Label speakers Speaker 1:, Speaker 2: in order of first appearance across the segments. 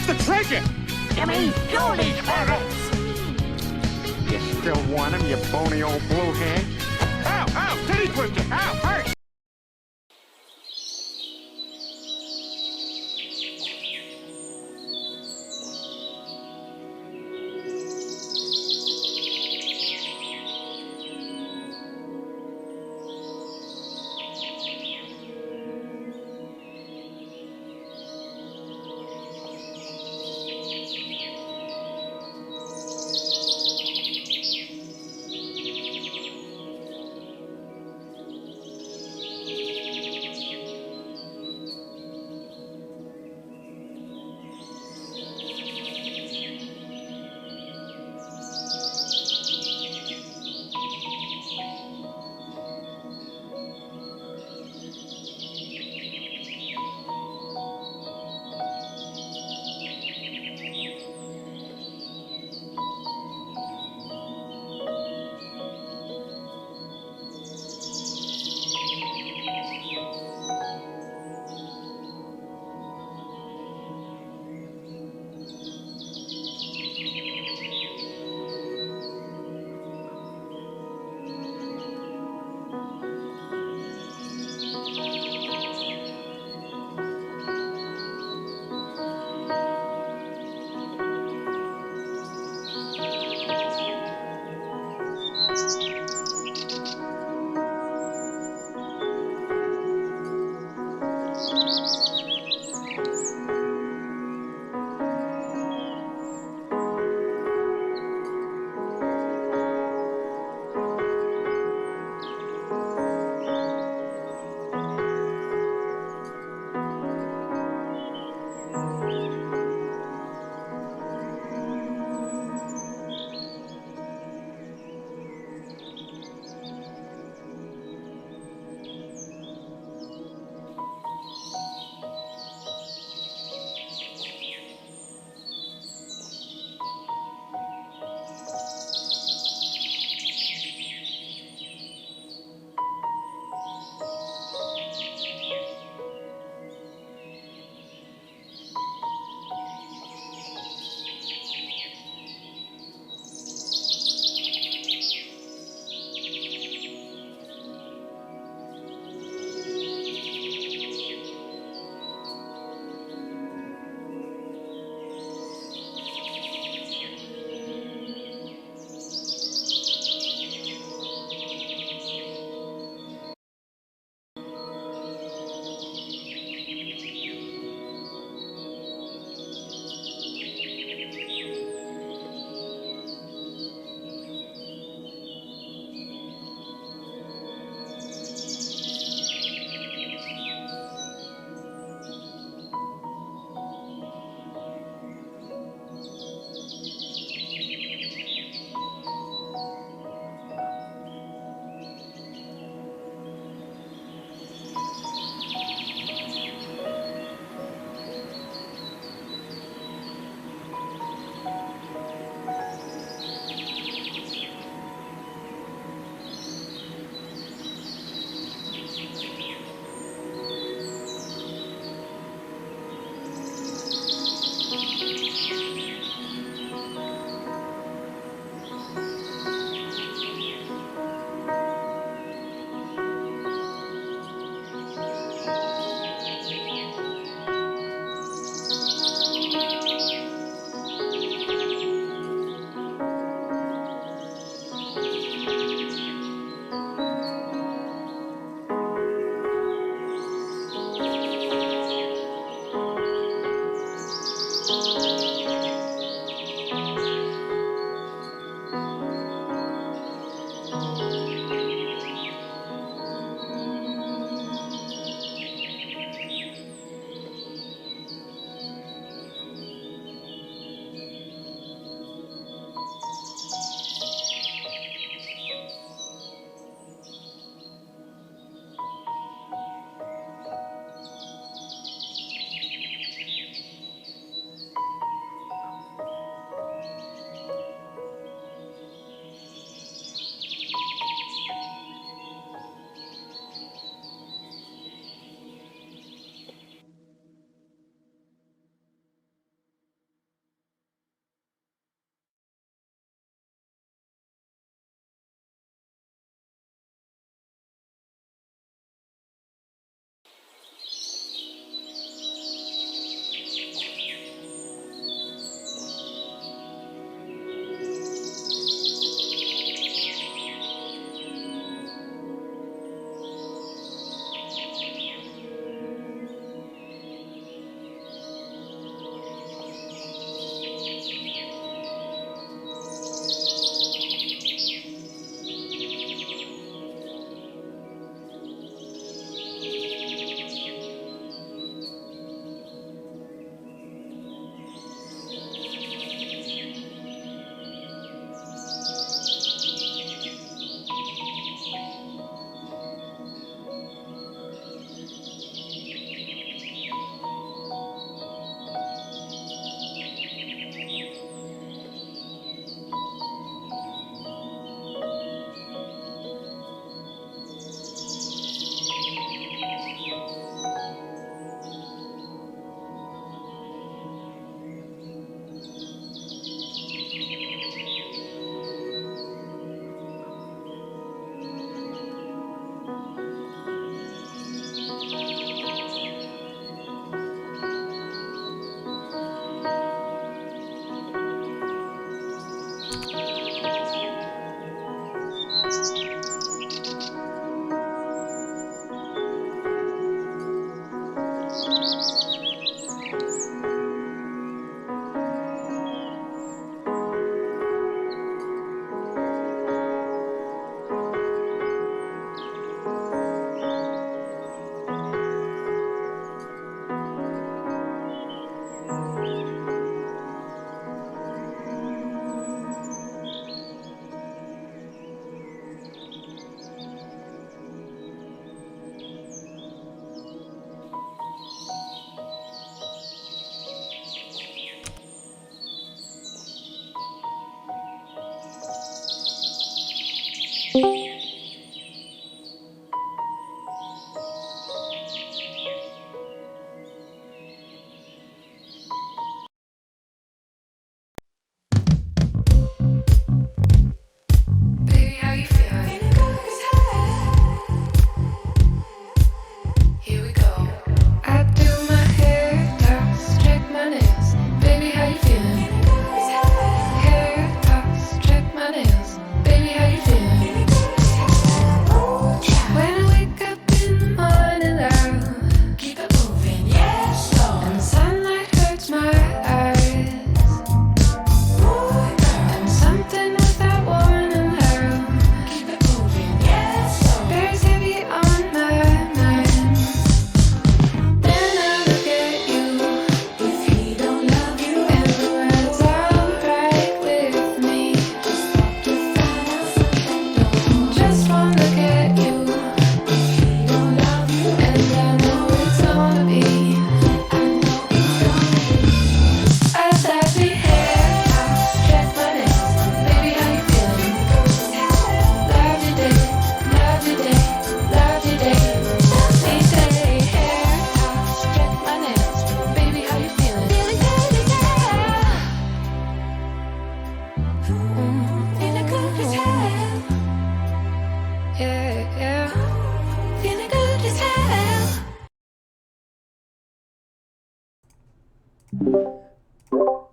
Speaker 1: The treasure!
Speaker 2: Gimme these parrots!
Speaker 1: You still want him, you bony old bluehead? Ow! Ow! Titty twister! Ow! Hurt!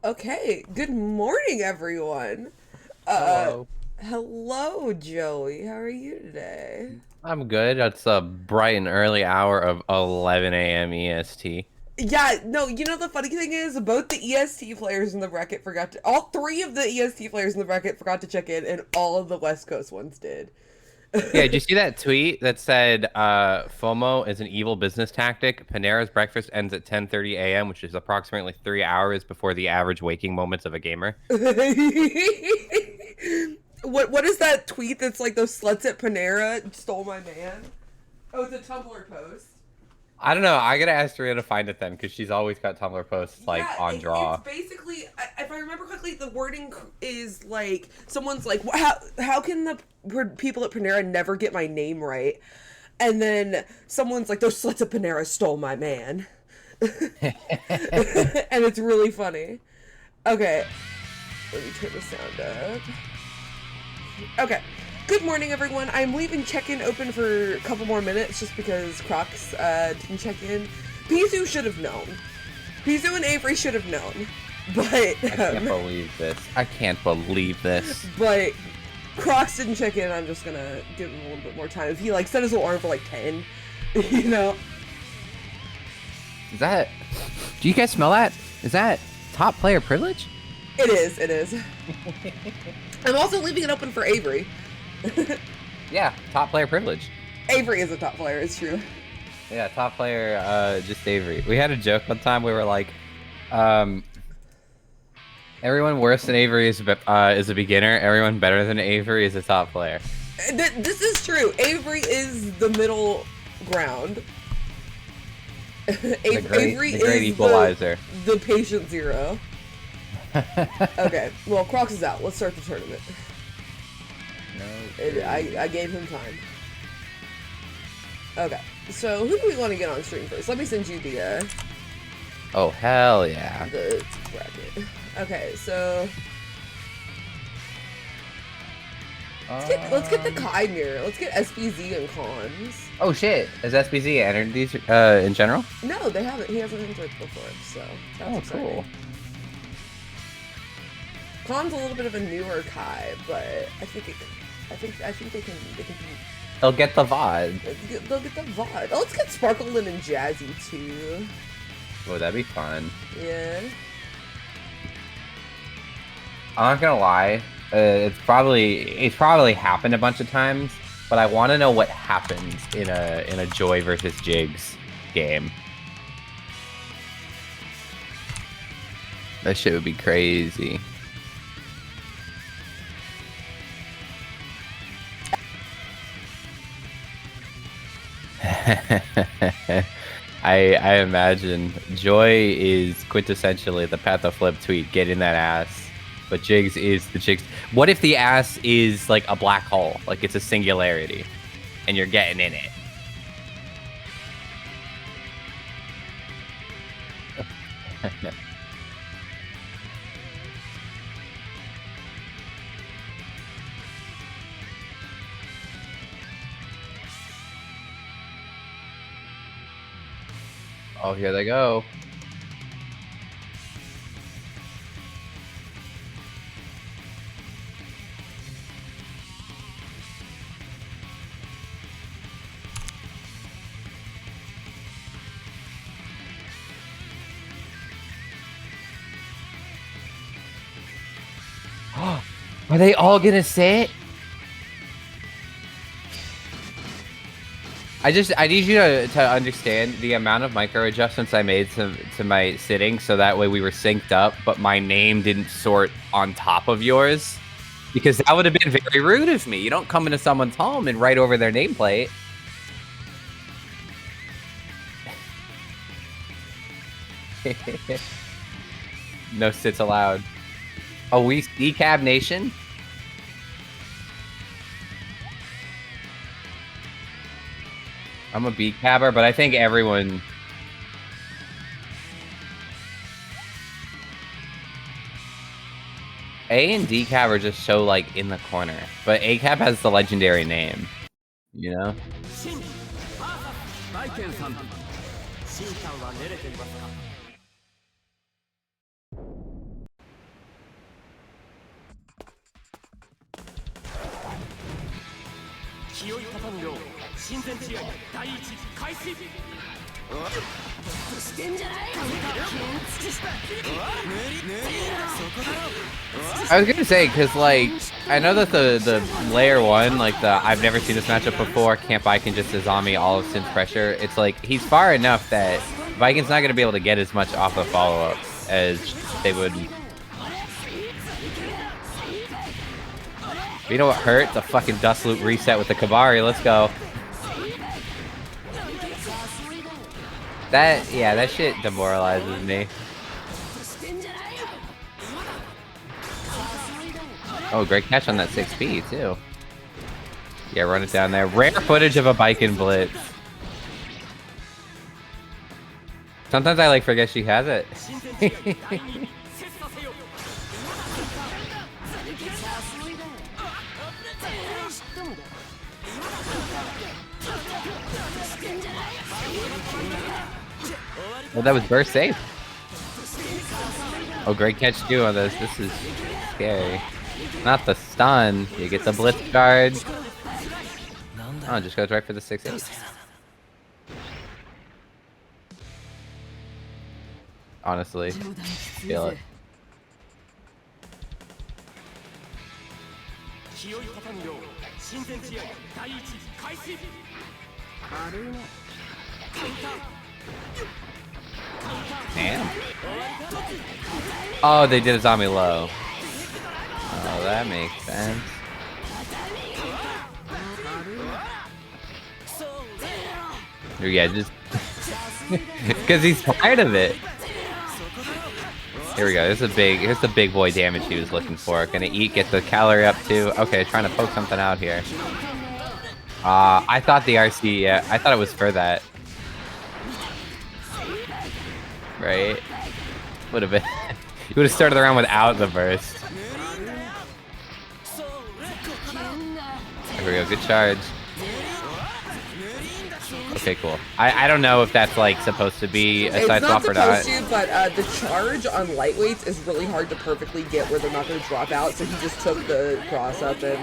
Speaker 3: Okay, good morning, everyone.
Speaker 4: Hello.
Speaker 3: Hello, Joey. How are you today?
Speaker 4: I'm good. It's a bright and early hour of 11 a.m. EST.
Speaker 3: Yeah, no, you know the funny thing is, both the EST players in the bracket forgot to, all three of the EST players in the bracket forgot to check in, and all of the West Coast ones did.
Speaker 4: Yeah, did you see that tweet that said FOMO is an evil business tactic? Panera's breakfast ends at 10:30 a.m., which is approximately 3 hours before the average waking moments of a gamer.
Speaker 3: What is that tweet that's like those sluts at Panera stole my man? Oh, it's a Tumblr post.
Speaker 4: I don't know. I gotta ask Rhea to find it then, because she's always got Tumblr posts like
Speaker 3: Yeah,
Speaker 4: on draw.
Speaker 3: It's basically, if I remember correctly, the wording is like someone's like, how can the people at Panera never get my name right? And then someone's like, those sluts at Panera stole my man. And it's really funny. Okay, let me turn the sound up. Okay. Good morning, everyone. I'm leaving check-in open for a couple more minutes just because Crocs didn't check in. Pizu should have known. Pizu and Avery should have known. But
Speaker 4: I can't believe this. I can't believe this.
Speaker 3: But Crocs didn't check in. I'm just gonna give him a little bit more time. If he like set his little arm for like 10, you know.
Speaker 4: Is that... Do you guys smell that? Is that top player privilege?
Speaker 3: It is. It is. I'm also leaving it open for Avery.
Speaker 4: Yeah, top player privilege.
Speaker 3: Avery is a top player. It's true.
Speaker 4: Yeah, top player, just Avery. We had a joke one time. We were like, everyone worse than Avery is a beginner. Everyone better than Avery is a top player.
Speaker 3: This is true. Avery is the middle ground. Avery
Speaker 4: the great
Speaker 3: is
Speaker 4: equalizer.
Speaker 3: The patient zero. Okay, well, Crocs is out. Let's start the tournament.
Speaker 4: No,
Speaker 3: I gave him time. Okay, so who do we want to get on stream first? Let me send you the
Speaker 4: oh, hell yeah.
Speaker 3: the bracket. Okay, so let's get the Kai mirror. Let's get SBZ and Cons.
Speaker 4: Oh shit, has SBZ entered these in general?
Speaker 3: No, they haven't. He hasn't entered before, so that's exciting.
Speaker 4: Cool.
Speaker 3: Cons a little bit of a newer Kai, but I think they can
Speaker 4: They'll get the VOD.
Speaker 3: they'll get the VOD. Oh, let's get Sparkleton and Jazzy too.
Speaker 4: Oh, that'd be fun.
Speaker 3: Yeah.
Speaker 4: I'm not gonna lie, it's probably happened a bunch of times, but I want to know what happens in a Joy versus Jigs game. That shit would be crazy. I imagine Joy is quintessentially the Pathoflip tweet, get in that ass. But Jigs is the Jigs. What if the ass is like a black hole? Like it's a singularity and you're getting in it. Oh, here they go. Are they all gonna sit? I need you to understand the amount of micro adjustments I made to my sitting so that way we were synced up, but my name didn't sort on top of yours. Because that would have been very rude of me. You don't come into someone's home and write over their nameplate. No sits allowed. Oh, we decab nation? I'm a beat cabber, but I think everyone... A and D cab are just so, like, in the corner. But A cab has the legendary name. You know? I was gonna say, cause like I know that the layer one, like the I've never seen this matchup before, can't Viking just Azami all of Sin's pressure. It's like he's far enough that Viking's not gonna be able to get as much off the follow up as they would. But you know what hurt? The fucking dust loop reset with the Kabari. Let's go. That shit demoralizes me. Oh, great catch on that 6P too. Yeah, run it down there. Rare footage of a Biken blitz. Sometimes I like forget she has it. Well, that was burst safe. Oh, great catch too on this. This is scary. Not the stun. You get the blitz charge. Oh, just goes right for the 6-8. Honestly, feel it. Damn. Oh, they did a zombie low. Oh, that makes sense. Oh, yeah, just because he's tired of it. Here we go. Here's the big boy damage he was looking for. Gonna eat, get the calorie up too. Okay, trying to poke something out here. I thought the RC, yeah, I thought it was for that. Right? Would have been. You would have started around without the burst. There we go. Good charge. Okay, cool. I don't know if that's like supposed to be a side swap or not.
Speaker 3: It's not supposed to, but the charge on lightweights is really hard to perfectly get where they're not going to drop out. So he just took the cross up and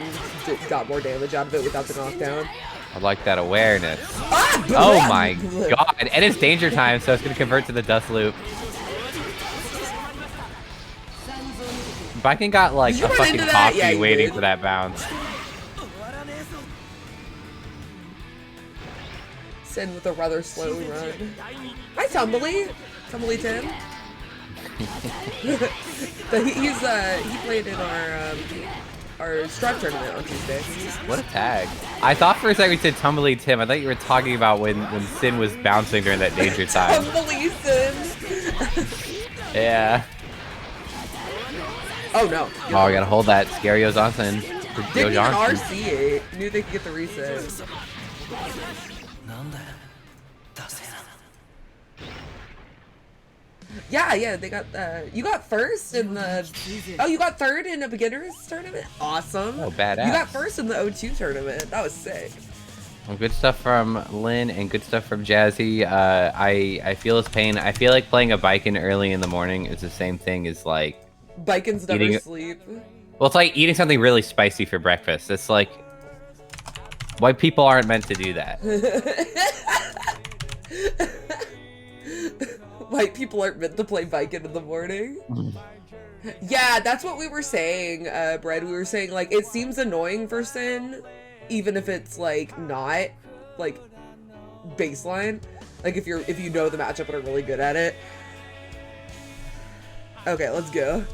Speaker 3: got more damage out of it without the knockdown.
Speaker 4: I like that awareness. Oh my god! And it's danger time, so it's going to convert to the dust loop. Viking got like a fucking coffee waiting for that bounce.
Speaker 3: Sin with a rather slow run. Hi, Tumbly. Tumbly Tim. He played in our Stripe tournament on Tuesday.
Speaker 4: What a tag. I thought for a second we said Tumbly Tim. I thought you were talking about when Sin was bouncing during that danger time.
Speaker 3: Tumbly Sin.
Speaker 4: Yeah.
Speaker 3: Oh no.
Speaker 4: Oh, I gotta hold that. Scary Ozanson.
Speaker 3: Didn't even RC it. Knew they could get the reset. Yeah, they got, you got first in the, oh, you got third in a beginner's tournament? Awesome.
Speaker 4: Oh, badass.
Speaker 3: You got first in the O2 tournament. That was sick.
Speaker 4: Well, good stuff from Lynn and good stuff from Jazzy. I feel his pain. I feel like playing a Biken early in the morning is the same thing as like...
Speaker 3: Bikens never sleep.
Speaker 4: Well, it's like eating something really spicy for breakfast. It's like... White people aren't meant to do that.
Speaker 3: White people aren't meant to play Biken in the morning. Yeah, that's what we were saying, Brad. We were saying, like, it seems annoying for Sin, even if it's, like, not, like, baseline. Like, if you know the matchup and are really good at it. Okay, let's go.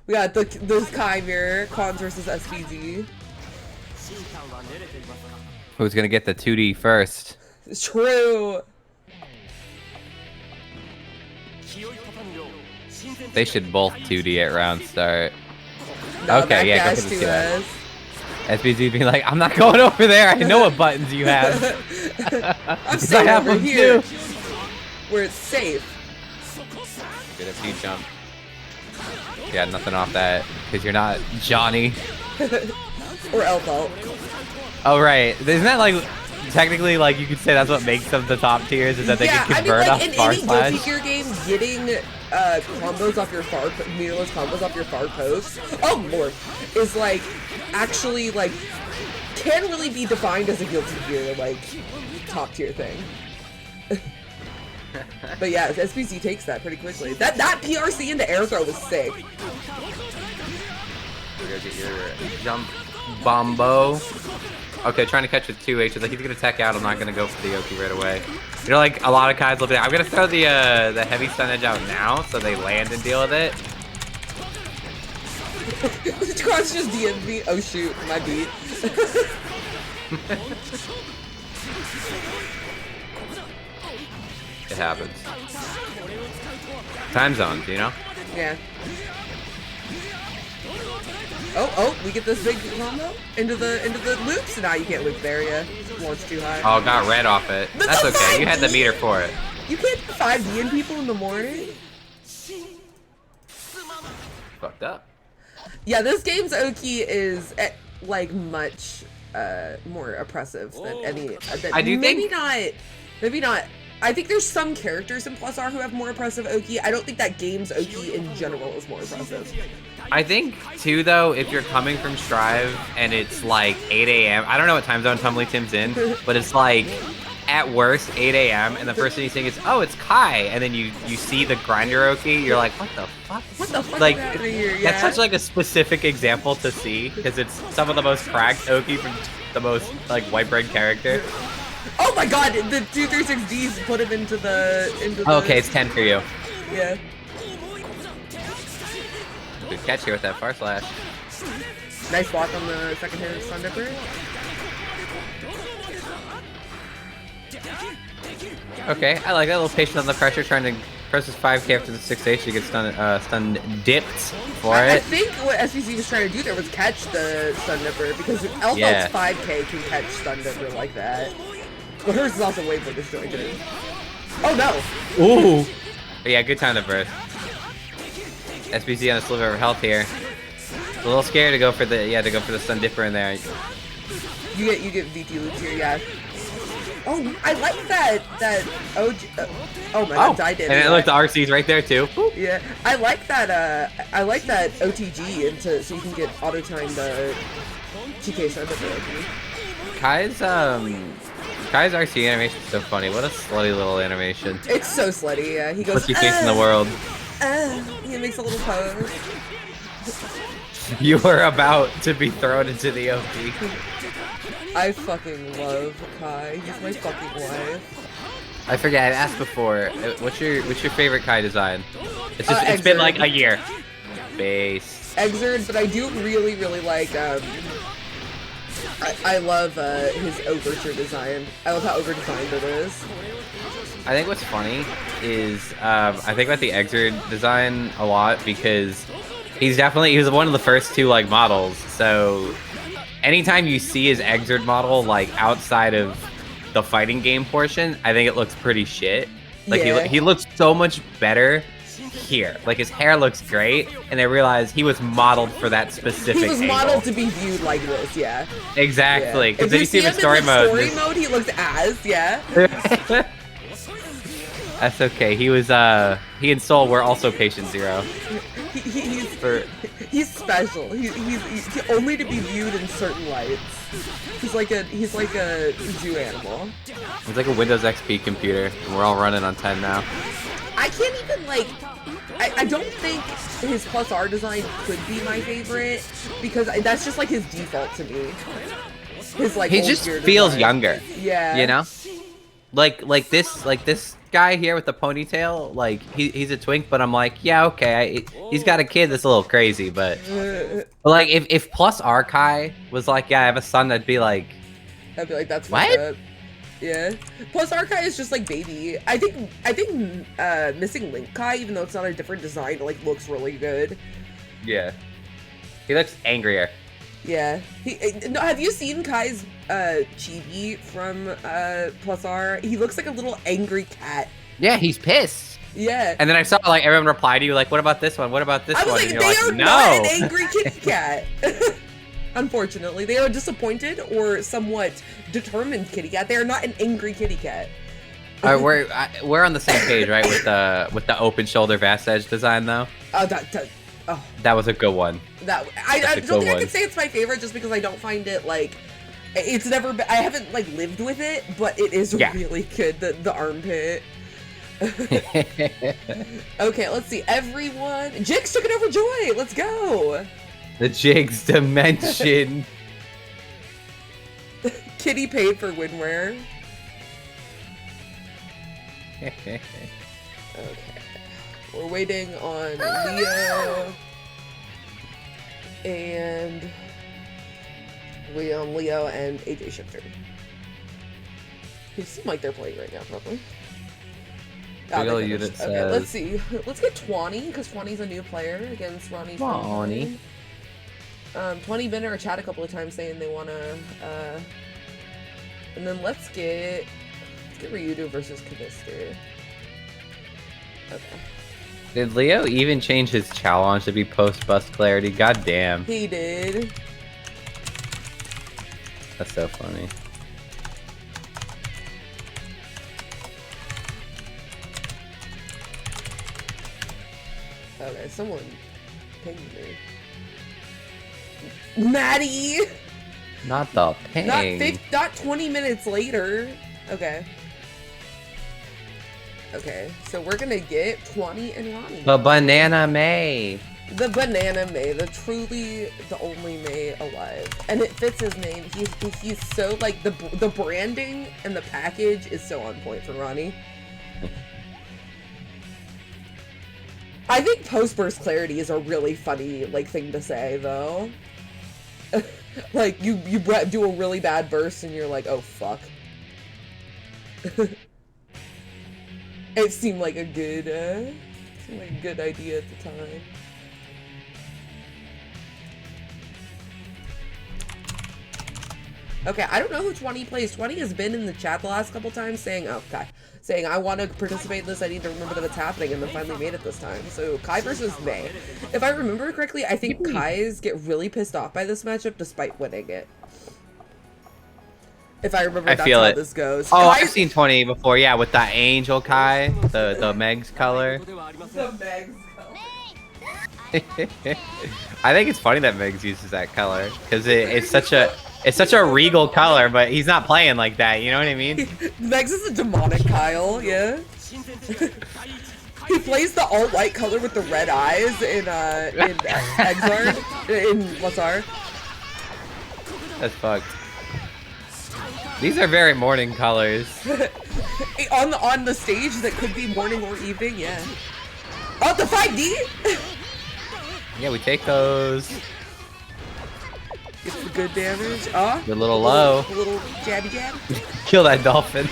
Speaker 3: We got the Chimera, Cons versus SPZ.
Speaker 4: Who's gonna get the 2D first?
Speaker 3: It's true.
Speaker 4: They should both 2D at round start.
Speaker 3: No,
Speaker 4: okay, yeah, go for the
Speaker 3: 2S.
Speaker 4: SBZ being like, I'm not going over there. I know what buttons you have.
Speaker 3: I'm staying over here,
Speaker 4: too.
Speaker 3: where it's safe.
Speaker 4: Get a few jump. Yeah, nothing off that because you're not Johnny.
Speaker 3: Or Elfalt.
Speaker 4: Oh right, isn't that like technically like you could say that's what makes them the top tiers is that they can convert off far slash?
Speaker 3: In any Guilty Gear game, getting combos off your far meterless combos off your far post, oh lord, is like actually like can really be defined as a Guilty Gear, like, top tier thing. But yeah, SPC takes that pretty quickly. That PRC into air throw was sick.
Speaker 4: We're gonna get your jump bombo. Okay, trying to catch with 2H. Like, he's gonna tech out. I'm not gonna go for the Yoki right away. You know, like, a lot of guys will be, I'm gonna throw the heavy stun edge out now so they land and deal with it.
Speaker 3: Cross just DM'd me. Oh shoot, my beat.
Speaker 4: It happens. Time zones, you know?
Speaker 3: Yeah. Oh, we get this big combo into the loops. Now you can't loop there, yeah. Launch too high.
Speaker 4: Oh, got red off it. That's okay. You had the meter for it.
Speaker 3: You can't 5D in people in the morning.
Speaker 4: Fucked up.
Speaker 3: Yeah, this game's Oki is like much more oppressive than any.
Speaker 4: I do
Speaker 3: maybe
Speaker 4: think
Speaker 3: not. Maybe not. I think there's some characters in Plus R who have more oppressive Oki. I don't think that game's Oki in general is more oppressive.
Speaker 4: I think, too, though, if you're coming from Strive and it's like 8 a.m., I don't know what time zone Tumbly Tim's in, but it's like, at worst, 8 a.m., and the first thing you think is, oh, it's Kai, and then you see the grinder Oki, you're like, what the fuck?
Speaker 3: What the fuck
Speaker 4: like,
Speaker 3: is happening here? Yeah.
Speaker 4: That's such, like, a specific example to see, because it's some of the most cracked Oki from the most, like, white bread character.
Speaker 3: Oh my god, the 236Ds put him into the...
Speaker 4: Oh, okay, it's 10 for you.
Speaker 3: Yeah.
Speaker 4: Good catch here with that far slash.
Speaker 3: Nice block on the second hit of Sun Dipper.
Speaker 4: Okay, I like that. A little patient on the pressure, trying to press his 5K after the 6H to get stun dipped for it.
Speaker 3: I think what SPC was trying to do there was catch the Sun Dipper, because Elfel's 5K can catch Sun Dipper like that. But hers is also way more disjointed. Oh no!
Speaker 4: Ooh! But yeah, good time to burst. SPC on a sliver of health here. A little scared to go for the Sun Dipper in there.
Speaker 3: You get VT loops here, yeah. Oh, I like that OG. Oh my god, I did.
Speaker 4: And look, the RC's right there too.
Speaker 3: Yeah, I like that OTG into so you can get auto time the TK Sun Dipper.
Speaker 4: Kai's RC animation is so funny. What a slutty little animation.
Speaker 3: It's so slutty, yeah. He goes,
Speaker 4: what's your face in the world?
Speaker 3: He makes a little pose.
Speaker 4: You were about to be thrown into the OP.
Speaker 3: I fucking love Kai. He's my fucking life.
Speaker 4: I forget, I asked before. What's your favorite Kai design? It's just it's been like a year. Base.
Speaker 3: Exerd, but I do really like I love his Overture design. I love how over designed it is.
Speaker 4: I think what's funny is I think about the Exerd design a lot because he was one of the first two like models. So anytime you see his Exerd model like outside of the fighting game portion, I think it looks pretty shit. Like he looks so much better here. Like his hair looks great, and I realized he was modeled for that specific.
Speaker 3: He was
Speaker 4: angle.
Speaker 3: modeled to be viewed like this, yeah.
Speaker 4: Exactly. Because
Speaker 3: then
Speaker 4: you see him in story mode.
Speaker 3: Story mode, he looks as, yeah.
Speaker 4: That's okay. He and Soul were also patient zero.
Speaker 3: He's special. He's only to be viewed in certain lights. He's like a zoo animal.
Speaker 4: He's like a Windows XP computer, and we're all running on 10 now.
Speaker 3: I can't even like. I don't think his Plus R design could be my favorite because that's just like his default to me. His like.
Speaker 4: He just feels
Speaker 3: design.
Speaker 4: younger.
Speaker 3: Yeah.
Speaker 4: You know, like this guy here with the ponytail, like he's a twink, but I'm like, yeah, okay, he's got a kid that's a little crazy, but like if Plus R Kai was like, yeah, I have a son, I'd be like
Speaker 3: that's
Speaker 4: what?
Speaker 3: Yeah. Plus Arkai is just like baby. I think Missing Link Kai, even though it's not a different design, like looks really good.
Speaker 4: Yeah. He looks angrier.
Speaker 3: Yeah. No, have you seen Kai's chibi from Plus R? He looks like a little angry cat.
Speaker 4: Yeah, he's pissed.
Speaker 3: Yeah.
Speaker 4: And then I saw like everyone reply to you like, what about this one? What about this one?
Speaker 3: I was
Speaker 4: one?
Speaker 3: like,
Speaker 4: And
Speaker 3: they
Speaker 4: you're
Speaker 3: are
Speaker 4: like,
Speaker 3: not
Speaker 4: no.
Speaker 3: an angry kitty cat. Unfortunately, they are disappointed or somewhat determined kitty cat. They are not an angry kitty cat.
Speaker 4: All right, we're on the same page, right? With the open shoulder vast edge design, though.
Speaker 3: Oh,
Speaker 4: that was a good one.
Speaker 3: I don't think I could say it's my favorite just because I don't find it like It's never been, I haven't like lived with it, but it is
Speaker 4: Yeah.
Speaker 3: really good. The armpit. Okay, let's see. Everyone, Jigs took it over Joy. Let's go.
Speaker 4: The Jigs dimension.
Speaker 3: Kitty paid for windwear. Okay, we're waiting on Leo and Leo and AJ Shifter. Who seem like they're playing right now, probably.
Speaker 4: Big ol'
Speaker 3: they
Speaker 4: unit
Speaker 3: finished. Okay, let's
Speaker 4: says-
Speaker 3: see. Let's get Tawny, because Tawny's a new player against Ronnie.
Speaker 4: Tawny.
Speaker 3: Tawny been in our chat a couple of times saying they wanna and then let's get Ryudo versus Kamister. Okay.
Speaker 4: Did Leo even change his challenge to be post-bust clarity? God damn.
Speaker 3: He did.
Speaker 4: That's so funny.
Speaker 3: Okay, someone pinged me. Maddie!
Speaker 4: Not the ping.
Speaker 3: Not 20 minutes later. Okay. Okay, so we're gonna get Tawny and Ronnie.
Speaker 4: The Banana May.
Speaker 3: The Banana May, truly the only May alive. And it fits his name. He's so, like, the branding and the package is so on point for Ronnie. I think post-burst clarity is a really funny, like, thing to say, though. Like, you do a really bad burst and you're like, oh, fuck. It seemed like a good, idea at the time. Okay, I don't know who 20 plays. 20 has been in the chat the last couple times saying, oh, okay. Saying, I want to participate in this, I need to remember that it's happening, and then finally made it this time. So, Kai versus May. If I remember correctly, I think Kai's get really pissed off by this matchup despite winning it. If I remember, that's how this goes.
Speaker 4: Oh,
Speaker 3: Kai...
Speaker 4: I've seen 20 before, yeah, with that Angel Kai, the Meg's color.
Speaker 3: The Meg's color.
Speaker 4: I think it's funny that Meg's uses that color, because it's such a regal color, but he's not playing like that, you know what I mean?
Speaker 3: Megs is a demonic Kyle, yeah. He plays the all-white color with the red eyes in Exard, in Lazar.
Speaker 4: That's fucked. These are very morning colors.
Speaker 3: on the stage that could be morning or evening, yeah. Oh, the 5D!
Speaker 4: Yeah, we take those.
Speaker 3: Gets the good damage. Oh,
Speaker 4: You're a little low.
Speaker 3: A little jabby jab.
Speaker 4: Kill that dolphin.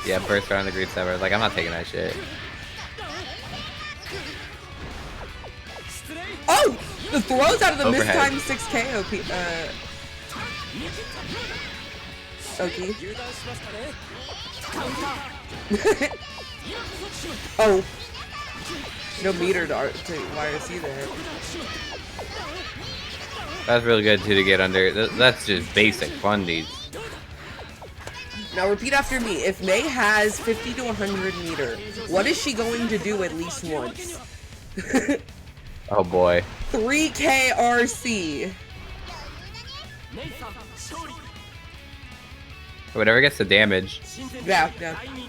Speaker 4: Yeah, first round of Greed Sever. Like, I'm not taking that shit.
Speaker 3: Oh! The throws out of the
Speaker 4: Overhead.
Speaker 3: mistime 6K OP. Oki. Oh. No meter to YRC there.
Speaker 4: That's really good too to get under. That's just basic fundies.
Speaker 3: Now repeat after me. If May has 50 to 100 meter, what is she going to do at least once?
Speaker 4: Oh boy.
Speaker 3: 3K RC.
Speaker 4: Whatever gets the damage.
Speaker 3: Yeah.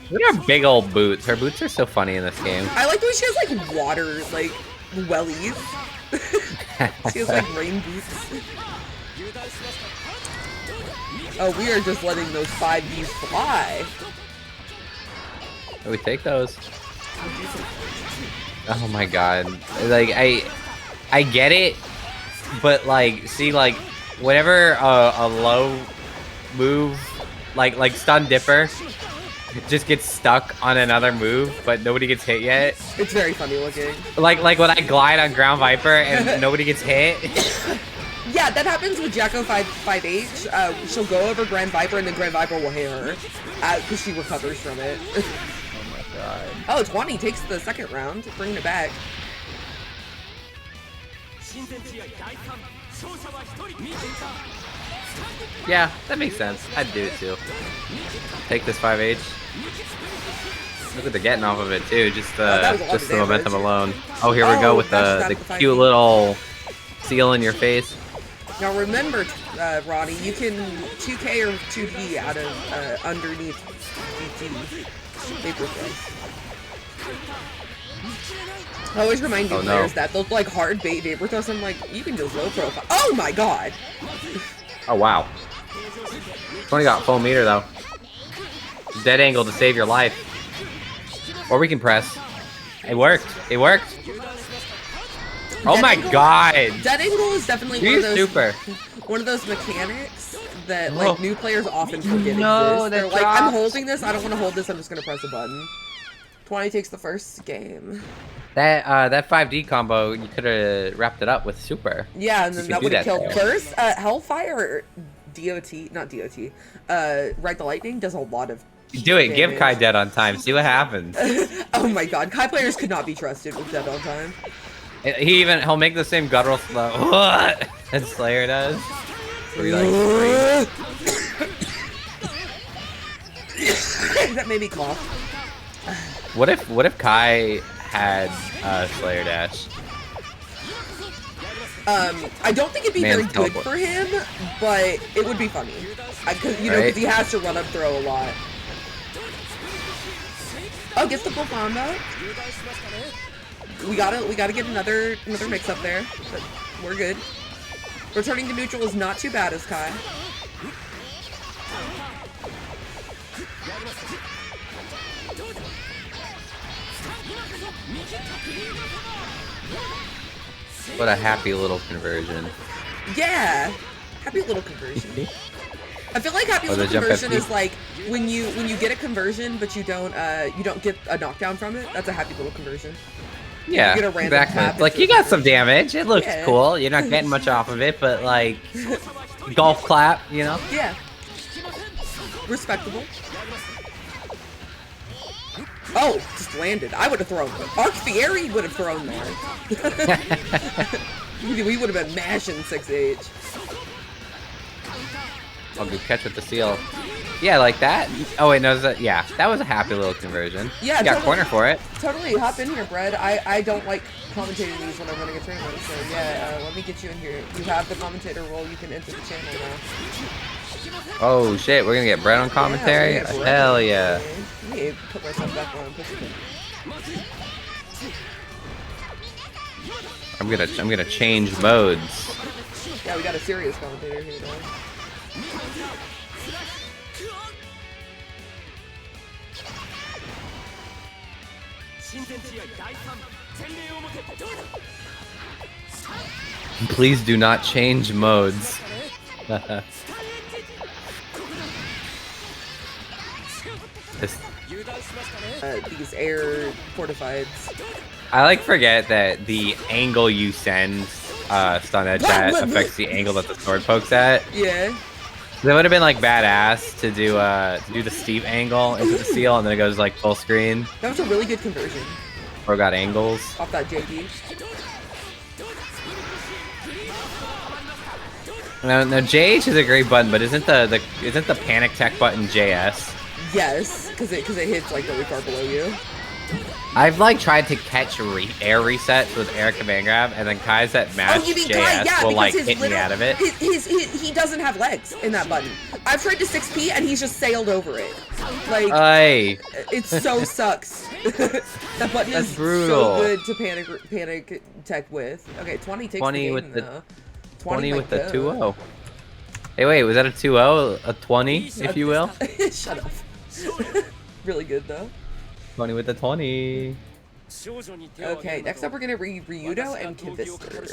Speaker 4: Look at her big old boots. Her boots are so funny in this game.
Speaker 3: I like when she has like water, like wellies. She has like rain boots. Oh, we are just letting those 5Ds fly.
Speaker 4: We take those. Oh my god. Like, I get it, but like, see, like, whenever a low move, like stun dipper, just gets stuck on another move, but nobody gets hit yet.
Speaker 3: It's very funny looking.
Speaker 4: Like when I glide on Ground Viper and nobody gets hit.
Speaker 3: Yeah, that happens with Jacko 5H. She'll go over Grand Viper and then Grand Viper will hit her because she recovers from it.
Speaker 4: Oh my god.
Speaker 3: Oh, 20 takes the second round, bringing it back.
Speaker 4: Yeah, that makes sense. I'd do it too. Take this 5H. Look what they're getting off of it too, just the momentum alone. Oh, here we go with the cute little seal in your face.
Speaker 3: Now remember, Ronnie, you can 2K or 2D out of underneath DT vapor throw. I always remind new players that they'll like hard bait vapor throws. I'm like, you can just low profile. Oh my god!
Speaker 4: Oh wow. Only got full meter though. Dead angle to save your life. Or we can press. It worked. It worked. Oh my god!
Speaker 3: Dead angle is definitely one of those mechanics that like new players often forget exist. They're like, I'm holding this. I don't want to hold this. I'm just gonna press a button. 20 takes the first game.
Speaker 4: That 5D combo, you could have wrapped it up with super.
Speaker 3: Yeah, and then that would have killed burst. Hellfire, DOT, not DOT. Ride the Lightning does a lot of.
Speaker 4: Do it. Give Kai dead on time. See what happens.
Speaker 3: Oh my god, Kai players could not be trusted with dead on time.
Speaker 4: He'll make the same guttural slow as Slayer does. Where he, like,
Speaker 3: that made me cough.
Speaker 4: What if Kai had Slayer dash?
Speaker 3: I don't think it'd be very good for him, but it would be funny. Because he has to run up throw a lot. Oh, gets the full combo. We gotta get another mix up there, but we're good. Returning to neutral is not too bad as Kai.
Speaker 4: What a happy little conversion.
Speaker 3: Yeah, happy little conversion. I feel like happy little conversion is like when you get a conversion but you don't get a knockdown from it. That's a happy little conversion.
Speaker 4: Yeah,
Speaker 3: you get a random
Speaker 4: exactly. Like you got some damage. It looks cool. You're not getting much off of it, but like golf clap, you know?
Speaker 3: Yeah. Respectable. Oh, just landed. I would have thrown. Arc Fieri would have thrown there. We would have been mashing 6H.
Speaker 4: Oh, good catch with the seal. Yeah, like that. Oh wait, no, that was a happy little conversion.
Speaker 3: Yeah,
Speaker 4: you got corner for it.
Speaker 3: Totally, hop in here, Brad. I don't like commentating these when I'm running a tournament, so yeah, let me get you in here. You have the commentator role. You can enter the channel now.
Speaker 4: Oh shit, we're gonna get Brett on commentary.
Speaker 3: Yeah,
Speaker 4: hell yeah.
Speaker 3: Let me put myself back on.
Speaker 4: I'm gonna change modes.
Speaker 3: Yeah, we got a serious commentator here now.
Speaker 4: Please do not change modes.
Speaker 3: These air fortifieds.
Speaker 4: I like forget that the angle you send stun edge at affects the angle that the sword pokes at.
Speaker 3: Yeah.
Speaker 4: That would have been like badass to do the steep angle into the seal and then it goes like full screen.
Speaker 3: That was a really good conversion.
Speaker 4: Or got angles.
Speaker 3: Off that JD.
Speaker 4: No, JH is a great button, but isn't the panic tech button JS?
Speaker 3: Yes, because it hits like really far below you.
Speaker 4: I've like tried to catch air resets with air command grab, and then Kai's that match JS will like hit me out of it.
Speaker 3: He doesn't have legs in that button. I've tried to 6P and he's just sailed over it. Like it so sucks. That button is so good to panic tech with. Okay, 20 takes
Speaker 4: 20
Speaker 3: the game,
Speaker 4: with the
Speaker 3: though.
Speaker 4: 20 with the 2-0. Hey, wait, was that a 2-0? A 20, if you will?
Speaker 3: Shut up. Really good though.
Speaker 4: 20 with the 20.
Speaker 3: Okay, next up we're gonna read Ryudo and Kivister.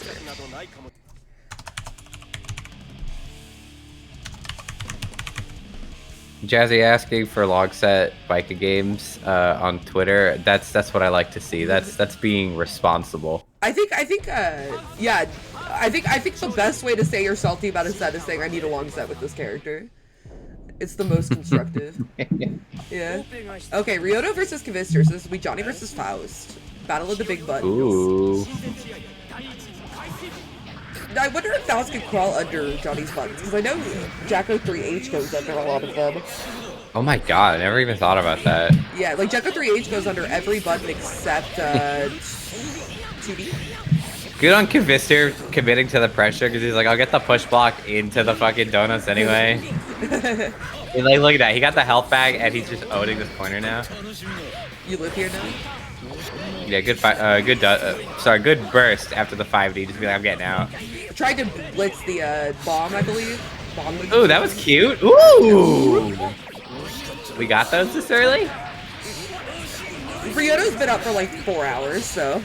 Speaker 4: Jazzy asking for log set Bika games on Twitter. That's what I like to see. That's being responsible.
Speaker 3: I think yeah. I think the best way to say you're salty about a set is saying I need a long set with this character. It's the most constructive. Yeah. Okay, Ryudo versus Kivister. So this will be Johnny versus Faust. Battle of the big buttons.
Speaker 4: Ooh.
Speaker 3: I wonder if Faust could crawl under Johnny's buttons, because I know Jacko 3H goes under a lot of them.
Speaker 4: Oh my god, I never even thought about that.
Speaker 3: Yeah, like Jacko 3H goes under every button except 2D.
Speaker 4: Good on Kvister committing to the pressure because he's like, I'll get the push block into the fucking donuts anyway. Like, look at that. He got the health bag and he's just owning this corner now.
Speaker 3: You live here now?
Speaker 4: Yeah, good good burst after the 5D. Just be like, I'm getting out.
Speaker 3: I tried to blitz the bomb, I believe.
Speaker 4: Ooh, that was cute. Ooh. We got those this early?
Speaker 3: Ryoto's been up for like 4 hours, so.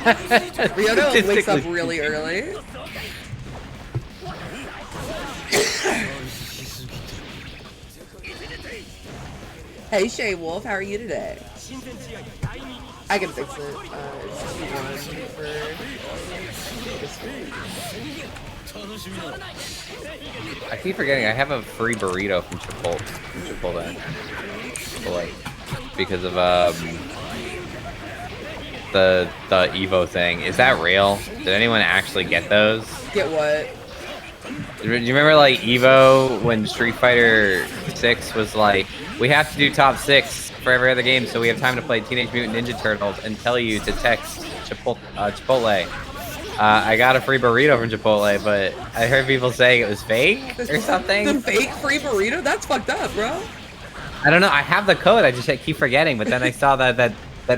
Speaker 3: Ryoto wakes up really early. Hey Shay Wolf, how are you today? I can fix it. It's 2-1 for this week.
Speaker 4: I keep forgetting I have a free burrito from Chipotle. Like, because of the Evo thing. Is that real? Did anyone actually get those?
Speaker 3: Get what?
Speaker 4: Do you remember like Evo when Street Fighter 6 was like, we have to do top 6 for every other game so we have time to play Teenage Mutant Ninja Turtles and tell you to text Chipotle. I got a free burrito from Chipotle, but I heard people saying it was fake or something.
Speaker 3: The fake free burrito? That's fucked up, bro.
Speaker 4: I don't know. I have the code. I just keep forgetting. But then I saw that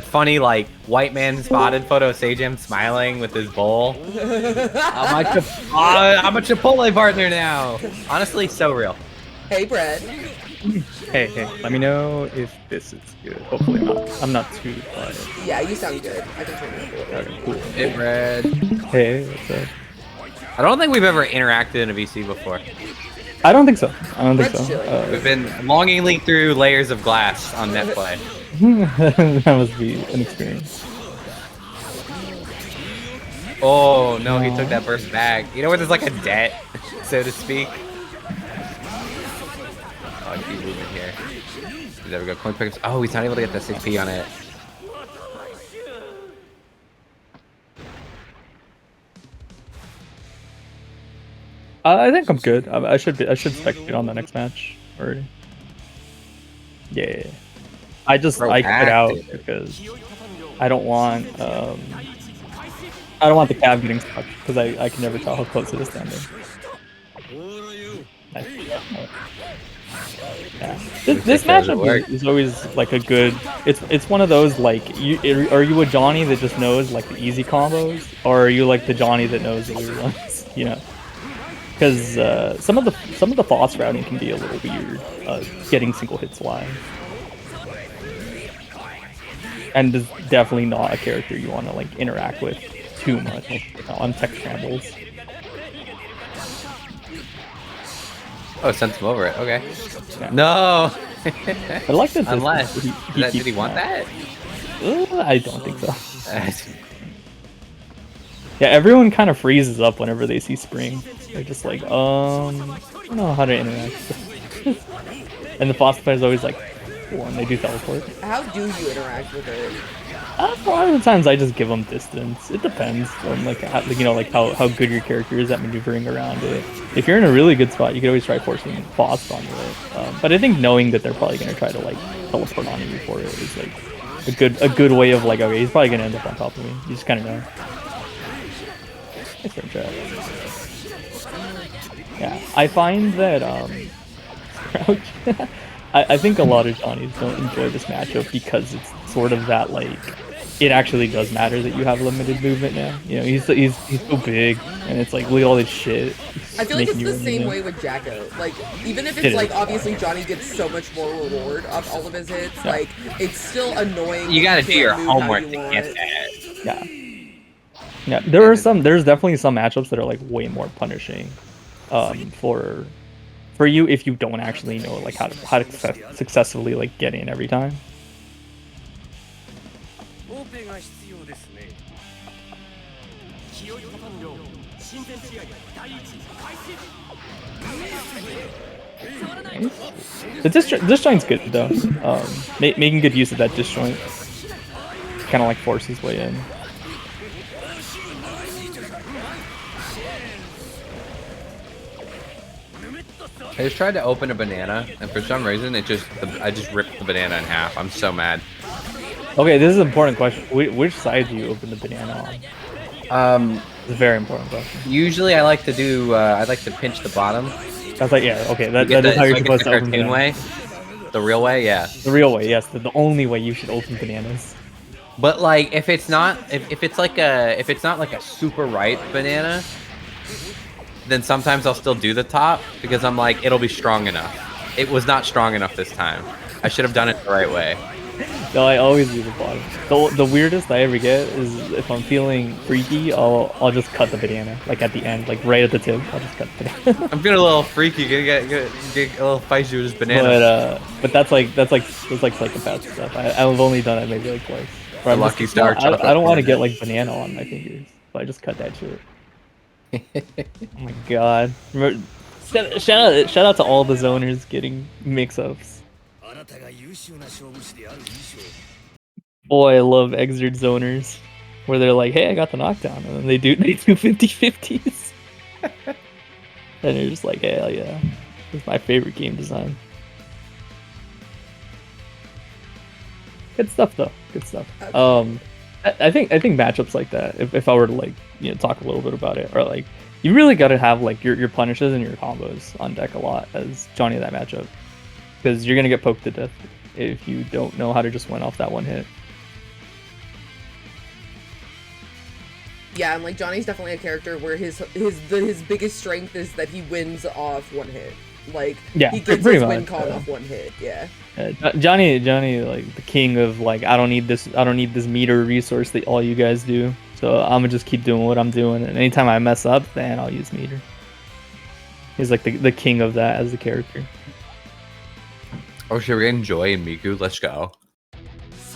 Speaker 4: funny like white man spotted photo of Sejim smiling with his bowl. I'm a Chipotle partner now. Honestly, so real.
Speaker 3: Hey, Brett.
Speaker 5: Hey, let me know if this is good. Hopefully I'm not too quiet.
Speaker 3: Yeah, you sound good. I can turn it up a little.
Speaker 5: Okay, cool.
Speaker 4: Hey, Brad.
Speaker 5: Hey, what's up?
Speaker 4: I don't think we've ever interacted in a VC before.
Speaker 5: I don't think so.
Speaker 3: Brett's chilling.
Speaker 4: We've been longingly through layers of glass on netplay.
Speaker 5: That must be an experience.
Speaker 4: Oh no, he took that burst back. You know where there's like a debt, so to speak. Oh, I keep moving here. There we go. Coin pickups. Oh, he's not able to get the 6P on it.
Speaker 5: I think I'm good. I should spectate on the next match already. Yeah. I quit out because I don't want the cab getting stuck because I can never tell how close it is standing. Yeah. This matchup is always like a good. It's one of those like are you a Johnny that just knows like the easy combos, or are you like the Johnny that knows the weird ones? You know, because some of the FOS routing can be a little weird. Getting single hits live. And is definitely not a character you want to like interact with too much on tech scrambles.
Speaker 4: Oh, sent him over it. Okay.
Speaker 5: Yeah.
Speaker 4: No.
Speaker 5: I like that.
Speaker 4: Unless did he want that?
Speaker 5: I don't think so. Yeah, everyone kind of freezes up whenever they see Spring. They're just like, I don't know how to interact. And the FOS player is always like, when they do teleport.
Speaker 3: How do you interact with it?
Speaker 5: A lot of the times I just give them distance. It depends on like how, how good your character is at maneuvering around it. If you're in a really good spot, you can always try forcing FOS on it. But I think knowing that they're probably gonna try to like teleport on you for it is like a good way of like, okay, he's probably gonna end up on top of me. You just kind of know. Thanks for chat. Yeah, I find that I think a lot of Johnnies don't enjoy this matchup because it's sort of that like it actually does matter that you have limited movement now. You know, he's so big, and it's like look at all this shit.
Speaker 3: I feel like it's the same way with Jacko. Like even if it's like obviously Johnny gets so much more reward off all of his hits, like it's still annoying.
Speaker 4: You gotta do your homework to get that.
Speaker 5: Yeah. Yeah, there's definitely some matchups that are like way more punishing for you if you don't actually know like how to successfully like get in every time. The disjoint's good though. Making good use of that disjoint kind of like forces his way in.
Speaker 4: I just tried to open a banana, and for some reason, I just ripped the banana in half. I'm so mad.
Speaker 5: Okay, this is an important question. Which side do you open the banana on? It's a very important question.
Speaker 4: Usually I like to do. I like to pinch the bottom.
Speaker 5: That's like, yeah, okay, that
Speaker 4: Get
Speaker 5: is
Speaker 4: the-
Speaker 5: how you're
Speaker 4: so I get
Speaker 5: supposed
Speaker 4: the
Speaker 5: to open
Speaker 4: cartoon
Speaker 5: bananas.
Speaker 4: way. The real way, yeah.
Speaker 5: The real way, yes, the only way you should open bananas.
Speaker 4: But like, if it's not, if it's like a, if it's not like a super ripe banana, then sometimes I'll still do the top because I'm like, it'll be strong enough. It was not strong enough this time. I should have done it the right way.
Speaker 5: No, I always do the bottom. The weirdest I ever get is if I'm feeling freaky, I'll just cut the banana, like at the end, like right at the tip. I'll just cut the banana.
Speaker 4: I'm feeling a little freaky. Gonna get a little feisty with this banana.
Speaker 5: But that's like psychopath stuff. I've only done it maybe like twice. Where I'm
Speaker 4: Lucky
Speaker 5: just,
Speaker 4: Star
Speaker 5: I
Speaker 4: chocolate
Speaker 5: don't want to
Speaker 4: banana.
Speaker 5: get like banana on my fingers, so I just cut that shit. Oh my god! Shout out to all the zoners getting mix-ups. Boy, I love Exert zoners, where they're like, "Hey, I got the knockdown," and then they do 50-50s, and they're just like, "Hell yeah, it's my favorite game design." Good stuff though. Good stuff. I think matchups like that. If I were to like talk a little bit about it, or like you really got to have like your punishes and your combos on deck a lot as Johnny that matchup, because you're gonna get poked to death if you don't know how to just win off that one hit.
Speaker 3: Yeah, and like Johnny's definitely a character where his biggest strength is that he wins off one hit. Like
Speaker 5: Yeah,
Speaker 3: he gets
Speaker 5: pretty
Speaker 3: his win
Speaker 5: much,
Speaker 3: con off one hit. Yeah.
Speaker 5: Johnny, like the king of like I don't need this meter resource that all you guys do. So I'm gonna just keep doing what I'm doing, and anytime I mess up, then I'll use meter. He's like the king of that as the character.
Speaker 4: Oh, should we enjoy and Miku? Let's go.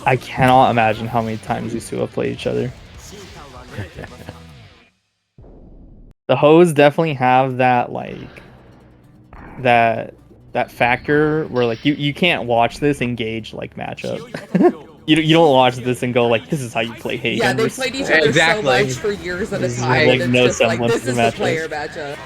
Speaker 5: I cannot imagine how many times these two have played each other. The hoes definitely have that like that factor where like you can't watch this engage like matchup. you don't watch this and go like this is how you play Hagen.
Speaker 3: Yeah, they played each other
Speaker 4: Exactly.
Speaker 3: so much for years at a
Speaker 5: This is
Speaker 3: time.
Speaker 5: like
Speaker 3: and
Speaker 5: no
Speaker 3: it's just like
Speaker 5: semblance
Speaker 3: this
Speaker 5: of
Speaker 3: is
Speaker 5: the
Speaker 3: the
Speaker 5: matchup.
Speaker 3: player matchup.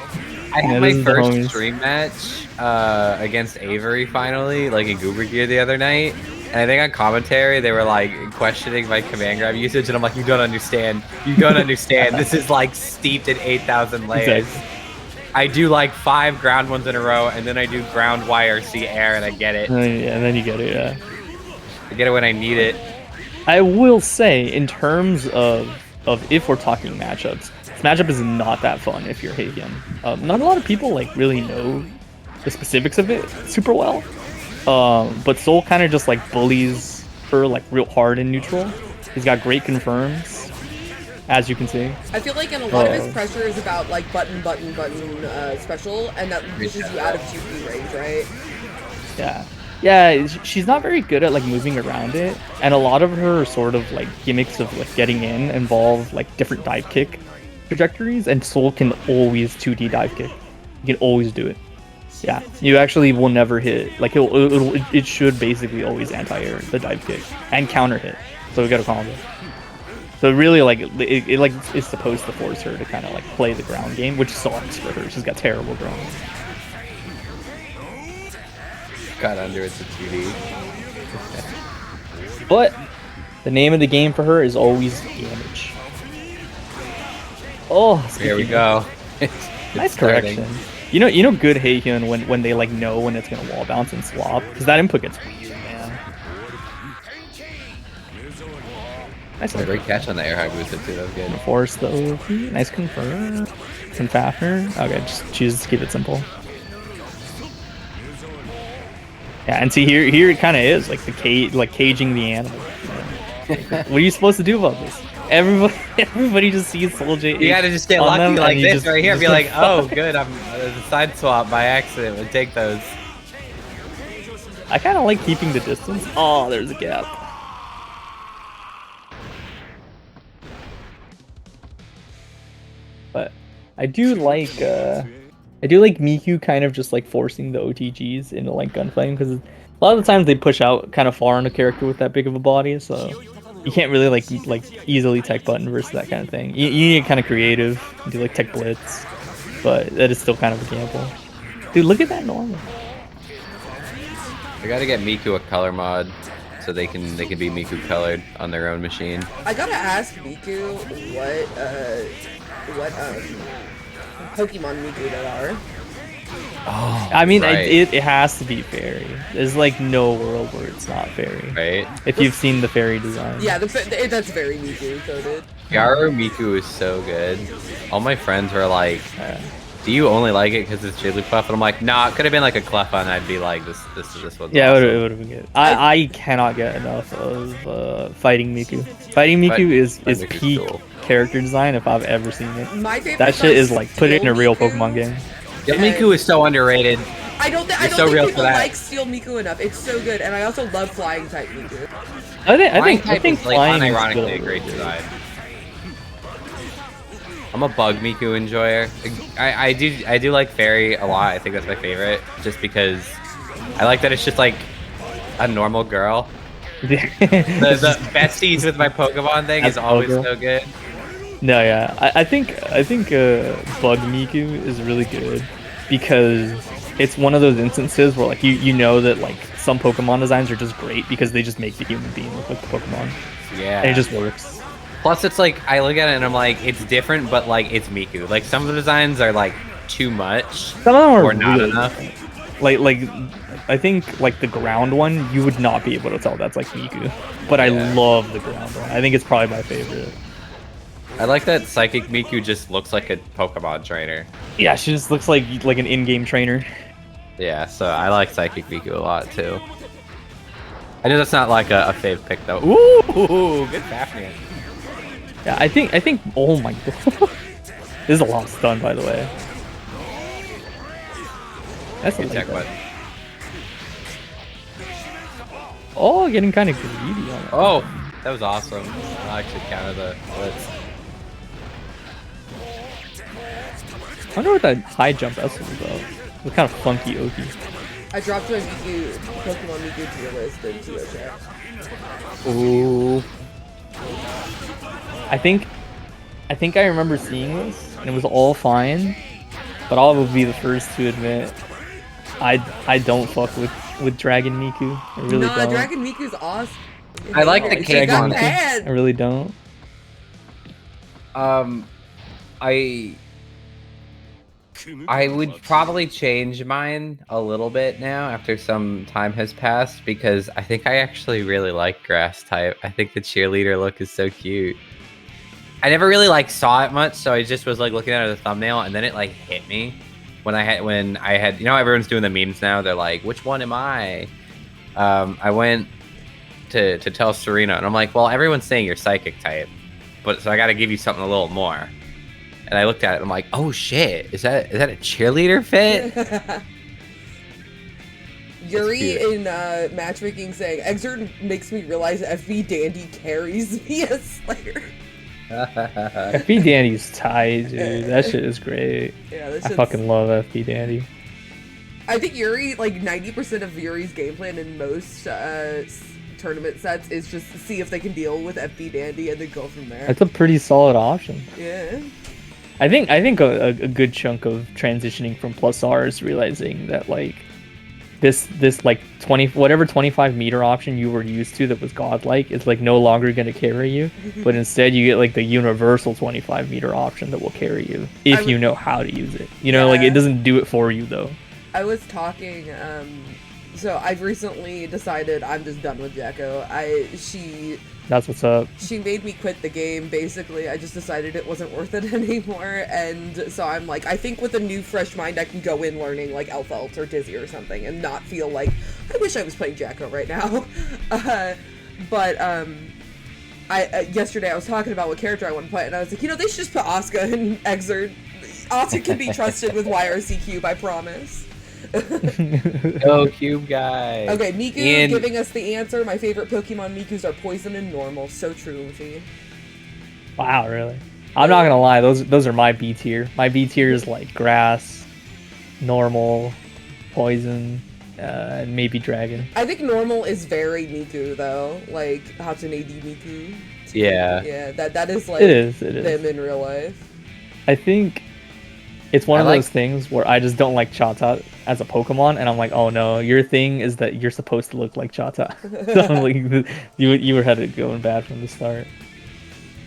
Speaker 4: I
Speaker 5: Yeah,
Speaker 4: had
Speaker 5: this
Speaker 4: my
Speaker 5: is the
Speaker 4: first
Speaker 5: homies.
Speaker 4: stream match against Avery finally, like in Goober Gear the other night. And I think on commentary they were like questioning my command grab usage, and I'm like, you don't understand. You don't understand. This is like steeped in 8,000 layers.
Speaker 5: Exactly.
Speaker 4: I do like 5 ground ones in a row, and then I do ground YRC air, and I get it.
Speaker 5: And then you get it. Yeah.
Speaker 4: I get it when I need it.
Speaker 5: I will say, in terms of if we're talking matchups, this matchup is not that fun if you're Hagen. Not a lot of people like really know the specifics of it super well. But Soul kind of just like bullies her like real hard in neutral. He's got great confirms, as you can see.
Speaker 3: I feel like in a lot of his pressure is about like button special, and that pushes you out of 2P range, right?
Speaker 5: Yeah, she's not very good at like moving around it, and a lot of her sort of like gimmicks of like getting in involve like different dive kick trajectories, and Soul can always 2D dive kick. You can always do it. Yeah, you actually will never hit like it should basically always anti-air the dive kick and counter hit, so we got a combo. So really like it like is supposed to force her to kind of like play the ground game, which sucks for her. She's got terrible ground.
Speaker 4: Got under it to 2D.
Speaker 5: But the name of the game for her is always damage. Oh,
Speaker 4: Here we go.
Speaker 5: Nice
Speaker 4: starting.
Speaker 5: correction. You know good Heihyun when they like know when it's gonna wall bounce and swap, because that input gets weird, man. Nice
Speaker 4: Great catch on the air high boosted too. That was good.
Speaker 5: force though. Nice confirm. Confafner. Okay, just choose to keep it simple. Yeah, and see here it kind of is like caging the animal. What are you supposed to do about this? Everybody just sees Soul J.
Speaker 4: You gotta just get
Speaker 5: on
Speaker 4: lucky
Speaker 5: them,
Speaker 4: like
Speaker 5: and you
Speaker 4: this
Speaker 5: just-
Speaker 4: right here.
Speaker 5: just
Speaker 4: Be like,
Speaker 5: confirm.
Speaker 4: oh, good. I'm a side swap by accident. We'll take those.
Speaker 5: I kind of like keeping the distance. Oh, there's a gap. But I do like Miku kind of just like forcing the OTGs into like gunfighting, because a lot of the times they push out kind of far on a character with that big of a body, so you can't really like easily tech button versus that kind of thing. You need kind of creative, do like tech blitz, but that is still kind of a gamble. Dude, look at that normal.
Speaker 4: I gotta get Miku a color mod so they can be Miku colored on their own machine.
Speaker 3: I gotta ask Miku what Pokemon Miku they are.
Speaker 4: Oh,
Speaker 5: I mean,
Speaker 4: right.
Speaker 5: it has to be fairy. There's like no world where it's not fairy.
Speaker 4: Right?
Speaker 5: If you've seen the fairy design.
Speaker 3: Yeah, that's very Miku coded.
Speaker 4: Garu Miku is so good. All my friends were like, "Do you only like it because it's Jigglypuff?" And I'm like, "Nah, it could have been like a Cleffa, and I'd be like, this one's
Speaker 5: Yeah,
Speaker 4: awesome.
Speaker 5: it would have been good. I cannot get enough of Fighting Miku. Fighting Miku is
Speaker 4: Miku's
Speaker 5: peak
Speaker 4: cool.
Speaker 5: character design if I've ever seen it.
Speaker 3: My favorite
Speaker 5: That shit is
Speaker 3: was
Speaker 5: like put it in a
Speaker 3: Steel
Speaker 5: real
Speaker 3: Miku.
Speaker 5: Pokemon game.
Speaker 4: Yeah, Miku is so underrated.
Speaker 3: I don't
Speaker 4: You're
Speaker 3: think
Speaker 4: so real for
Speaker 3: people
Speaker 4: that.
Speaker 3: like Steel Miku enough. It's so good, and I also love Flying type Miku.
Speaker 5: I think
Speaker 4: is, like,
Speaker 5: flying is
Speaker 4: unironically
Speaker 5: good.
Speaker 4: a great design. I'm a bug Miku enjoyer. I do like Fairy a lot. I think that's my favorite, just because I like that it's just like a normal girl. The besties with my Pokemon thing is
Speaker 5: That's
Speaker 4: always
Speaker 5: Pogo.
Speaker 4: so good.
Speaker 5: No, yeah, I think Bug Miku is really good because it's one of those instances where like you know that like some Pokemon designs are just great because they just make the human being look like the Pokemon.
Speaker 4: Yeah.
Speaker 5: And it just works.
Speaker 4: Plus, it's like I look at it and I'm like, it's different, but like it's Miku. Like some of the designs are like too much
Speaker 5: Some of them are
Speaker 4: or not
Speaker 5: really
Speaker 4: enough.
Speaker 5: like I think like the ground one you would not be able to tell that's like Miku, but I
Speaker 4: Yeah.
Speaker 5: love the ground one. I think it's probably my favorite.
Speaker 4: I like that Psychic Miku just looks like a Pokemon trainer.
Speaker 5: Yeah, she just looks like an in-game trainer.
Speaker 4: Yeah, so I like Psychic Miku a lot too. I know that's not like a fave pick though. Ooh, good Fafnir.
Speaker 5: Yeah, I think. Oh my god, this is a long stun, by the way. That's a
Speaker 4: Good
Speaker 5: late
Speaker 4: tech
Speaker 5: one.
Speaker 4: button.
Speaker 5: Oh, getting kind of greedy on it.
Speaker 4: Oh, that was awesome. I actually counted the blitz.
Speaker 5: I wonder what that high jump S was about. It was kind of funky, Oki.
Speaker 3: I dropped my Pokemon Miku tier list into a chat.
Speaker 4: Ooh.
Speaker 5: I think I remember seeing this, and it was all fine. But I will be the first to admit, I don't fuck with Dragon Miku. I really
Speaker 3: Nah,
Speaker 5: don't.
Speaker 3: Dragon Miku's awesome.
Speaker 4: I like the
Speaker 3: She
Speaker 4: cake
Speaker 3: got
Speaker 4: on it.
Speaker 5: I
Speaker 3: bad.
Speaker 5: really don't.
Speaker 4: I would probably change mine a little bit now after some time has passed because I think I actually really like grass type. I think the cheerleader look is so cute. I never really like saw it much, so I just was like looking at the thumbnail and then it like hit me when I had you know everyone's doing the memes now. They're like, which one am I? I went to tell Serena and I'm like, well, everyone's saying you're psychic type, but so I got to give you something a little more. And I looked at it and I'm like, oh shit, is that a cheerleader fit?
Speaker 3: Yuri
Speaker 4: cute.
Speaker 3: in matchmaking saying, Exert makes me realize FB Dandy carries me as Slayer.
Speaker 5: FB Dandy's tight, dude. That shit is great.
Speaker 3: Yeah, this
Speaker 5: I
Speaker 3: shit's-
Speaker 5: fucking love FB Dandy.
Speaker 3: I think Yuri, like 90% of Yuri's game plan in most tournament sets is just to see if they can deal with FB Dandy and then go from there.
Speaker 5: That's a pretty solid option.
Speaker 3: Yeah.
Speaker 5: I think a good chunk of transitioning from plus R is realizing that like this like 25 meter option you were used to that was godlike is like no longer going to carry you, but instead you get like the universal 25 meter option that will carry you if you know how to use it. You know, like
Speaker 3: Yeah.
Speaker 5: it doesn't do it for you though.
Speaker 3: I was talking, so I've recently decided I'm just done with Jacko.
Speaker 5: That's what's up.
Speaker 3: She made me quit the game, basically. I just decided it wasn't worth it anymore, and so I'm like, I think with a new, fresh mind, I can go in learning, like, Elfelt or Dizzy or something, and not feel like, I wish I was playing Jacko right now. Yesterday I was talking about what character I want to play, and I was like, they should just put Asuka in Exert. Asuka can be trusted with YRC Cube, I promise.
Speaker 4: Go Cube guy.
Speaker 3: Okay, Miku
Speaker 4: And-
Speaker 3: giving us the answer. My favorite Pokemon Mikus are Poison and Normal. So true, Luffy.
Speaker 5: Wow, really? I'm not gonna lie, those are my B tier. My B tier is like grass, normal, poison, and maybe dragon.
Speaker 3: I think Normal is very Miku, though. Like, Hatsune D Miku.
Speaker 4: Yeah.
Speaker 3: Yeah, that is like
Speaker 5: It is.
Speaker 3: them in real life.
Speaker 5: I think It's one
Speaker 4: I
Speaker 5: of
Speaker 4: like-
Speaker 5: those things where I just don't like Chata as a Pokemon, and I'm like, oh no, your thing is that you're supposed to look like Chata. So I'm like, you were headed going bad from the start.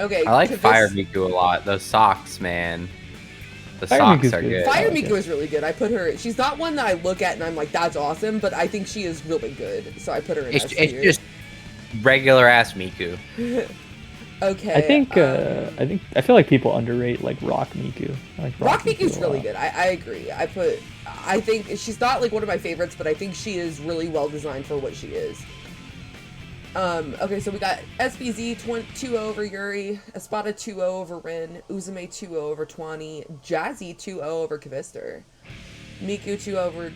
Speaker 3: Okay.
Speaker 4: I like
Speaker 3: to
Speaker 4: Fire
Speaker 3: this-
Speaker 4: Miku a lot. Those socks, man. The
Speaker 5: Fire
Speaker 4: socks
Speaker 5: Miku's
Speaker 4: are
Speaker 5: good.
Speaker 4: good.
Speaker 3: Fire
Speaker 5: I like
Speaker 3: Miku
Speaker 5: it.
Speaker 3: is really good. I put her. She's not one that I look at and I'm like, that's awesome, but I think she is really good. So I put her in
Speaker 4: It's
Speaker 3: S tier.
Speaker 4: just regular ass Miku.
Speaker 3: Okay.
Speaker 5: I feel like people underrate like Rock Miku. I like
Speaker 3: Rock
Speaker 5: Miku
Speaker 3: Miku's
Speaker 5: a
Speaker 3: really
Speaker 5: lot.
Speaker 3: good. I agree. I think she's not like one of my favorites, but I think she is really well designed for what she is. Okay, so we got SBZ 2-0 over Yuri, Espada 2-0 over Rin, Uzume 2-0 over Twani, Jazzy 2-0 over Kavister, Miku 2-0 over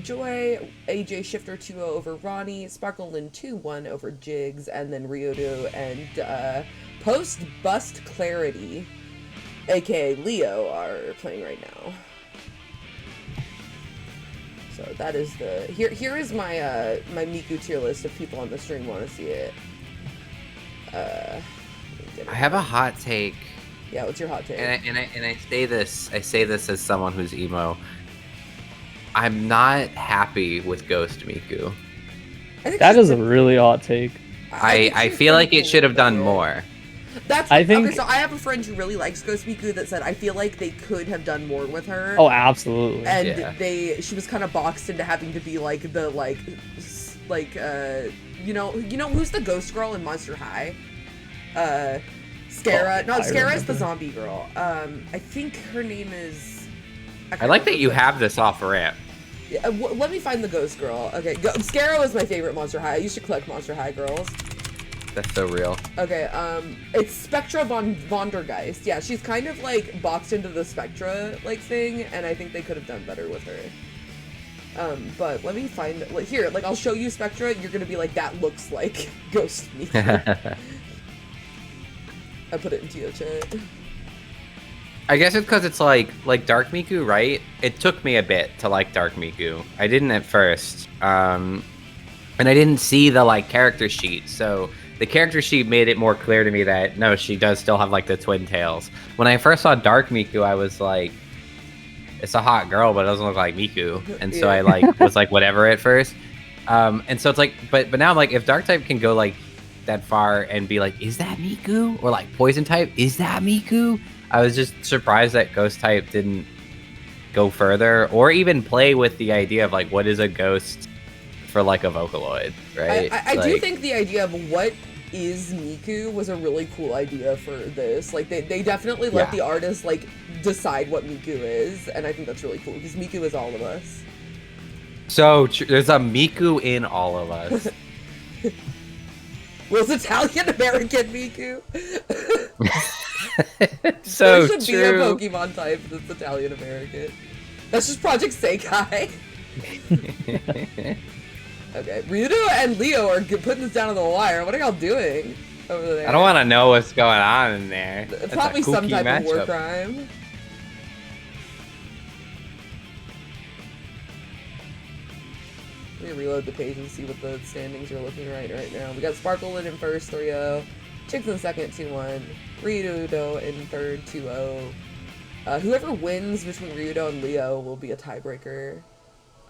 Speaker 3: Joy, AJ Shifter 2-0 over Ronnie, Sparkleland 2-1 over Jigs, and then Ryodo and Post Bust Clarity, aka Leo, are playing right now. So that is the here is my my Miku tier list if people on the stream want to see it.
Speaker 4: I have a hot take,
Speaker 3: Yeah, what's your hot take?
Speaker 4: and I say this as someone who's emo. I'm not happy with Ghost Miku.
Speaker 3: I think
Speaker 5: That
Speaker 3: she's
Speaker 5: is a
Speaker 3: pretty-
Speaker 5: really hot take.
Speaker 3: think
Speaker 4: I
Speaker 3: she's
Speaker 4: feel like
Speaker 3: pretty
Speaker 4: it
Speaker 3: cool
Speaker 4: should have
Speaker 3: with
Speaker 4: done
Speaker 3: it.
Speaker 4: more.
Speaker 3: That's
Speaker 5: I think-
Speaker 3: okay. So I have a friend who really likes Ghost Miku that said I feel like they could have done more with her.
Speaker 5: Oh, absolutely.
Speaker 3: and
Speaker 4: Yeah.
Speaker 3: she was kind of boxed into having to be like the you know who's the ghost girl in Monster High? Scara.
Speaker 5: Oh,
Speaker 3: No,
Speaker 5: I
Speaker 3: Scara's the
Speaker 5: remember.
Speaker 3: zombie girl. I think her name is.
Speaker 4: I like that you have this off ramp.
Speaker 3: Yeah, let me find the ghost girl. Okay, Scara was my favorite Monster High. I used to collect Monster High girls.
Speaker 4: That's so real.
Speaker 3: Okay, it's Spectra von Vondergeist. Yeah, she's kind of like boxed into the Spectra like thing, and I think they could have done better with her. But let me find here. Like, I'll show you Spectra. You're gonna be like, that looks like Ghost Miku. I put it into your chat.
Speaker 4: I guess it's because it's like Dark Miku, right? It took me a bit to like Dark Miku. I didn't at first, and I didn't see the like character sheet. So the character sheet made it more clear to me that no, she does still have like the twin tails. When I first saw Dark Miku, I was like, it's a hot girl, but it doesn't look like Miku, and so
Speaker 3: Yeah.
Speaker 4: I like was like whatever at first. And so it's like, but now I'm like, if Dark type can go like that far and be like, is that Miku? Or like Poison type, is that Miku? I was just surprised that Ghost type didn't go further or even play with the idea of like what is a ghost for like a Vocaloid, right?
Speaker 3: I do
Speaker 4: Like,
Speaker 3: think the idea of what is Miku was a really cool idea for this. Like, they definitely let
Speaker 4: Yeah.
Speaker 3: the artist like decide what Miku is, and I think that's really cool because Miku is all of us.
Speaker 4: so there's a Miku in all of us.
Speaker 3: Was Italian American Miku?
Speaker 4: So
Speaker 3: there should
Speaker 4: true.
Speaker 3: be a Pokemon type that's Italian American. That's just Project Sekai. Okay, Ryudo and Leo are putting this down on the wire. What are y'all doing over there?
Speaker 4: I don't want to know what's going on in there. That's a
Speaker 3: Probably some
Speaker 4: kooky
Speaker 3: type of war
Speaker 4: matchup.
Speaker 3: crime. Let me reload the page and see what the standings are looking right now. We got Sparkleland in first, 3-0. Chicks in second, 2-1. Ryudo in third, 2-0. Whoever wins between Ryudo and Leo will be a tiebreaker.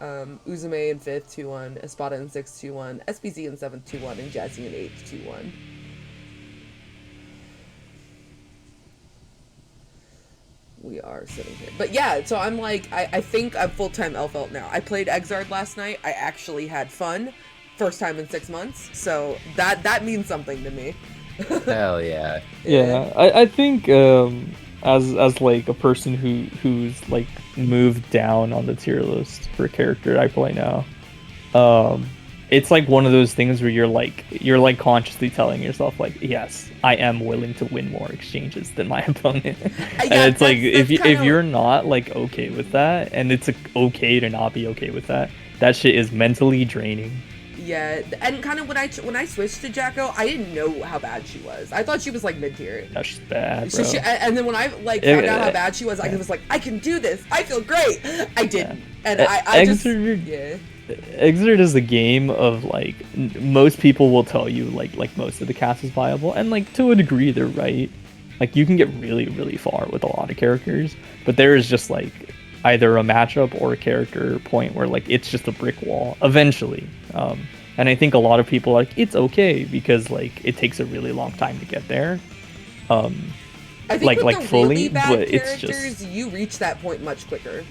Speaker 3: Uzume in 5th, 2-1. Espada in 6th, 2-1. SBZ in 7th, 2-1. And Jazzy in 8th, 2-1. We are sitting here. But yeah, so I'm like, I think I'm full-time Elfelt now. I played Exard last night. I actually had fun. First time in 6 months. So that means something to me.
Speaker 4: Hell yeah.
Speaker 5: Yeah, I think as like a person who's like moved down on the tier list for a character I play now, it's like one of those things where you're like consciously telling yourself like, yes, I am willing to win more exchanges than my opponent. And it's like if you're not like okay with that, and it's okay to not be okay with that, that shit is mentally draining.
Speaker 3: Yeah, and kind of when I switched to Jacko, I didn't know how bad she was. I thought she was like mid-tier.
Speaker 5: That's just bad,
Speaker 3: So
Speaker 5: bro.
Speaker 3: and then when I like found out how bad she was, I was like, I can do this. I feel great. I didn't, and I just yeah.
Speaker 5: Exert is a game of like most people will tell you like most of the cast is viable, and like to a degree they're right, Like you can get really, really far with a lot of characters, but there is just like either a matchup or a character point where like it's just a brick wall eventually. And I think a lot of people are like, it's okay because like it takes a really long time to get there.
Speaker 3: I think
Speaker 5: like
Speaker 3: with the
Speaker 5: fully,
Speaker 3: really bad
Speaker 5: but it's
Speaker 3: characters,
Speaker 5: just
Speaker 3: you reach that point much quicker.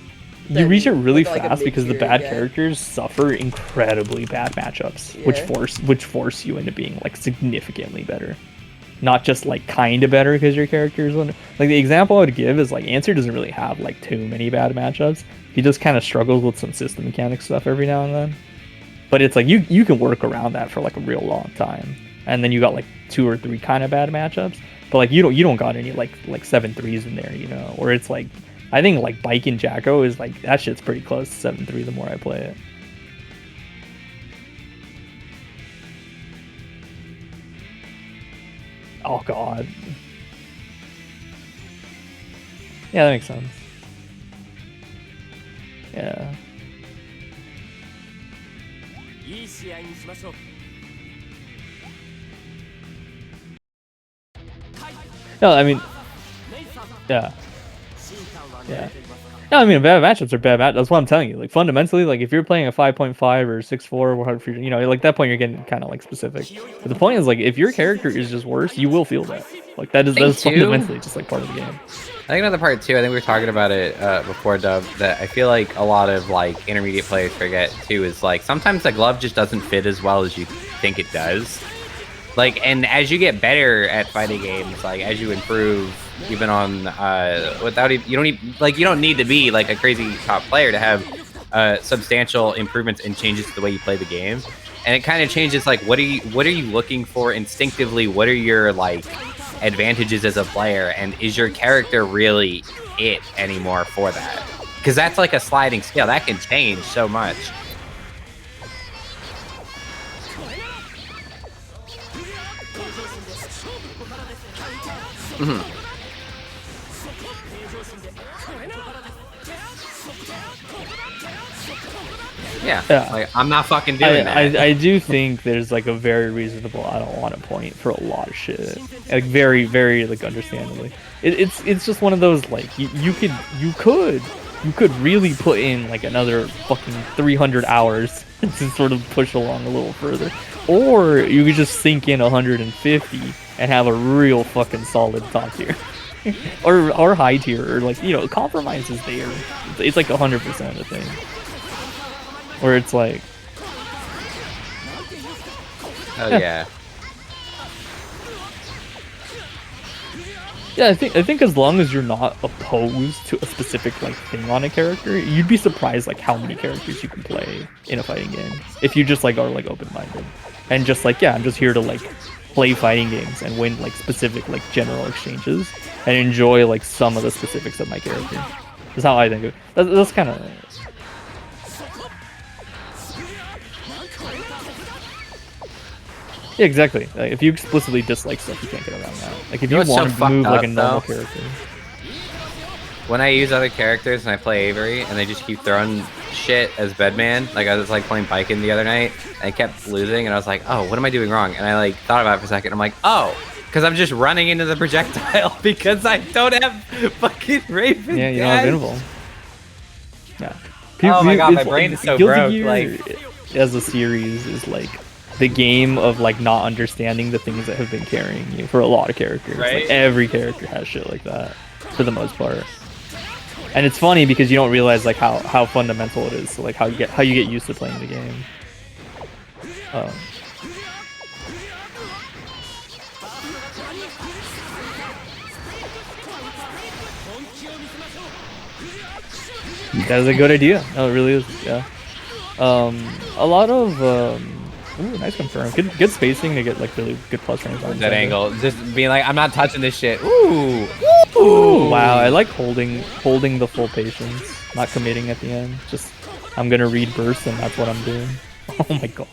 Speaker 5: you reach it really
Speaker 3: with, like, a
Speaker 5: fast because the
Speaker 3: mid-tier,
Speaker 5: bad
Speaker 3: yeah.
Speaker 5: characters suffer incredibly bad matchups,
Speaker 3: Yeah.
Speaker 5: which force you into being like significantly better. Not just like kind of better because your character is like the example I would give is like Answer doesn't really have like too many bad matchups. He just kind of struggles with some system mechanic stuff every now and then. But it's like you can work around that for like a real long time, and then you got like 2 or 3 kind of bad matchups. But like you don't got any like 7-3s in there, you know. Or it's like I think like Bike and Jacko is like that shit's pretty close to 7-3 the more I play it. Oh god. Yeah, that makes sense. Yeah. No, I mean, yeah. Yeah. No, I mean, bad matchups are bad matchups. That's what I'm telling you. Like, fundamentally, like, if you're playing a 5.5 or 6.4, or however, you know, like, that point, you're getting kind of, like, specific. But the point is, like, if your character is just worse, you will feel that. Like, that's fundamentally just, like, part of the game.
Speaker 4: I think another part too, I think we were talking about it before, Dub, that I feel like a lot of like intermediate players forget too is like sometimes the glove just doesn't fit as well as you think it does. Like, and as you get better at fighting games, like as you improve, even on you don't need to be like a crazy top player to have substantial improvements and changes to the way you play the game. And it kind of changes like what are you looking for instinctively? What are your like advantages as a player, and is your character really it anymore for that? Because that's like a sliding scale that can change so much. Yeah, like I'm not fucking doing that.
Speaker 5: I do think there's like a very reasonable I don't want to point for a lot of shit. Like very, very like understandably. It's just one of those like you could really put in like another fucking 300 hours to sort of push along a little further. Or you could just sink in 150 and have a real fucking solid top tier. or high tier, or like, you know, compromise is there. It's like 100% a thing. Where it's like,
Speaker 4: oh yeah.
Speaker 5: Yeah, I think as long as you're not opposed to a specific like thing on a character, you'd be surprised like how many characters you can play in a fighting game if you just like are like open-minded and just like, yeah, I'm just here to like play fighting games and win like specific like general exchanges and enjoy like some of the specifics of my character. That's how I think of it. That's kind of. Yeah, exactly. Like, if you explicitly dislike stuff, you can't get around that. Like if you want to move like a normal character.
Speaker 4: When I use other characters and I play Avery and they just keep throwing shit as Bedman, like I was like playing Biken the other night and I kept losing and I was like, oh, what am I doing wrong? And I like thought about it for a second. I'm like, oh, because I'm just running into the projectile because I don't have fucking Raven.
Speaker 5: Yeah, you don't have Invul. Yeah.
Speaker 4: Oh my god, my brain is so broke.
Speaker 5: Gear, like, as a series is like the game of like not understanding the things that have been carrying you for a lot of characters.
Speaker 4: Right?
Speaker 5: Like, every character has shit like that for the most part. And it's funny because you don't realize like how fundamental it is to like how you get used to playing the game. That is a good idea. No, it really is. Yeah. A lot of ooh, nice confirm. Good spacing to get like really good plus range on
Speaker 4: that angle. Just being like, I'm not touching this shit. Ooh.
Speaker 5: Ooh. Wow, I like holding the full patience, not committing at the end. Just I'm gonna read burst and that's what I'm doing. Oh my god.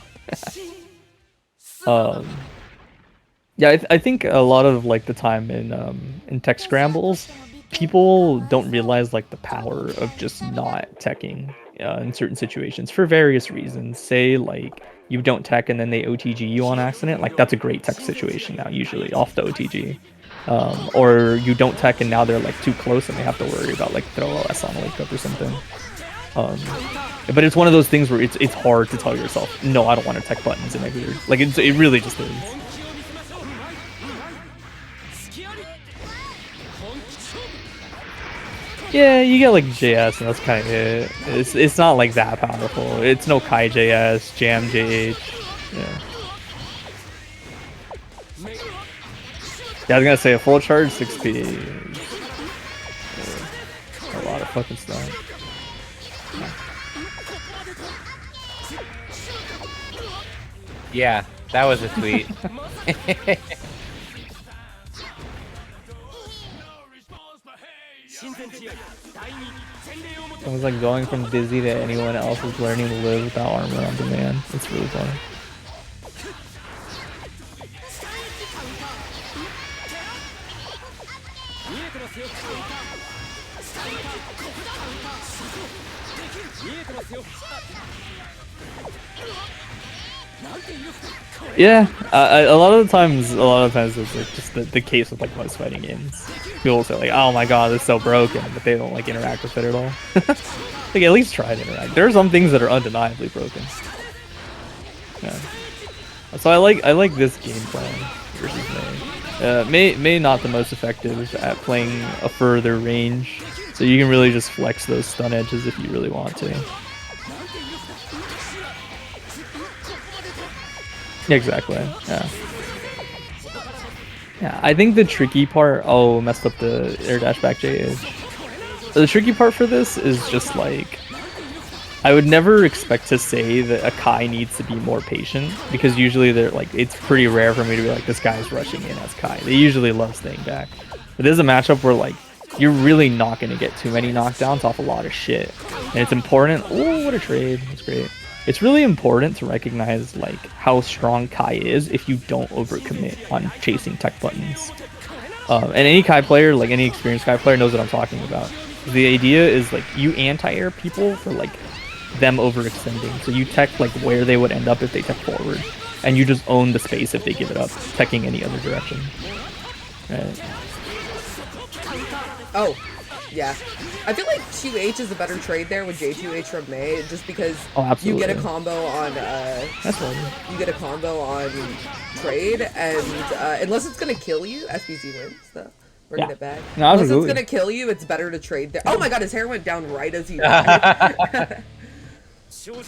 Speaker 5: Yeah, I think a lot of like the time in tech scrambles, people don't realize like the power of just not teching in certain situations for various reasons. Say like you don't tech and then they OTG you on accident, like that's a great tech situation now, usually off the OTG. or you don't tech and now they're like too close and they have to worry about like throw LS on a wake up or something. But it's one of those things where it's hard to tell yourself, no, I don't want to tech buttons in every like it really just is. Yeah, you get like JS and that's kind of it. It's not like that powerful. It's no Kai JS, Jam JH. Yeah. Yeah, I was gonna say a full charge 6P is a lot of fucking stuff.
Speaker 4: Yeah, that was a tweet.
Speaker 5: It was like going from Dizzy to anyone else is learning to live without armor on demand. It's really funny. Yeah, a lot of times it's like just the case with like most fighting games. People say like, "Oh my god, it's so broken," but they don't like interact with it at all. Like at least try to interact. There are some things that are undeniably broken. Yeah. So I like this game plan versus Mei. Mei not the most effective at playing a further range, so you can really just flex those stun edges if you really want to. Exactly. Yeah. Yeah, I think the tricky part. Oh, messed up the air dash back J edge. The tricky part for this is just like, I would never expect to say that a Kai needs to be more patient because usually they're like, it's pretty rare for me to be like, this guy's rushing in as Kai. They usually love staying back. But this is a matchup where like, you're really not going to get too many knockdowns off a lot of shit. And it's important. Oh, what a trade. That's great. It's really important to recognize like how strong Kai is if you don't overcommit on chasing tech buttons. And any Kai player, like any experienced Kai player, knows what I'm talking about. The idea is like you anti-air people for like them overextending. So you tech like where they would end up if they tech forward, and you just own the space if they give it up, teching any other direction. Right.
Speaker 3: Oh, yeah. I feel like 2H is a better trade there with J2H from Mei, just because you get a combo on
Speaker 5: that's right.
Speaker 3: You get a combo on trade, and unless it's gonna kill you, SBZ wins though. Bring it back.
Speaker 5: No,
Speaker 3: unless it's gonna kill you, it's better to trade there. Oh my god, his hair went down right as he died.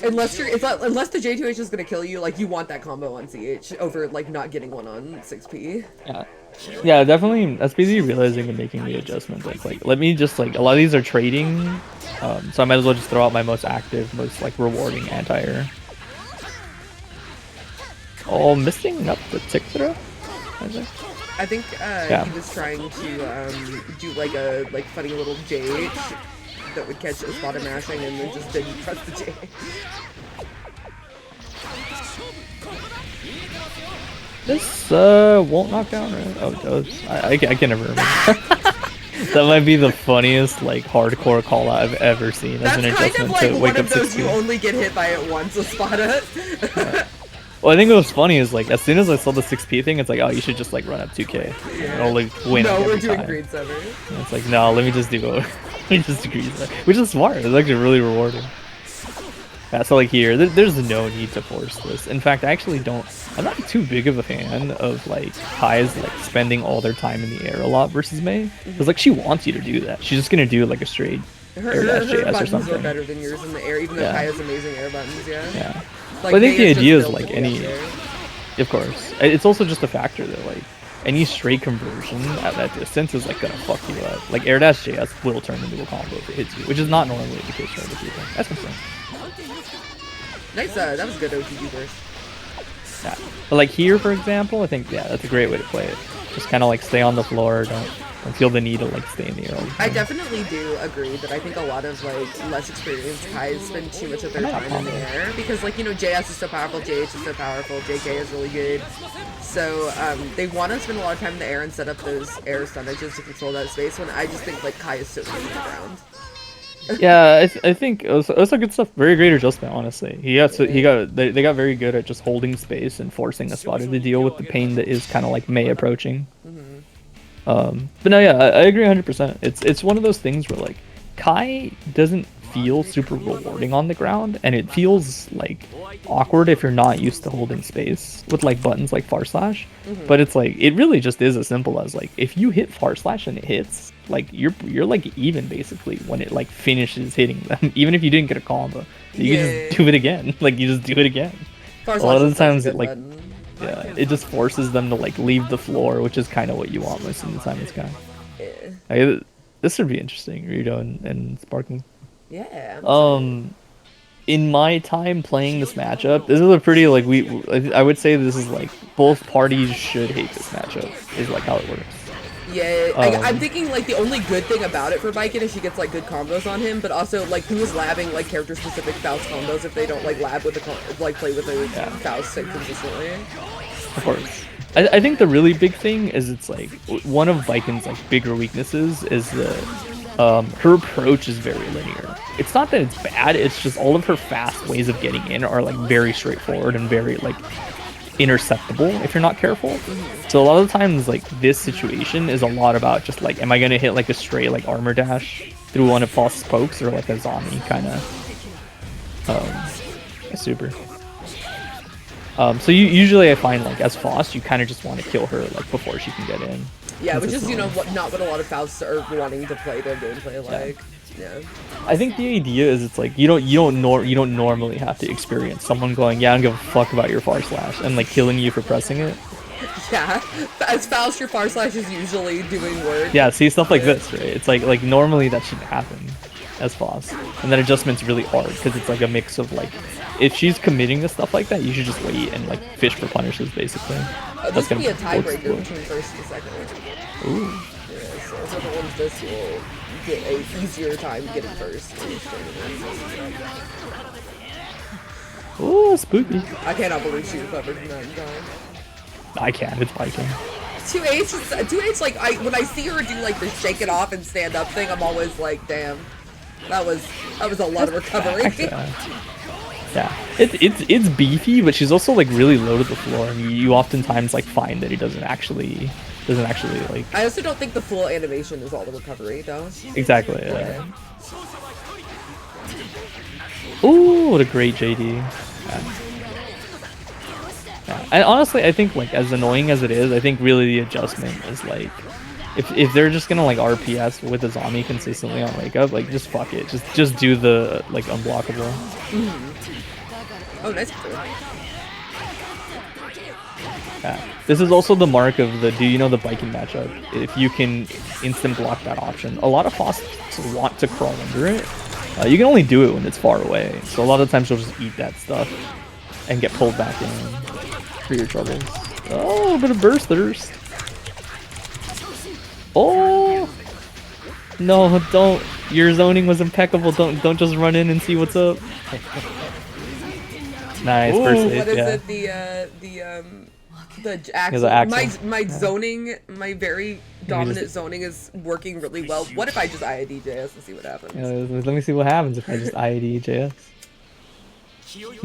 Speaker 3: Unless the J2H is gonna kill you, like you want that combo on CH over like not getting one on 6P.
Speaker 5: Yeah, definitely SPZ realizing and making the adjustment. Like let me just like, a lot of these are trading, so I might as well just throw out my most active, most like rewarding anti-air. Oh, missing up the tick throw?
Speaker 3: I think he was trying to do like a funny little JH that would catch a spot of mashing and then just didn't press the J.
Speaker 5: This won't knock down, right? Oh, it does. I can never remember. That might be the funniest like hardcore call out I've ever seen as an adjustment to wake up 6P. That's kind of like one of those you
Speaker 3: only get hit by it once, Espada.
Speaker 5: Yeah. Well, I think what was funny is like as soon as I saw the 6P thing, it's like, oh, you should just like run up 2K. Yeah. Or, like, win.
Speaker 3: No, we're doing
Speaker 5: time.
Speaker 3: green sever.
Speaker 5: And it's like, no, let me just do it. Let me just green sever, which is smart. It's actually really rewarding. Yeah, so like here, there's no need to force this. In fact, I actually don't. I'm not too big of a fan of like Kai's like spending all their time in the air a lot versus Mei, because like she wants you to do that. She's just gonna do like a straight air dash JS or something.
Speaker 3: Are better than yours in the air, even though Kai has amazing air buttons. Yeah.
Speaker 5: Like, I think the idea is like any, of course, it's also just a factor that like any straight conversion at that distance is like gonna fuck you up. Like air dash JS will turn into a combo if it hits you, which is not normally the case for other people. That's concerned.
Speaker 3: Nice, that was good OTG burst.
Speaker 5: Yeah, but like here, for example, I think that's a great way to play it. Just kind of like stay on the floor, don't feel the need to like stay in the air all the time.
Speaker 3: I definitely do agree that I think a lot of like less experienced Kais spend too much of their time in the air because like, you know, JS is so powerful, JH is so powerful, JK is really good. So they want to spend a lot of time in the air and set up those air stun edges to control that space when I just think like Kai is so good on the ground.
Speaker 5: Yeah, I think it was good stuff. Very great adjustment, honestly. They got very good at just holding space and forcing a spotter to deal with the pain that is kind of like Mei approaching. But no, yeah, I agree 100%. It's one of those things where like Kai doesn't feel super rewarding on the ground, and it feels like awkward if you're not used to holding space with like buttons like far slash. But it's like it really just is as simple as like if you hit far slash and it hits, like you're like even basically when it like finishes hitting them, even if you didn't get a combo, you can just do it again. Like you just do it again.
Speaker 3: Far
Speaker 5: A lot
Speaker 3: slash
Speaker 5: of
Speaker 3: is
Speaker 5: the times
Speaker 3: such a
Speaker 5: it
Speaker 3: good
Speaker 5: like
Speaker 3: button.
Speaker 5: yeah, it just forces them to like leave the floor, which is kind of what you want most of the time. It's kind of this would be interesting, Rito and Sparking.
Speaker 3: Yeah.
Speaker 5: In my time playing this matchup, this is a pretty like I would say this is like both parties should hate this matchup is like how it works.
Speaker 3: Yeah, I'm thinking like the only good thing about it for Viking is she gets like good combos on him, but also like who is labbing like character specific Faust combos if they don't like lab with the like play with the Faust like, consistently.
Speaker 5: Of course. I think the really big thing is it's like one of Viking's like bigger weaknesses is that her approach is very linear. It's not that it's bad, it's just all of her fast ways of getting in are like very straightforward and very like interceptable if you're not careful. So a lot of the times like this situation is a lot about just like am I gonna hit like a straight like armor dash through one of Faust's pokes or like a zombie kind of super. So usually I find like as Faust you kind of just want to kill her like before she can get in.
Speaker 3: Yeah, which is, you know, not what a lot of Fausts are wanting to play their gameplay like. Yeah.
Speaker 5: I think the idea is it's like you don't normally have to experience someone going, yeah, I don't give a fuck about your far slash and like killing you for pressing it.
Speaker 3: Yeah. As Faust, your far slash is usually doing work.
Speaker 5: Yeah, see stuff like this, right? It's like normally that shouldn't happen as Faust. And that adjustment's really hard because it's like a mix of like if she's committing to stuff like that, you should just wait and like fish for punishes basically.
Speaker 3: This could be a tiebreaker between first and second.
Speaker 5: Ooh.
Speaker 3: Yeah, so whoever wins this will get a easier time getting first.
Speaker 5: Ooh, spooky.
Speaker 3: I cannot believe she recovered from that in time.
Speaker 5: I can't, it's Viking.
Speaker 3: 2H, like, when I see her do, like, the shake it off and stand up thing, I'm always like, damn. That was a lot of recovery.
Speaker 5: Yeah, it's beefy, but she's also like really low to the floor, and you oftentimes like find that it doesn't actually like.
Speaker 3: I also don't think the full animation is all the recovery though.
Speaker 5: Exactly. Yeah. Ooh, what a great JD. Yeah. Yeah. And honestly, I think like as annoying as it is, I think really the adjustment is like. If they're just gonna like RPS with a zombie consistently on wake up, like just fuck it, just do the like unblockable.
Speaker 3: Oh, nice.
Speaker 5: Yeah. This is also the mark of the the Viking matchup. If you can instant block that option, a lot of Fausts want to crawl under it. You can only do it when it's far away, so a lot of times you'll just eat that stuff and get pulled back in for your troubles. Oh, a little bit of burst thirst. Oh no! Don't. Your zoning was impeccable. Don't just run in and see what's up. Nice.
Speaker 3: Ooh,
Speaker 5: First
Speaker 3: what is
Speaker 5: yeah.
Speaker 3: it? The axle. My zoning, my very dominant zoning is working really well. What if I just IID JS and see what happens?
Speaker 5: Yeah, let me see what happens if I just IID JS.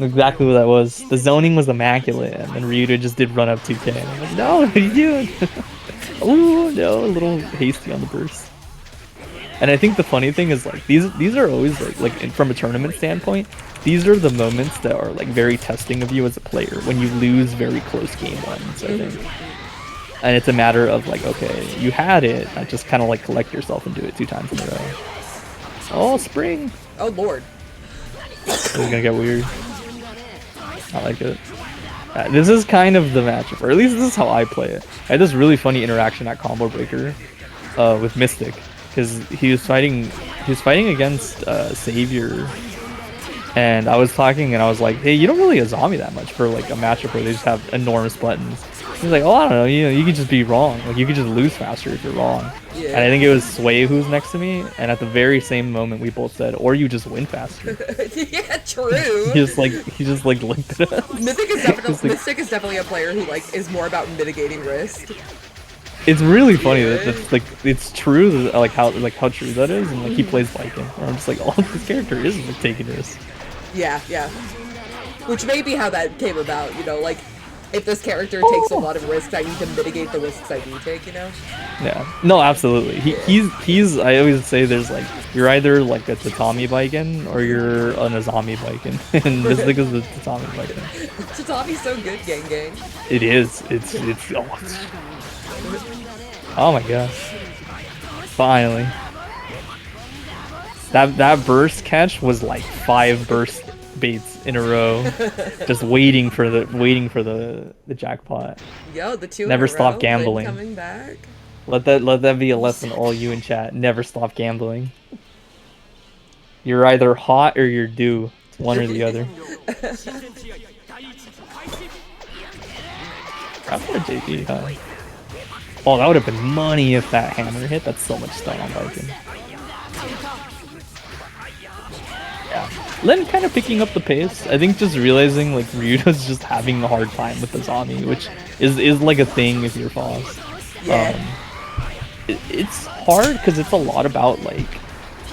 Speaker 5: Exactly what that was. The zoning was immaculate, and then Ryuta just did run up 2K. And I'm like, no, what are you doing? Oh no, a little hasty on the burst. And I think the funny thing is like these are always like from a tournament standpoint, these are the moments that are like very testing of you as a player when you lose very close game ones, I think. And it's a matter of like, okay, you had it, I just kind of like collect yourself and do it 2 times in a row. Oh, spring.
Speaker 3: Oh lord.
Speaker 5: This is gonna get weird. I like it. This is kind of the matchup, or at least this is how I play it. I had this really funny interaction at Combo Breaker with Mystic, because he was fighting against Savior, and I was talking and I was like, hey, you don't really zombie that much for like a matchup where they just have enormous buttons. He's like, oh, I don't know, you could just be wrong. Like you could just lose faster if you're wrong. Yeah. And I think it was Sway who was next to me, and at the very same moment we both said, or you just win faster.
Speaker 3: Yeah, true.
Speaker 5: he just looked at us.
Speaker 3: Mystic is definitely a player who like is more about mitigating risk.
Speaker 5: It's really funny that's like it's true that, like how true that is, and like he plays Viking. I'm just like, oh, this character is like taking risks.
Speaker 3: Yeah. Which may be how that came about, you know, like if this character takes a lot of risks, I need to mitigate the risks I do take, you know?
Speaker 5: Yeah. No, absolutely. He's. I always say there's like you're either like a tatami Viking or you're an Azami Viking, and this nigga's the tatami Viking.
Speaker 3: Tatami's so good, gang.
Speaker 5: It is. Oh my gosh. Finally. That burst catch was like 5 burst baits in a row, just waiting for the jackpot.
Speaker 3: Yo, the 2
Speaker 5: Never
Speaker 3: in a
Speaker 5: stop
Speaker 3: row,
Speaker 5: gambling.
Speaker 3: Lynn coming back.
Speaker 5: Let that be a lesson, all you in chat. Never stop gambling. You're either hot or you're due. It's one or the other. Crap for a JP, huh? Oh, that would have been money if that hammer hit. That's so much stun on Viking. Yeah. Len kind of picking up the pace. I think just realizing like Ryuta's just having a hard time with the Zami, which is like a thing if you're Foss.
Speaker 3: Yeah.
Speaker 5: It's hard because it's a lot about like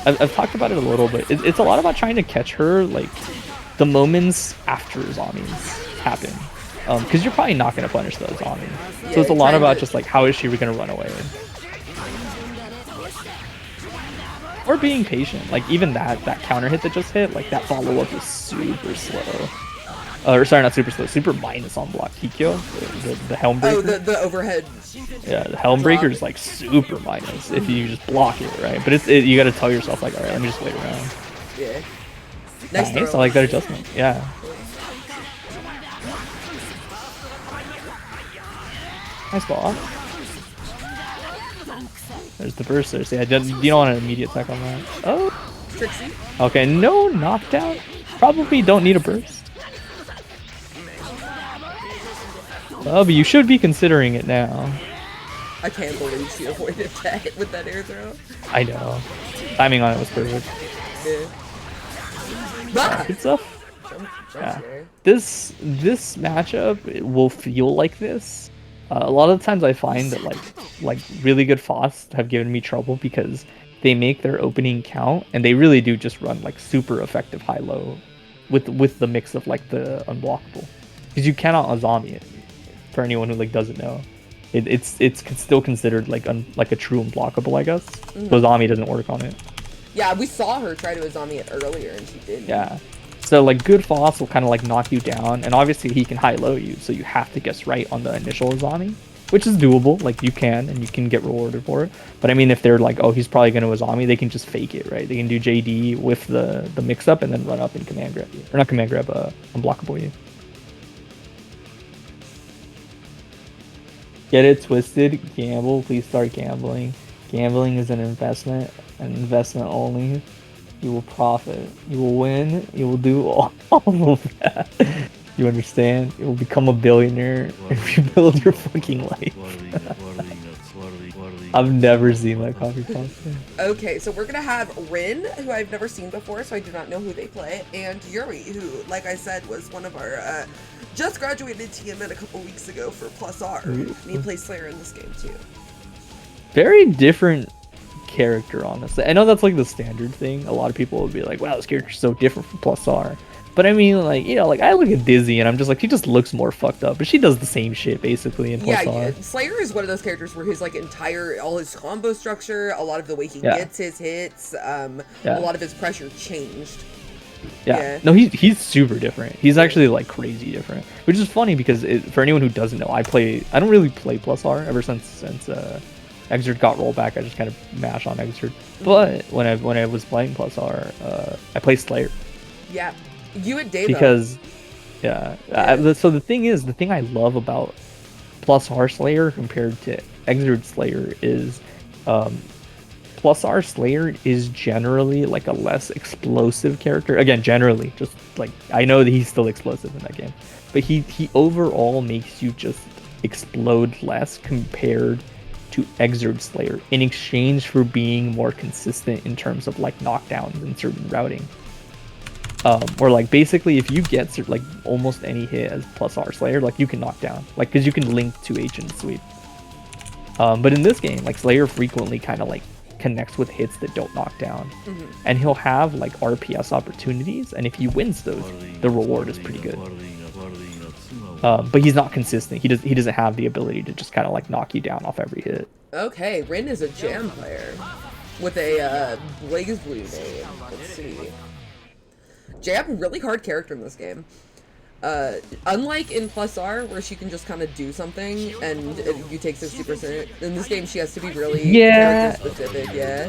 Speaker 5: I've talked about it a little bit. It's a lot about trying to catch her like the moments after Zami's happen. Because you're probably not going to punish those Zami. So it's a lot about just like how is she going to run away? Or being patient. Like even that counter hit that just hit, like that follow up is super slow. Or sorry, not super slow, super minus on block. Kikyo, the Helm Breaker.
Speaker 3: Oh, the overhead.
Speaker 5: Yeah, the Helm Breaker is like super minus if you just block it, right? But you got to tell yourself like, all right, let me just wait around.
Speaker 3: Yeah.
Speaker 5: Nice, I like that adjustment. Yeah. Nice ball. There's the burst there. So yeah, you don't want an immediate attack on that. Oh.
Speaker 3: Trixie.
Speaker 5: Okay, no knockdown. Probably don't need a burst. Oh, but you should be considering it now.
Speaker 3: I can't believe she avoided that with that air throw.
Speaker 5: I know. Timing on it was perfect.
Speaker 3: Yeah. Ah!
Speaker 5: Good stuff.
Speaker 3: Jump
Speaker 5: Yeah.
Speaker 3: scare.
Speaker 5: This matchup will feel like this. A lot of the times I find that like really good Foss have given me trouble because they make their opening count and they really do just run like super effective high-low with the mix of like the unblockable, because you cannot Azami it. For anyone who like doesn't know, it's still considered like a true unblockable, I guess. So Azami doesn't work on it.
Speaker 3: Yeah, we saw her try to Azami it earlier and she didn't.
Speaker 5: Yeah. So like good Foss will kind of like knock you down, and obviously he can high-low you, so you have to guess right on the initial Azami, which is doable. Like you can, and you can get rewarded for it. But I mean, if they're like, oh, he's probably going to Azami, they can just fake it, right? They can do JD with the mix-up and then run up and command grab you, or not command grab, unblockable you. Get it twisted, gamble, please start gambling. Gambling is an investment only. You will profit, you will win, you will do all of that. You understand? You will become a billionaire and rebuild your fucking life. I've never seen that coffee pasta.
Speaker 3: Okay, so we're gonna have Rin, who I've never seen before, so I do not know who they play, and Yuri, who, like I said, was one of our just graduated TMN a couple weeks ago for Plus R. And he plays Slayer in this game too.
Speaker 5: Very different character, honestly. I know that's like the standard thing. A lot of people would be like, wow, this character's so different from Plus R. But I mean, like, you know, like I look at Dizzy and I'm just like, she just looks more fucked up, but she does the same shit basically in Plus R.
Speaker 3: Yeah, Slayer is one of those characters where his like all his combo structure, a lot of the way he gets his hits, a lot of his pressure changed.
Speaker 5: Yeah. No, he's super different. He's actually like crazy different, which is funny because for anyone who doesn't know, I don't really play Plus R ever since Exert got rollback. I just kind of mash on Exert. But when I was playing Plus R, I play Slayer.
Speaker 3: Yeah. You and Dave.
Speaker 5: Because, so the thing I love about Plus R Slayer compared to Exert Slayer is, Plus R Slayer is generally like a less explosive character. Again, generally, just like I know that he's still explosive in that game, but he overall makes you just explode less compared to Exert Slayer in exchange for being more consistent in terms of like knockdowns and certain routing. Or like basically if you get like almost any hit as Plus R Slayer, like you can knock down, like because you can link 2H and sweep. But in this game, like Slayer frequently kind of like connects with hits that don't knock down, and he'll have like RPS opportunities, and if he wins those, the reward is pretty good. But he's not consistent. He doesn't have the ability to just kind of like knock you down off every hit.
Speaker 3: Okay, Rin is a jam player with a Blaze Blue name. Let's see. Jam, really hard character in this game. Unlike in Plus R, where she can just kind of do something and you take 60%, in this game she has to be really character specific,
Speaker 5: Yeah,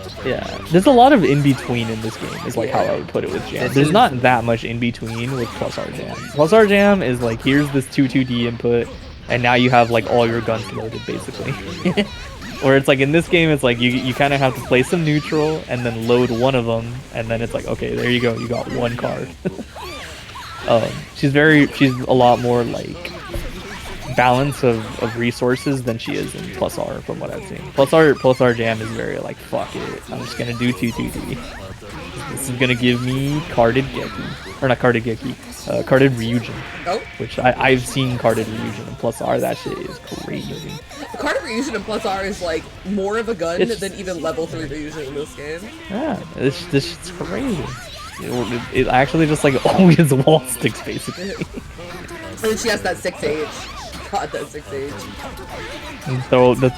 Speaker 5: there's a lot of in-between in this game, is like how I would put it with Jam. There's not that much in-between with Plus R Jam. Plus R Jam is like, here's this 2-2D input, and now you have like all your guns loaded, basically. Or it's like in this game, it's like you kind of have to play some neutral and then load one of them, and then it's like, okay, there you go, you got one card. She's a lot more like balance of resources than she is in Plus R, from what I've seen. Plus R Jam is very like, fuck it, I'm just gonna do 2-2D. This is gonna give me carded Geki, or not carded Geki, carded Ryujin.
Speaker 3: Oh.
Speaker 5: Which I've seen carded Ryujin in Plus R. That shit is crazy.
Speaker 3: Carded Ryujin in Plus R is like more of a gun than even level 3 Ryujin in this game.
Speaker 5: Yeah, this shit's crazy. It actually just like always wall sticks, basically.
Speaker 3: And then she has that 6H. God, that 6H.
Speaker 5: And throw the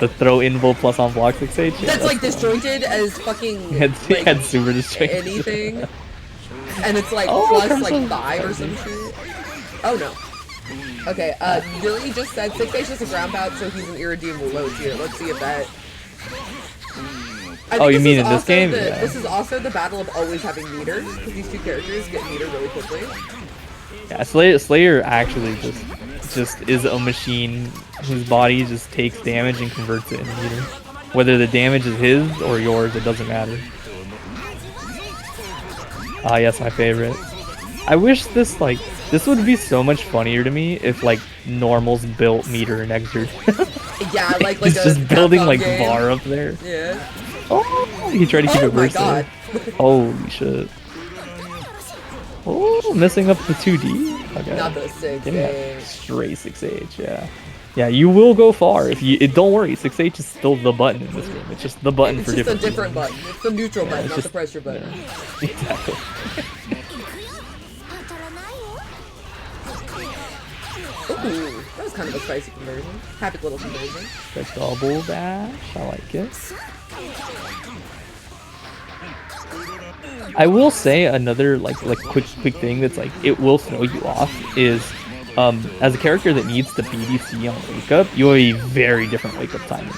Speaker 5: throw invo plus on block 6H? Yeah,
Speaker 3: that's like disjointed as fucking
Speaker 5: had super disjointed.
Speaker 3: anything. And it's like plus like 5 or some shit. Oh no. Okay, Yuri just said 6H is a ground pout, so he's an irredeemable low tier. Let's see if that...
Speaker 5: Oh, you mean in this game? Yeah.
Speaker 3: This is also the battle of always having meter, because these two characters get meter really quickly.
Speaker 5: Yeah, Slayer actually just is a machine whose body just takes damage and converts it into meter. Whether the damage is his or yours, it doesn't matter. Ah, yes, my favorite. I wish this would be so much funnier to me if like normals built meter in Exert.
Speaker 3: Yeah, like
Speaker 5: he's just building like
Speaker 3: game.
Speaker 5: bar up there.
Speaker 3: Yeah.
Speaker 5: Oh, he tried to keep it bursting.
Speaker 3: God.
Speaker 5: Holy shit. Oh, messing up the 2D. Okay.
Speaker 3: Not the 6H.
Speaker 5: Straight 6H, yeah. Yeah, you will go far if you. Don't worry, 6H is still the button in this game. It's just the button for different.
Speaker 3: It's just a different button. It's the neutral button, not the pressure button.
Speaker 5: Yeah. Exactly.
Speaker 3: Ooh, that was kind of a spicy conversion. Happy little conversion.
Speaker 5: The double dash, I like it. I will say another like quick thing that's like it will throw you off is as a character that needs the BDC on wake up, you have a very different wake up timing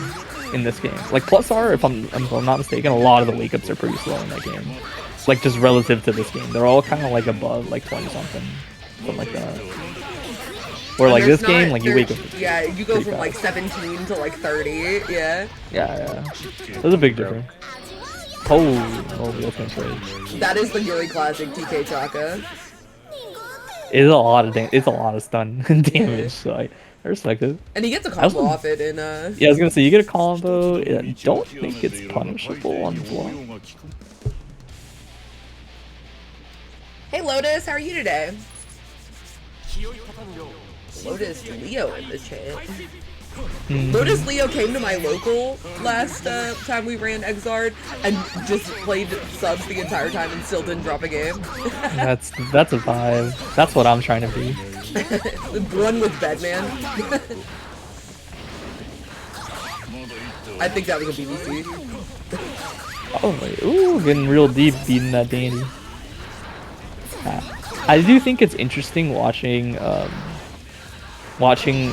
Speaker 5: in this game. Like Plus R, if I'm not mistaken, a lot of the wake ups are pretty slow in that game. Like just relative to this game, they're all kind of like above like 20 something like that. Or like this game, like you wake up.
Speaker 3: Yeah, you go from like 17 to like 30. Yeah.
Speaker 5: Yeah. There's a big difference. Oh, that's gonna trade.
Speaker 3: That is the Yuri classic TK Chaka.
Speaker 5: It's a lot of stun damage, so I respect it.
Speaker 3: And he gets a combo off it in
Speaker 5: Yeah, I was gonna say you get a combo. I don't think it's punishable on block.
Speaker 3: Hey Lotus, how are you today? Lotus Leo in the chat. Lotus Leo came to my local last time we ran Exard and just played subs the entire time and still didn't drop a game.
Speaker 5: That's a vibe. That's what I'm trying to be.
Speaker 3: Run with Bedman. I think that was a BBC.
Speaker 5: Oh, ooh, getting real deep, beating that dandy. I do think it's interesting watching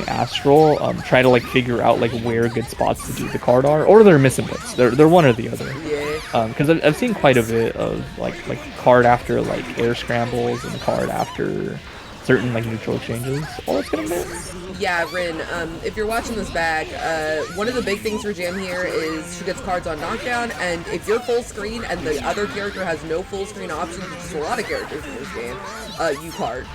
Speaker 5: Astral try to like figure out like where good spots to do the card are, or they're missing bits. They're one or the other.
Speaker 3: Yeah.
Speaker 5: Because I've seen quite a bit of like card after like air scrambles and card after certain like neutral exchanges. Oh, it's gonna miss.
Speaker 3: Yeah, Rin. If you're watching this back, one of the big things for Jam here is she gets cards on knockdown, and if you're full screen and the other character has no full screen options, which is a lot of characters in this game, you card.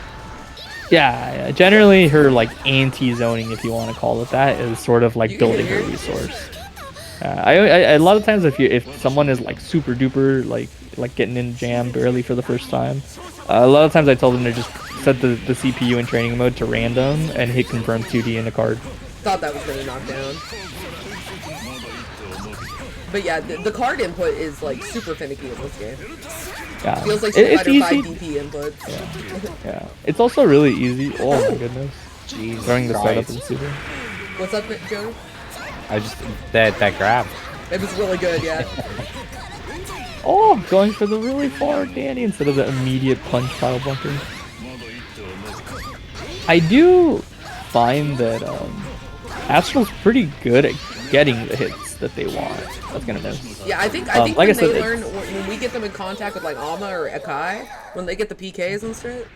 Speaker 5: Yeah, generally her like anti-zoning, if you want to call it that, is sort of like building her resource. I a lot of times if someone is like super duper like getting in Jam barely for the first time, a lot of times I tell them to just set the CPU in training mode to random and hit confirm 2D in a card.
Speaker 3: Thought that was gonna knock down. But yeah, the card input is like super finicky in this game.
Speaker 5: Yeah,
Speaker 3: feels like Street Fighter 5 DP inputs.
Speaker 5: Yeah. It's also really easy. Oh my goodness.
Speaker 4: Jesus
Speaker 5: Throwing the setup
Speaker 4: Christ.
Speaker 5: in super.
Speaker 3: What's up, Joe?
Speaker 4: I just that grab.
Speaker 3: It was really good, yeah.
Speaker 5: Oh, going for the really far Danny instead of the immediate punch pile bunker. I do find that Astral's pretty good at getting the hits that they want. That's gonna miss.
Speaker 3: Yeah, I think
Speaker 5: like
Speaker 3: when
Speaker 5: I said,
Speaker 3: they learn, when we get them in contact with like Alma or Akai, when they get the PKs and shit,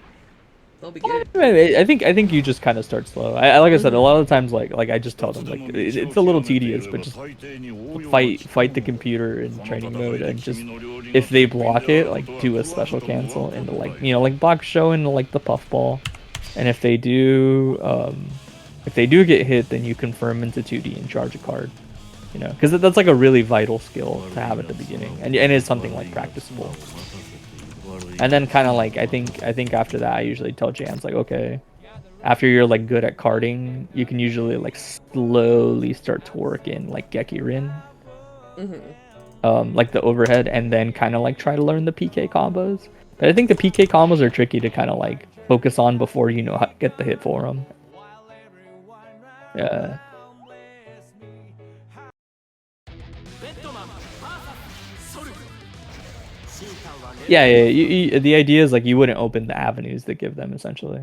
Speaker 3: they'll be good.
Speaker 5: I think you just kind of start slow. I like I said, a lot of the times like I just tell them like it's a little tedious, but just fight the computer in training mode and just if they block it, like do a special cancel into like like block show into like the puffball, and if they do get hit, then you confirm into 2D and charge a card. Because that's like a really vital skill to have at the beginning, and it's something like practicable. And then kind of like I think after that I usually tell Jans like, okay, after you're like good at carding, you can usually like slowly start to work in like Gekirin, like the overhead, and then kind of like try to learn the PK combos. But I think the PK combos are tricky to kind of like focus on before you know how to get the hit for them. Yeah. Yeah. The idea is like you wouldn't open the avenues that give them essentially.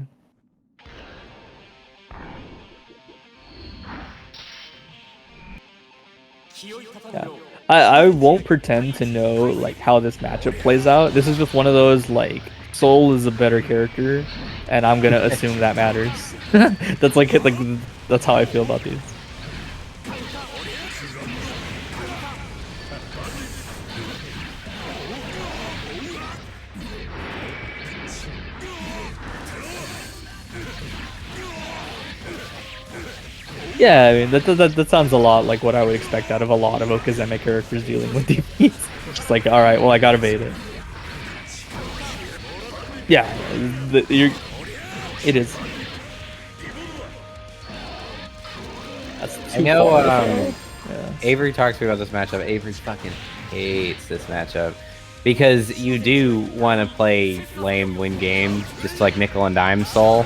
Speaker 5: Yeah. I won't pretend to know like how this matchup plays out. This is just one of those like Soul is a better character, and I'm gonna assume that matters. That's like that's how I feel about these. Yeah, I mean that sounds a lot like what I would expect out of a lot of Okazeme characters dealing with DPs. Just like, all right, well I gotta bait it. Yeah, it is. That's too
Speaker 4: I know.
Speaker 5: far.
Speaker 4: Avery talks to me about this matchup. Avery fucking hates this matchup because you do want to play lame win game, just like nickel and dime Soul.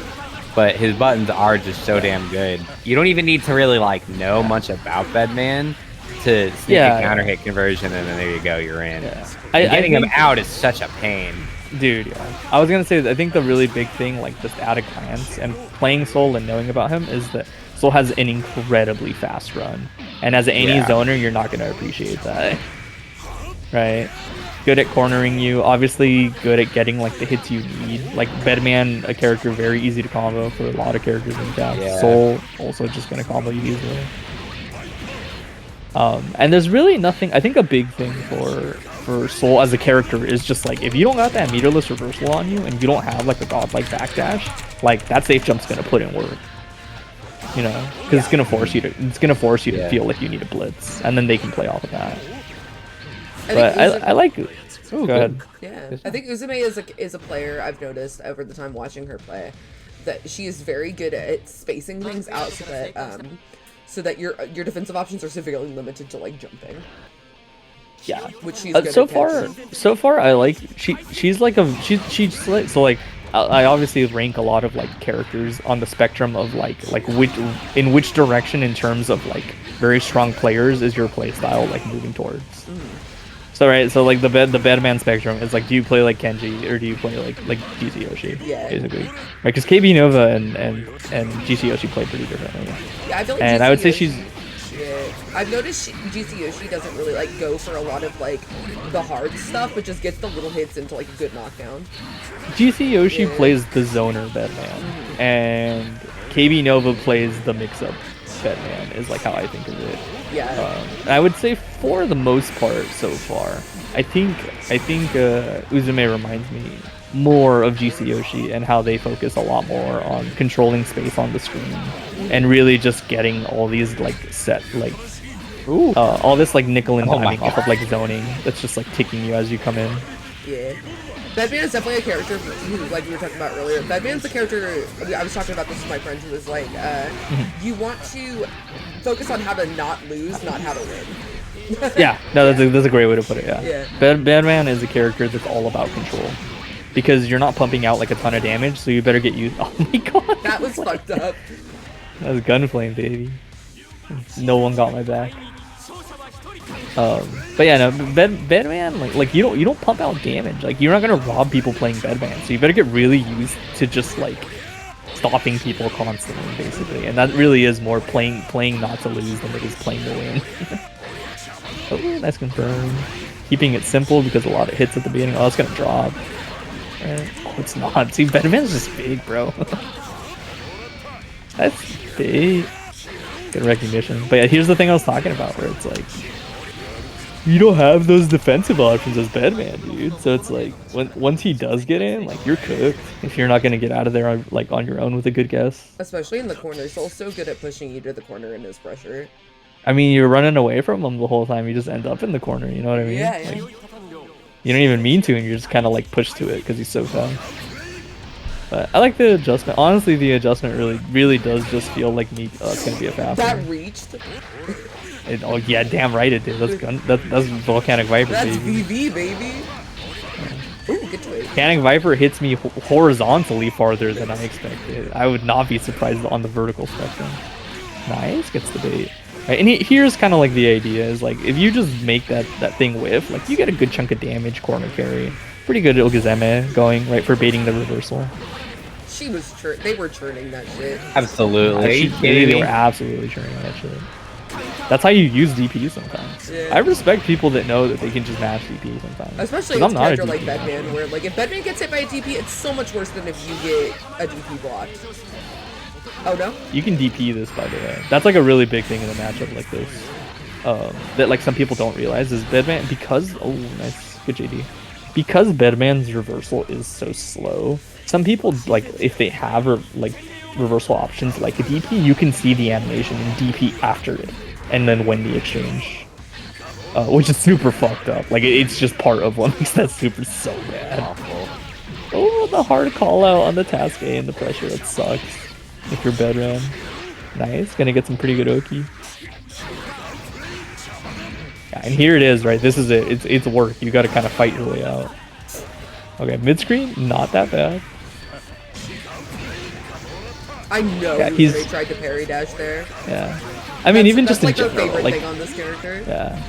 Speaker 4: But his buttons are just so damn good. You don't even need to really like know much about Bedman to sneak a counter hit conversion, and then there you go, you're in.
Speaker 5: Yeah.
Speaker 4: Getting him out is such a pain.
Speaker 5: Dude, yeah. I was gonna say, I think the really big thing, like just at a glance, and playing Soul and knowing about him, is that Soul has an incredibly fast run. And as any zoner, you're not gonna appreciate that. Right? Good at cornering you, obviously good at getting like the hits you need. Like Bedman, a character very easy to combo for a lot of characters in depth.
Speaker 4: Yeah.
Speaker 5: Soul also just gonna combo you easily. And there's really nothing. I think a big thing for Soul as a character is just like if you don't got that meterless reversal on you and you don't have like a godlike backdash, like that safe jump's gonna put in work. Because it's gonna force you to feel like you need a blitz, and then they can play off of that. But I like it. Go ahead.
Speaker 3: Yeah, I think Uzume is a player I've noticed over the time watching her play that she is very good at spacing things out so that your defensive options are severely limited to like jumping.
Speaker 5: Yeah,
Speaker 3: which she's good
Speaker 5: so
Speaker 3: at
Speaker 5: far I like she's like she's like so like I obviously rank a lot of like characters on the spectrum of like which direction in terms of like very strong players is your play style like moving towards. So like the Bedman spectrum is like, do you play like Kenji or do you play like GC Yoshi?
Speaker 3: Yeah.
Speaker 5: Basically, right? Because KB Nova and GC Yoshi play pretty differently.
Speaker 3: Yeah, I feel like
Speaker 5: and
Speaker 3: GC
Speaker 5: I would say
Speaker 3: Yoshi,
Speaker 5: she's.
Speaker 3: Yeah, I've noticed GC Yoshi doesn't really like go for a lot of like the hard stuff, but just gets the little hits into like a good knockdown.
Speaker 5: GC Yoshi plays the zoner Bedman, and KB Nova plays the mix-up Bedman. Is like how I think of it.
Speaker 3: Yeah.
Speaker 5: I would say for the most part so far, I think Uzume reminds me more of GC Yoshi and how they focus a lot more on controlling space on the screen and really just getting all these like set like all this like nickel and diming off of like zoning that's just like ticking you as you come in.
Speaker 3: Yeah. Bedman is definitely a character who, like we were talking about earlier, Bedman's a character, I was talking about this with my friend who was like, you want to focus on how to not lose, not how to win.
Speaker 5: Yeah, no, that's a great way to put it, yeah.
Speaker 3: Yeah.
Speaker 5: Bedman is a character that's all about control. because you're not pumping out like a ton of damage, so you better get used. Oh my god,
Speaker 3: That was fucked up.
Speaker 5: that was gunflame, baby. No one got my back. But yeah, no, Bedman, like you don't pump out damage. Like you're not gonna rob people playing Bedman, so you better get really used to just like stopping people constantly, basically. And that really is more playing not to lose than it is playing to win. Oh, nice confirm. Keeping it simple because a lot of hits at the beginning. Oh, it's gonna drop. Right. Oh, it's not. See, Bedman's just big, bro. That's big. Good recognition. But yeah, here's the thing I was talking about, where it's like you don't have those defensive options as Bedman, dude. So it's like once he does get in, like you're cooked if you're not gonna get out of there like on your own with a good guess.
Speaker 3: Especially in the corner. Soul's so good at pushing you to the corner in his pressure.
Speaker 5: I mean, you're running away from him the whole time. You just end up in the corner. You know what I mean?
Speaker 3: Yeah.
Speaker 5: Like, you don't even mean to, and you're just kind of like pushed to it because he's so fast. But I like the adjustment. Honestly, the adjustment really does just feel like me. Oh, it's gonna be a fast.
Speaker 3: That reached.
Speaker 5: Oh yeah, damn right it did. That's volcanic viper.
Speaker 3: That's
Speaker 5: baby.
Speaker 3: VV, baby. Ooh, good choice.
Speaker 5: Volcanic viper hits me horizontally farther than I expected. I would not be surprised on the vertical spectrum. Nice, gets the bait. Right, and here's kind of like the idea is like if you just make that thing whiff, like you get a good chunk of damage corner carry. Pretty good Ogazeme going right for baiting the reversal.
Speaker 3: She was they were churning that shit.
Speaker 4: Absolutely.
Speaker 5: They were absolutely churning that shit. That's how you use DP sometimes.
Speaker 3: Yeah.
Speaker 5: I respect people that know that they can just mash DP sometimes.
Speaker 3: Especially
Speaker 5: I'm
Speaker 3: with
Speaker 5: not a
Speaker 3: character like
Speaker 5: DP
Speaker 3: Bedman, where like if Bedman gets hit by a DP, it's so much worse than if you get a DP blocked. Oh no?
Speaker 5: You can DP this, by the way. That's like a really big thing in a matchup like this. That like some people don't realize is Bedman, because nice, good JD. Because Bedman's reversal is so slow, some people like if they have reversal options like a DP, you can see the animation and DP after it, and then win the exchange, which is super fucked up. Like it's just part of what makes that super so bad.
Speaker 4: Awful.
Speaker 5: Oh, the hard call out on the task A and the pressure, that sucks. If you're Bedman, nice, gonna get some pretty good Oki. Yeah, and here it is, right? This is it. It's work. You got to kind of fight your way out. Okay, mid screen, not that bad.
Speaker 3: I know
Speaker 5: Yeah,
Speaker 3: they tried to parry dash there.
Speaker 5: Yeah, I mean even
Speaker 3: That's
Speaker 5: just in
Speaker 3: like their
Speaker 5: general,
Speaker 3: favorite
Speaker 5: like
Speaker 3: thing on this character.
Speaker 5: yeah.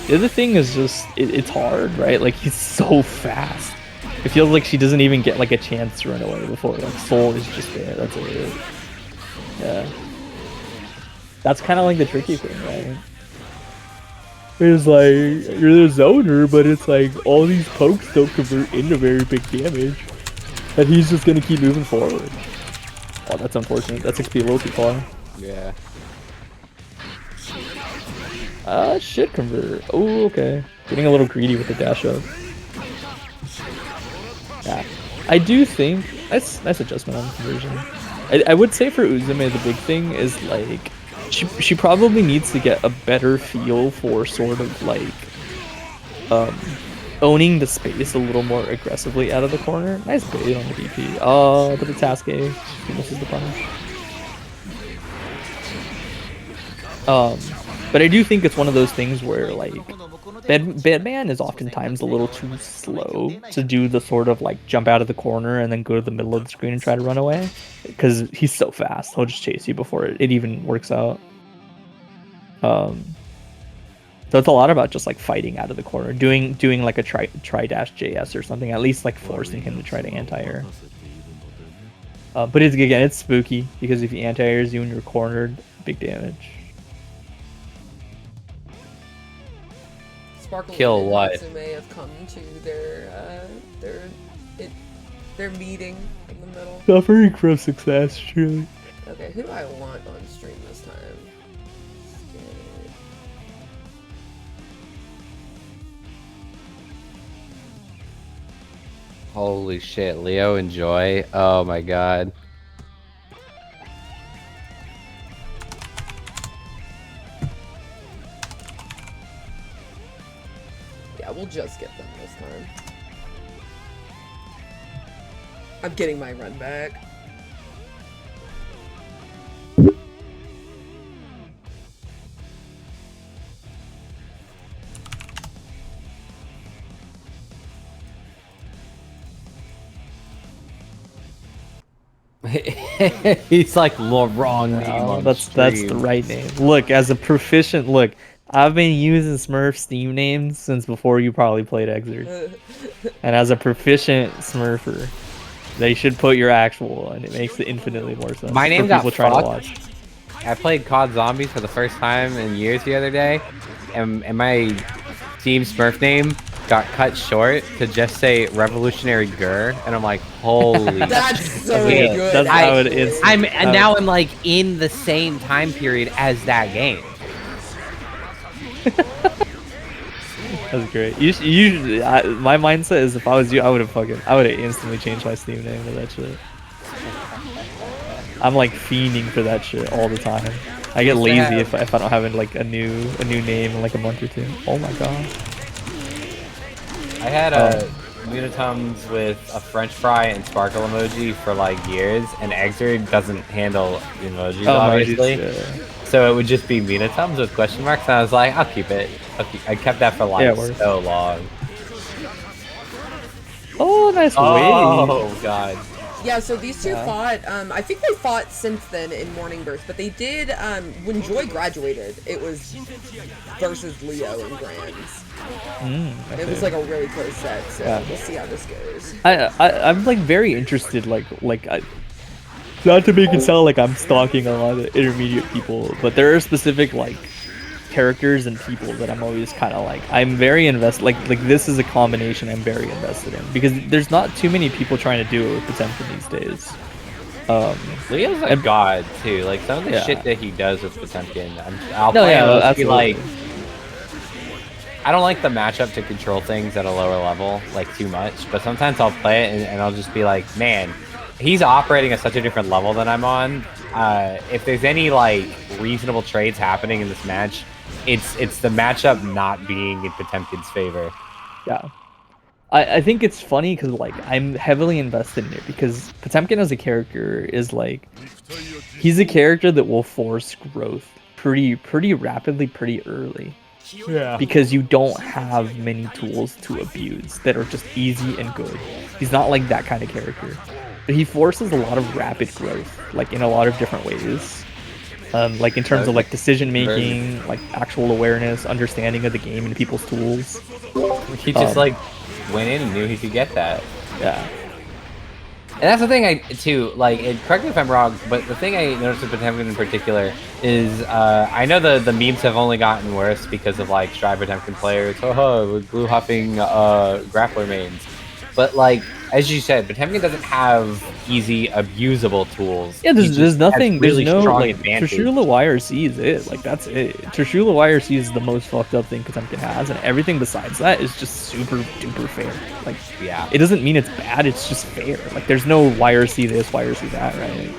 Speaker 5: The other thing is just it's hard, right? Like he's so fast. It feels like she doesn't even get like a chance to run away before like Soul is just there. That's it. Yeah. That's kind of like the tricky thing, right? It's like you're the zoner, but it's like all these pokes don't convert into very big damage, and he's just gonna keep moving forward. Oh, that's unfortunate. That's XP a little too far.
Speaker 4: Yeah.
Speaker 5: Should convert. Oh, okay. Getting a little greedy with the dash up. Yeah, I do think nice adjustment on conversion. I would say for Uzume the big thing is like she probably needs to get a better feel for sort of like owning the space a little more aggressively out of the corner. Nice bait on the DP. Oh, but the task A, she misses the punish. But I do think it's one of those things where like Bedman is oftentimes a little too slow to do the sort of like jump out of the corner and then go to the middle of the screen and try to run away, because he's so fast. He'll just chase you before it even works out. So it's a lot about just like fighting out of the corner, doing like a try dash JS or something, at least like forcing him to try to anti-air. But it's spooky because if he anti-airs you and you're cornered, big damage.
Speaker 3: Sparkle
Speaker 4: Kill what?
Speaker 3: and Natsume have come to their meeting in the middle.
Speaker 5: Suffering from success, truly.
Speaker 3: Okay, who do I want on stream this time?
Speaker 4: Holy shit, Leo and Joy. Oh my god.
Speaker 3: Yeah, we'll just get them this time. I'm getting my run back.
Speaker 4: He's like wrong name.
Speaker 5: No,
Speaker 4: on
Speaker 5: that's
Speaker 4: stream.
Speaker 5: the right name. Look, as a proficient, look, I've been using Smurf Steam names since before you probably played Exer. And as a proficient Smurfer, they should put your actual, and it makes it infinitely more sense.
Speaker 4: My name
Speaker 5: for
Speaker 4: got
Speaker 5: people trying to
Speaker 4: fucked.
Speaker 5: watch.
Speaker 4: I played COD Zombies for the first time in years the other day, and my team Smurf name got cut short to just say Revolutionary Gur, and I'm like, holy.
Speaker 3: That's so
Speaker 5: Yeah,
Speaker 3: good.
Speaker 5: that's how it is.
Speaker 4: Now I'm like in the same time period as that game.
Speaker 5: That's great. My mindset is if I was you, I would have instantly changed my Steam name to that shit. I'm like fiending for that shit all the time. I get lazy if I don't have like a new name in like a month or two. Oh my god.
Speaker 4: I had Unitums with a French fry and sparkle emoji for like years, and Exer doesn't handle emojis obviously. So it would just be Unitums with question marks, and I was like, I'll keep it. I kept that for like so long.
Speaker 5: Oh, nice wave.
Speaker 4: Oh god.
Speaker 3: Yeah, so these two fought, I think they fought since then in Morning Burst, but they did, when Joy graduated, it was versus Leo and Grands. It was like a really close set, so we'll see how this goes.
Speaker 5: I'm like very interested, not to make it sound like I'm stalking a lot of intermediate people, but there are specific like characters and people that I'm always kind of like, I'm very invested, like this is a combination I'm very invested in, because there's not too many people trying to do it with Potemkin these days.
Speaker 4: Leo's a god too, like some of the shit that he does with Potemkin, I'll be like, I don't like the matchup to control things at a lower level like too much, but sometimes I'll play it and I'll just be like, man, he's operating at such a different level than I'm on. If there's any like reasonable trades happening in this match, it's the matchup not being in Potemkin's favor.
Speaker 5: Yeah. I think it's funny because like I'm heavily invested in it because Potemkin as a character is like, he's a character that will force growth pretty rapidly, pretty early. Yeah. Because you don't have many tools to abuse that are just easy and good. He's not like that kind of character. But he forces a lot of rapid growth, like in a lot of different ways. Like in terms of like decision making, like actual awareness, understanding of the game and people's tools.
Speaker 4: He just like went in and knew he could get that.
Speaker 5: Yeah.
Speaker 4: And that's the thing correct me if I'm wrong, but the thing I noticed with Potemkin in particular is I know the memes have only gotten worse because of like Strive Potemkin players, with glue huffing grappler mains. But like as you said, Potemkin doesn't have easy abusable tools.
Speaker 5: Yeah, there's nothing.
Speaker 4: Really
Speaker 5: there's no
Speaker 4: strong
Speaker 5: like
Speaker 4: advantage.
Speaker 5: Trishula YRC is it. Like that's it. Trishula YRC is the most fucked up thing Potemkin has, and everything besides that is just super duper fair. Like it doesn't mean it's bad. It's just fair. Like there's no YRC this, YRC that, right?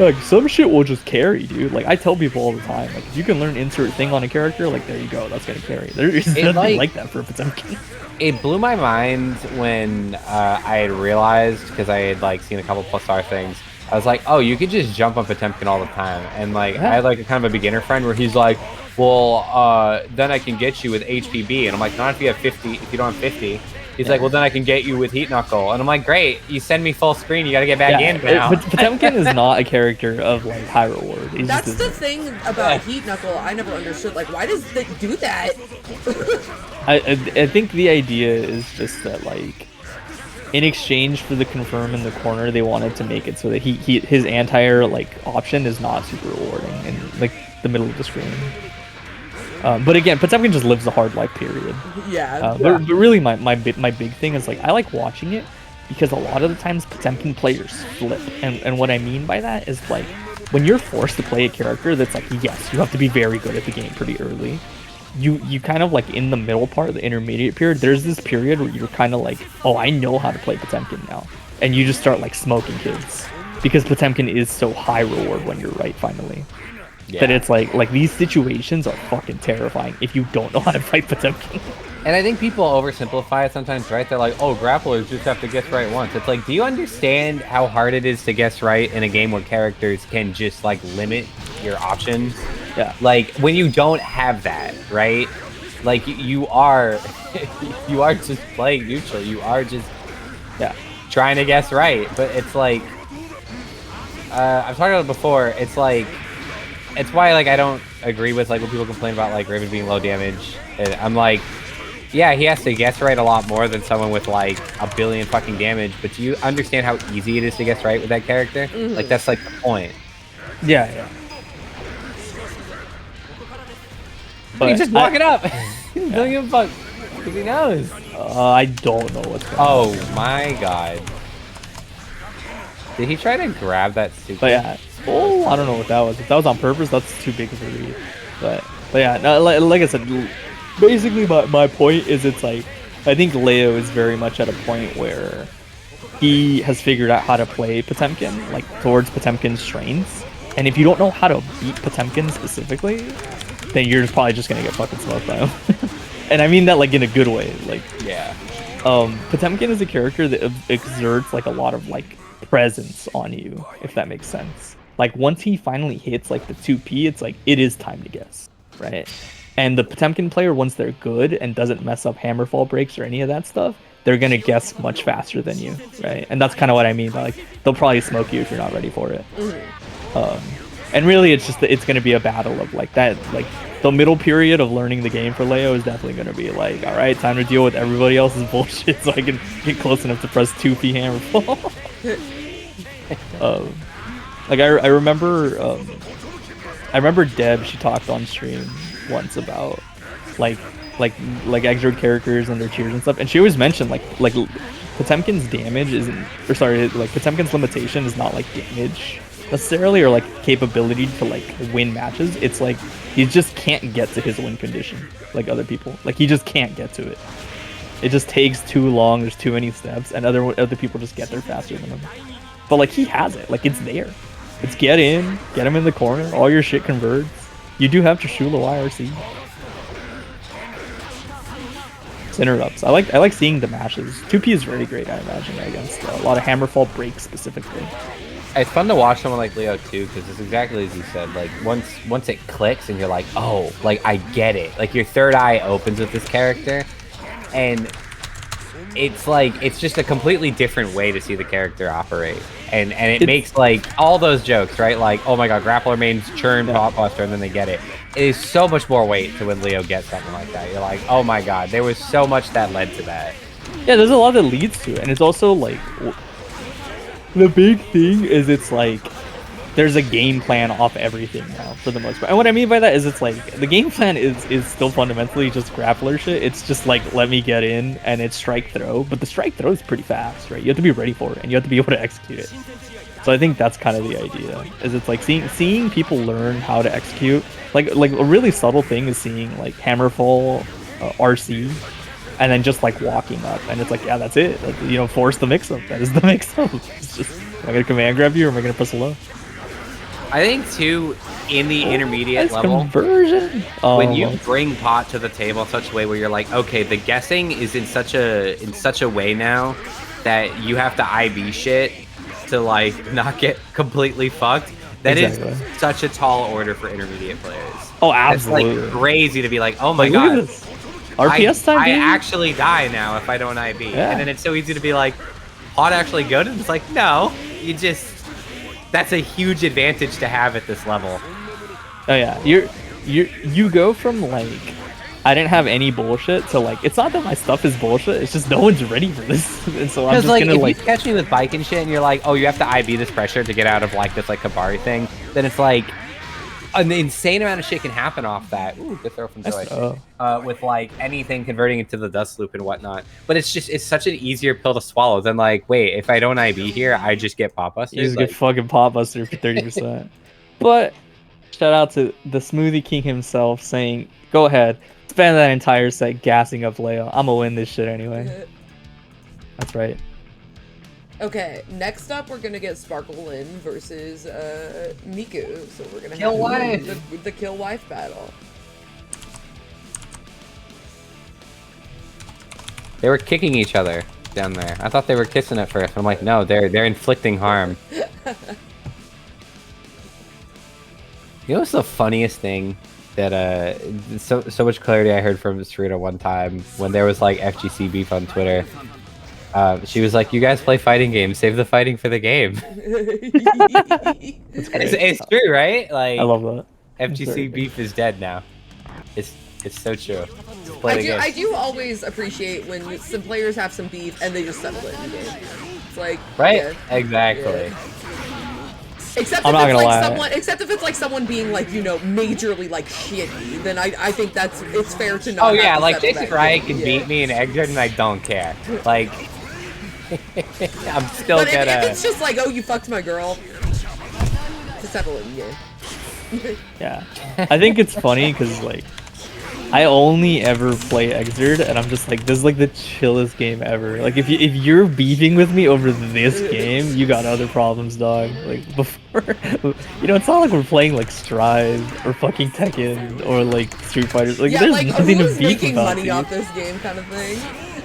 Speaker 5: Like some shit will just carry, dude. Like I tell people all the time, like if you can learn insert thing on a character, like there you go, that's gonna carry. There's nothing like that for Potemkin.
Speaker 4: It blew my mind when I had realized, because I had like seen a couple plus R things, I was like, oh, you could just jump on Potemkin all the time. And like I had like a kind of a beginner friend where he's like, well, then I can get you with HPB. And I'm like, not if you have 50, if you don't have 50. He's like, well, then I can get you with Heat Knuckle. And I'm like, great, you send me full screen, you gotta get back in now.
Speaker 5: But Potemkin is not a character of like high reward.
Speaker 3: That's the thing about Heat Knuckle I never understood. Like, why does it do that?
Speaker 5: I think the idea is just that like, in exchange for the confirm in the corner, they wanted to make it so that his anti-air like option is not super rewarding in like the middle of the screen. But again, Potemkin just lives a hard life, period. But really, my big thing is like I like watching it because a lot of the times Potemkin players flip, and what I mean by that is like when you're forced to play a character that's like, yes, you have to be very good at the game pretty early. You kind of like in the middle part of the intermediate period, there's this period where you're kind of like, oh, I know how to play Potemkin now, and you just start like smoking kids because Potemkin is so high reward when you're right finally. That it's like these situations are fucking terrifying if you don't know how to fight Potemkin.
Speaker 4: And I think people oversimplify it sometimes, right? They're like, oh, grapplers just have to guess right once. It's like, do you understand how hard it is to guess right in a game where characters can just like limit your options?
Speaker 5: Yeah.
Speaker 4: Like when you don't have that, right? Like you are just playing neutral. You are just trying to guess right. But it's like I've talked about it before. It's like, it's why like I don't agree with like when people complain about like Raven being low damage. And I'm like, yeah, he has to guess right a lot more than someone with like a billion fucking damage. But do you understand how easy it is to guess right with that character? Like that's like the point.
Speaker 5: Yeah.
Speaker 4: But he's just walking up. He's doing a fuck because he knows.
Speaker 5: I don't know what's going on.
Speaker 4: Oh my god. Did he try to grab that stupid?
Speaker 5: But yeah. Oh, I don't know what that was. If that was on purpose, that's too big of a read. But yeah, no, like I said, basically my point is it's like, I think Leo is very much at a point where he has figured out how to play Potemkin, like towards Potemkin's strengths. And if you don't know how to beat Potemkin specifically, then you're probably just gonna get fucking smoked by him. And I mean that like in a good way. Like,
Speaker 4: yeah.
Speaker 5: Potemkin is a character that exerts like a lot of like presence on you, if that makes sense. Like once he finally hits like the 2P, it's like it is time to guess, right? And the Potemkin player, once they're good and doesn't mess up hammerfall breaks or any of that stuff, they're gonna guess much faster than you, right? And that's kind of what I mean by like they'll probably smoke you if you're not ready for it. And really, it's just it's gonna be a battle of like that. Like the middle period of learning the game for Leo is definitely gonna be like, all right, time to deal with everybody else's bullshit so I can get close enough to press 2P hammerfall. Like I remember Deb, she talked on stream once about like exert characters and their cheers and stuff, and she always mentioned like Potemkin's damage isn't, or sorry, like Potemkin's limitation is not like damage necessarily or like capability to like win matches. It's like he just can't get to his win condition like other people. Like he just can't get to it. It just takes too long. There's too many steps, and other people just get there faster than him. But like he has it. Like it's there. It's get him in the corner. All your shit converts. You do have Trishula YRC. It's interrupts. I like seeing the mashes. 2P is very great, I imagine, against a lot of hammerfall breaks specifically.
Speaker 4: It's fun to watch someone like Leo too, because it's exactly as you said. Like once it clicks and you're like, oh, like I get it. Like your third eye opens with this character, and it's like it's just a completely different way to see the character operate, and it makes like all those jokes, right? Like, oh my god, grappler mains churn pop buster, and then they get it. It is so much more weight to when Leo gets something like that. You're like, oh my god, there was so much that led to that.
Speaker 5: Yeah, there's a lot that leads to it, and it's also like the big thing is it's like there's a game plan off everything now for the most part. And what I mean by that is it's like the game plan is still fundamentally just grappler shit. It's just like let me get in and it's strike throw, but the strike throw is pretty fast, right? You have to be ready for it and you have to be able to execute it. So I think that's kind of the idea. Is it's like seeing people learn how to execute. Like a really subtle thing is seeing like hammerfall, RC, and then just like walking up, and it's like, yeah, that's it. Like, you know, force the mix-up. That is the mix-up. It's just, am I gonna command grab you, or am I gonna press a low?
Speaker 4: I think too, in the intermediate level,
Speaker 5: conversion.
Speaker 4: When you bring pot to the table in such a way where you're like, okay, the guessing is in such a way now that you have to IB shit to like not get completely fucked. That is such a tall order for intermediate players.
Speaker 5: Oh, absolutely.
Speaker 4: It's like crazy to be like, oh my
Speaker 5: like,
Speaker 4: god.
Speaker 5: Look at this. RPS time.
Speaker 4: I actually die now if I don't IB, and then it's so easy to be like, pot actually good, and it's like, no, you just. That's a huge advantage to have at this level.
Speaker 5: Oh yeah, you go from like I didn't have any bullshit to like it's not that my stuff is bullshit. It's just no one's ready for this, and so I'm just
Speaker 4: like,
Speaker 5: gonna
Speaker 4: if
Speaker 5: like.
Speaker 4: You catch me with bike and shit, and you're like, oh, you have to IB this pressure to get out of like this like Kabari thing. Then it's like an insane amount of shit can happen off that. Ooh, good throw from Joy. With like anything converting into the dust loop and whatnot. But it's such an easier pill to swallow than like, wait, if I don't IB here, I just get pop busted.
Speaker 5: You just get fucking pop busted for 30%. But shout out to the Smoothie King himself saying, go ahead, spend that entire set gassing up Leo. I'm gonna win this shit anyway. That's right.
Speaker 3: Okay, next up we're gonna get Sparkle Lynn versus Miku. So we're gonna
Speaker 4: Kill
Speaker 3: have
Speaker 4: wife.
Speaker 3: the kill wife battle.
Speaker 4: They were kicking each other down there. I thought they were kissing at first. I'm like, no, they're inflicting harm. You know what's the funniest thing that so much clarity I heard from Sarita one time when there was like FGC beef on Twitter. She was like, "You guys play fighting games. Save the fighting for the game." It's true, right? Like
Speaker 5: I love that.
Speaker 4: FGC beef is dead now. It's so true. Just play the game.
Speaker 3: I do always appreciate when some players have some beef and they just settle it in the game. It's like
Speaker 4: Right?
Speaker 3: yeah.
Speaker 4: Exactly.
Speaker 3: Yeah. Except
Speaker 5: I'm
Speaker 3: if
Speaker 5: not
Speaker 3: it's
Speaker 5: gonna
Speaker 3: like
Speaker 5: lie.
Speaker 3: someone, except if it's like someone being like, you know, majorly like shitty, then I think it's fair to not.
Speaker 4: Oh
Speaker 3: have
Speaker 4: yeah,
Speaker 3: to
Speaker 4: like
Speaker 3: settle
Speaker 4: Jason
Speaker 3: that
Speaker 4: Riot
Speaker 3: game.
Speaker 4: can beat me in Egg and I don't care. Like, I'm still
Speaker 3: But
Speaker 4: gonna.
Speaker 3: if it's just like, oh, you fucked my girl, to settle it in the game.
Speaker 5: Yeah, I think it's funny because like I only ever play Exerd, and I'm just like, this is like the chillest game ever. Like if you're beefing with me over this game, you got other problems, dog. Like before, you know, it's not like we're playing like Strive or fucking Tekken or like Street Fighter. Like
Speaker 3: Yeah,
Speaker 5: there's
Speaker 3: like
Speaker 5: nothing to
Speaker 3: who's
Speaker 5: beef
Speaker 3: making
Speaker 5: about.
Speaker 3: money
Speaker 5: Dude.
Speaker 3: off this game, kind of thing.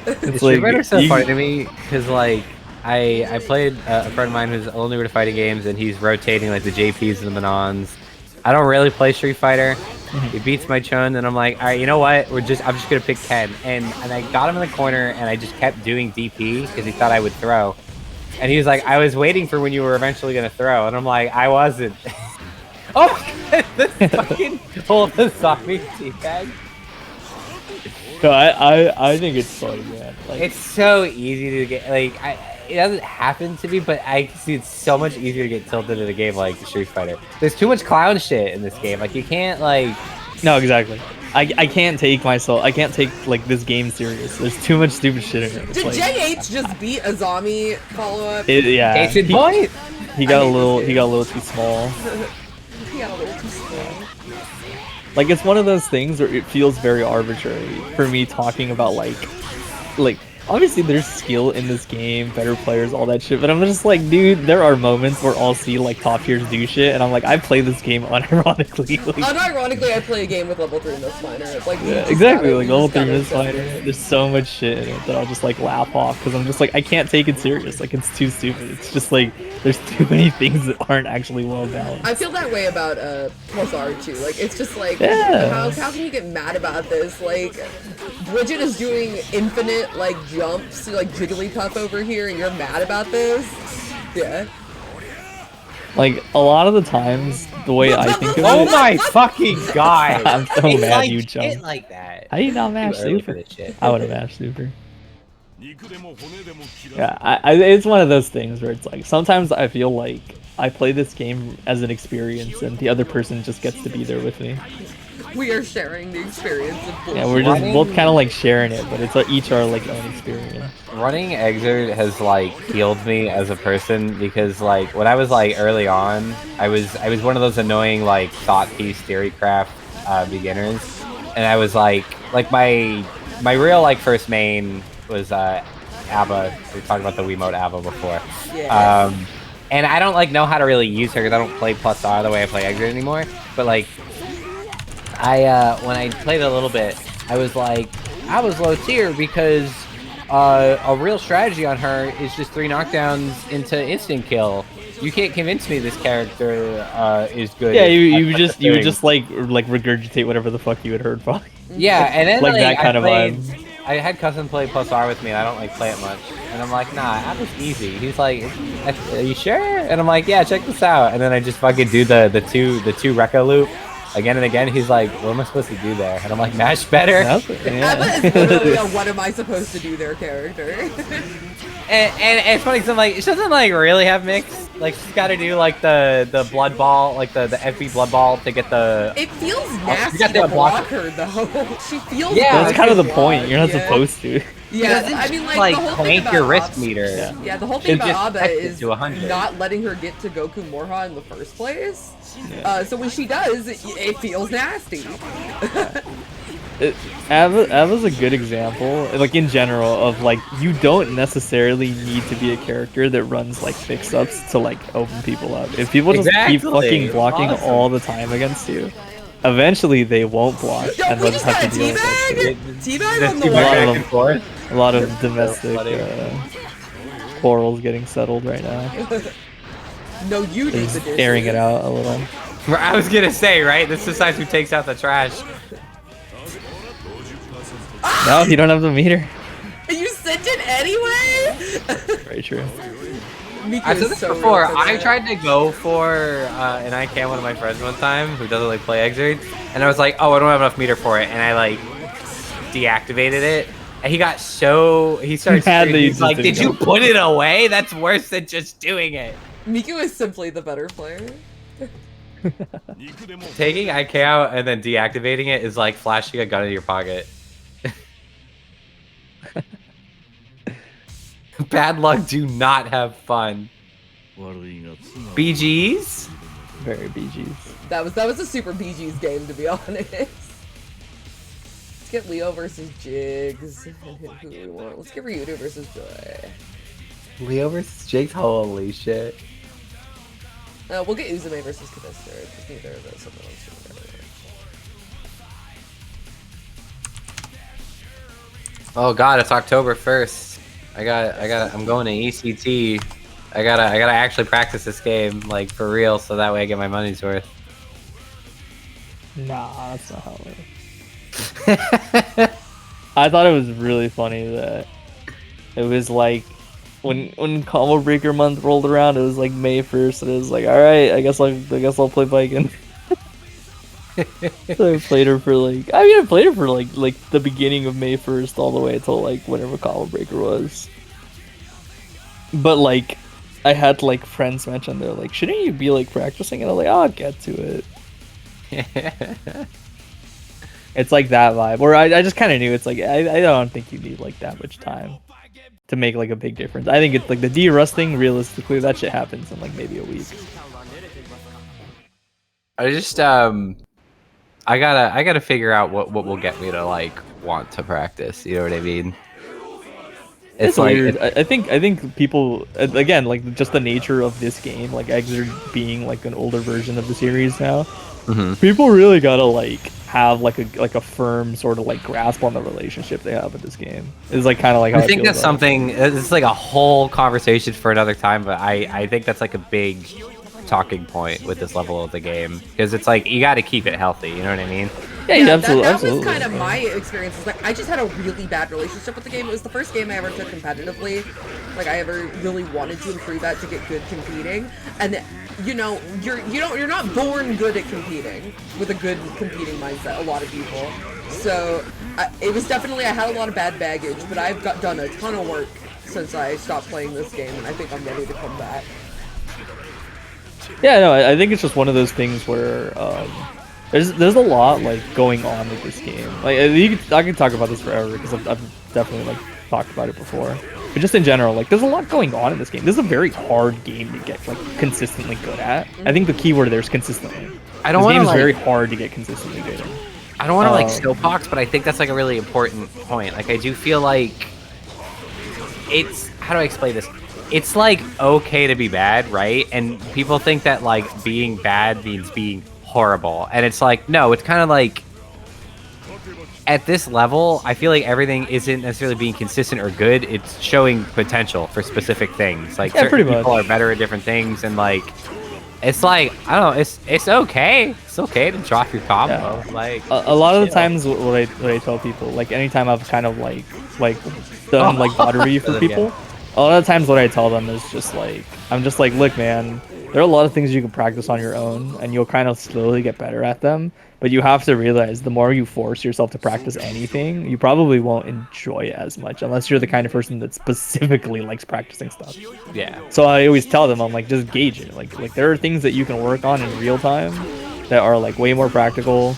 Speaker 5: It's
Speaker 4: Street
Speaker 5: like
Speaker 4: Fighter's so
Speaker 5: you-
Speaker 4: funny to me because like I played a friend of mine who's only good at fighting games and he's rotating like the JPs and the Manons. I don't really play Street Fighter. He beats my Chun and I'm like, all right, you know what? I'm just gonna pick Ken. And I got him in the corner and I just kept doing DP because he thought I would throw. And he was like, I was waiting for when you were eventually gonna throw. And I'm like, I wasn't. Oh, this fucking whole Sami teabag.
Speaker 5: No, I think it's funny, man. Like,
Speaker 4: It's so easy to get like it doesn't happen to me, but I can see it's so much easier to get tilted in a game like Street Fighter. There's too much clown shit in this game. Like you can't like
Speaker 5: no, exactly. I can't take myself. I can't take like this game serious. There's too much stupid shit in it. It's
Speaker 3: Did
Speaker 5: like,
Speaker 3: JH just beat Azami follow-up?
Speaker 5: yeah.
Speaker 4: case in point.
Speaker 5: He got
Speaker 3: I
Speaker 5: a
Speaker 3: hate
Speaker 5: little.
Speaker 3: this
Speaker 5: He
Speaker 3: game.
Speaker 5: got a little too small.
Speaker 3: He got a little too small.
Speaker 5: Like it's one of those things where it feels very arbitrary for me talking about like obviously there's skill in this game, better players, all that shit, but I'm just like, dude, there are moments where I'll see like top tiers do shit and I'm like, I play this game unironically. Like,
Speaker 3: Unironically, I play a game with level 3 Miss Fighter. It's like, you
Speaker 5: yeah,
Speaker 3: just
Speaker 5: exactly,
Speaker 3: gotta-
Speaker 5: like
Speaker 3: you
Speaker 5: level
Speaker 3: just
Speaker 5: 3
Speaker 3: gotta
Speaker 5: Miss
Speaker 3: accept
Speaker 5: Fighter.
Speaker 3: it.
Speaker 5: There's so much shit in it that I'll just like laugh off because I'm just like, I can't take it serious. Like it's too stupid. It's just like there's too many things that aren't actually well balanced.
Speaker 3: I feel that way about Plus R too. Like it's just like,
Speaker 5: Yeah.
Speaker 3: how can you get mad about this? Like, Bridget is doing infinite like jumps, like Jigglypuff over here, and you're mad about this? Yeah.
Speaker 5: Like a lot of the times, the way I think of
Speaker 4: Oh
Speaker 5: it,
Speaker 4: my fucking god!
Speaker 5: I'm so
Speaker 4: It's
Speaker 5: mad
Speaker 4: like
Speaker 5: you
Speaker 4: shit
Speaker 5: jumped.
Speaker 4: like that.
Speaker 5: How do you not
Speaker 4: Too
Speaker 5: mash
Speaker 4: early for
Speaker 5: super?
Speaker 4: this shit.
Speaker 5: I would have mashed super. Yeah, it's one of those things where it's like sometimes I feel like I play this game as an experience and the other person just gets to be there with me.
Speaker 3: We are sharing the experience of bullshit.
Speaker 5: Yeah, we're just both kind of like sharing it, but it's each our like own experience.
Speaker 4: Running Exerd has like healed me as a person because like when I was like early on, I was one of those annoying like thought piece theorycraft beginners, and I was like my real like first main was Abba. We talked about the Wiimote Abba before.
Speaker 3: Yeah.
Speaker 4: And I don't like know how to really use her because I don't play Plus R the way I play Exerd anymore. But like when I played a little bit, I was like, I was low tier because a real strategy on her is just 3 knockdowns into instant kill. You can't convince me this character is good.
Speaker 5: Yeah,
Speaker 4: at
Speaker 5: you
Speaker 4: such
Speaker 5: just
Speaker 4: a
Speaker 5: you would
Speaker 4: thing.
Speaker 5: just like regurgitate whatever the fuck you had heard from.
Speaker 4: Yeah, and then
Speaker 5: like that
Speaker 4: I
Speaker 5: kind of
Speaker 4: played-
Speaker 5: vibe.
Speaker 4: I had cousin play Plus R with me, and I don't like play it much. And I'm like, nah, that was easy. He's like, are you sure? And I'm like, yeah, check this out. And then I just fucking do the two Rekka loop again and again. He's like, what am I supposed to do there? And I'm like, mash better.
Speaker 5: That's-
Speaker 3: Abba is
Speaker 5: yeah.
Speaker 3: literally a what am I supposed to do there character.
Speaker 4: And it's funny because I'm like, she doesn't like really have mix. Like she's got to do like the blood ball, like the FB blood ball to get the.
Speaker 3: It feels
Speaker 4: you
Speaker 3: nasty
Speaker 4: got
Speaker 3: to
Speaker 4: that block-
Speaker 3: block her though. She feels
Speaker 4: Yeah,
Speaker 5: That's kind of the
Speaker 3: blocked.
Speaker 5: point. You're not
Speaker 3: Yeah.
Speaker 5: supposed to.
Speaker 3: Yeah,
Speaker 4: doesn't
Speaker 3: I mean, like,
Speaker 4: like
Speaker 3: the whole thing
Speaker 4: crank
Speaker 3: about
Speaker 4: your risk
Speaker 3: Abba-
Speaker 4: meter.
Speaker 5: Yeah.
Speaker 3: Yeah, the whole thing
Speaker 4: It just
Speaker 3: about Abba
Speaker 4: sets it
Speaker 3: is
Speaker 4: to 100.
Speaker 3: not letting her get to Goku Morha in the first place. So when she does, it feels nasty.
Speaker 5: Ava's a good example, like in general, of like you don't necessarily need to be a character that runs like fix-ups to like open people up. If people just keep
Speaker 4: Exactly.
Speaker 5: fucking blocking
Speaker 4: Awesome.
Speaker 5: all the time against you, eventually they won't block,
Speaker 3: Yo,
Speaker 5: and
Speaker 3: we
Speaker 5: they'll
Speaker 3: just
Speaker 5: just have
Speaker 3: got a
Speaker 5: to deal with that shit.
Speaker 3: teabag on the
Speaker 4: Two
Speaker 5: lot
Speaker 3: wall.
Speaker 5: of
Speaker 4: back
Speaker 5: them.
Speaker 4: and forth.
Speaker 5: A lot of domestic
Speaker 4: funny.
Speaker 5: quarrels getting settled right now.
Speaker 3: No, you
Speaker 5: They're
Speaker 3: need the
Speaker 5: just airing it out a little.
Speaker 4: I was gonna say, right? This decides who takes out the trash.
Speaker 5: No, you don't have the meter.
Speaker 3: You sent it anyway.
Speaker 5: Very true.
Speaker 3: Miku
Speaker 4: I said
Speaker 3: is
Speaker 4: this
Speaker 3: so
Speaker 4: before.
Speaker 3: real for
Speaker 4: I
Speaker 3: that.
Speaker 4: tried to go for an ICANN one of my friends one time who doesn't like play Exert, and I was like, oh, I don't have enough meter for it, and I like deactivated it. And he got so he started
Speaker 5: Mad that
Speaker 4: screaming.
Speaker 5: you
Speaker 4: He's
Speaker 5: just
Speaker 4: like,
Speaker 5: didn't
Speaker 4: did you
Speaker 5: go.
Speaker 4: put it away? That's worse than just doing it.
Speaker 3: Miku is simply the better player.
Speaker 4: Taking IK out and then deactivating it is like flashing a gun in your pocket. Bad luck, do not have fun. BGs?
Speaker 5: Very BGs.
Speaker 3: That was a super BG's game, to be honest. Let's get Leo versus Jigs. And who do we want? Let's get Ryudo versus Joy.
Speaker 4: Leo versus Jake's, holy shit.
Speaker 3: We'll get Uzume versus Kavister, because neither of those have been
Speaker 4: Oh god, it's October 1st. I'm going to ECT. I gotta actually practice this game, like, for real, so that way I get my money's worth.
Speaker 5: Nah, that's not how it works. I thought it was really funny that it was like when Combo Breaker month rolled around, it was like May 1st, and it was like, all right, I guess I'll play Viking. So I played her for like the beginning of May 1st all the way until like whenever Combo Breaker was. But like I had like friends mention, they're like, shouldn't you be like practicing? And I'm like, I'll get to it. It's like that vibe. Or I just kind of knew it's like I don't think you need like that much time to make like a big difference. I think it's like the de-rusting, realistically, that shit happens in like maybe a week.
Speaker 4: I just I gotta figure out what will get me to like want to practice. You know what I mean?
Speaker 5: It's like weird. I think people, again, like just the nature of this game, like Exer being like an older version of the series now. People really gotta like have like a firm sort of like grasp on the relationship they have with this game. It's like kind of like how
Speaker 4: I think
Speaker 5: feel
Speaker 4: that's
Speaker 5: about
Speaker 4: something. It's like a whole conversation for another time, but I think that's like a big talking point with this level of the game, because it's like you got to keep it healthy. You know what I mean?
Speaker 5: Yeah, absolutely.
Speaker 3: That
Speaker 5: absolutely.
Speaker 3: was kind of my experience. Like, I just had a really bad relationship with the game. It was the first game I ever took competitively. Like, I ever really wanted to improve at to get good competing. And you know, you're not born good at competing with a good competing mindset. A lot of people. So it was definitely, I had a lot of bad baggage, but I've done a ton of work since I stopped playing this game, and I think I'm ready to come back.
Speaker 5: Yeah, no, I think it's just one of those things where there's a lot like going on with this game. Like I can talk about this forever because I've definitely like talked about it before. But just in general, like there's a lot going on in this game. This is a very hard game to get like consistently good at. I think the key word there is consistently.
Speaker 4: I don't
Speaker 5: This
Speaker 4: want
Speaker 5: game
Speaker 4: to
Speaker 5: is
Speaker 4: like,
Speaker 5: very hard to get consistently good at.
Speaker 4: I don't want to like soapbox, but I think that's like a really important point. Like I do feel like it's, how do I explain this? It's like okay to be bad, right? And people think that like being bad means being horrible, and it's like, no, it's kind of like at this level, I feel like everything isn't necessarily being consistent or good. It's showing potential for specific things. Like certain people are better at different things, and like it's like, I don't know, it's okay. It's okay to drop your combo.
Speaker 5: Yeah.
Speaker 4: Like
Speaker 5: a lot of the times what I tell people, like anytime I've kind of like done like pottery for people, a lot of times what I tell them is just like, I'm just like, look, man, there are a lot of things you can practice on your own, and you'll kind of slowly get better at them. But you have to realize the more you force yourself to practice anything, you probably won't enjoy it as much unless you're the kind of person that specifically likes practicing stuff.
Speaker 4: Yeah.
Speaker 5: So I always tell them, I'm like, just gauge it. Like there are things that you can work on in real time that are like way more practical,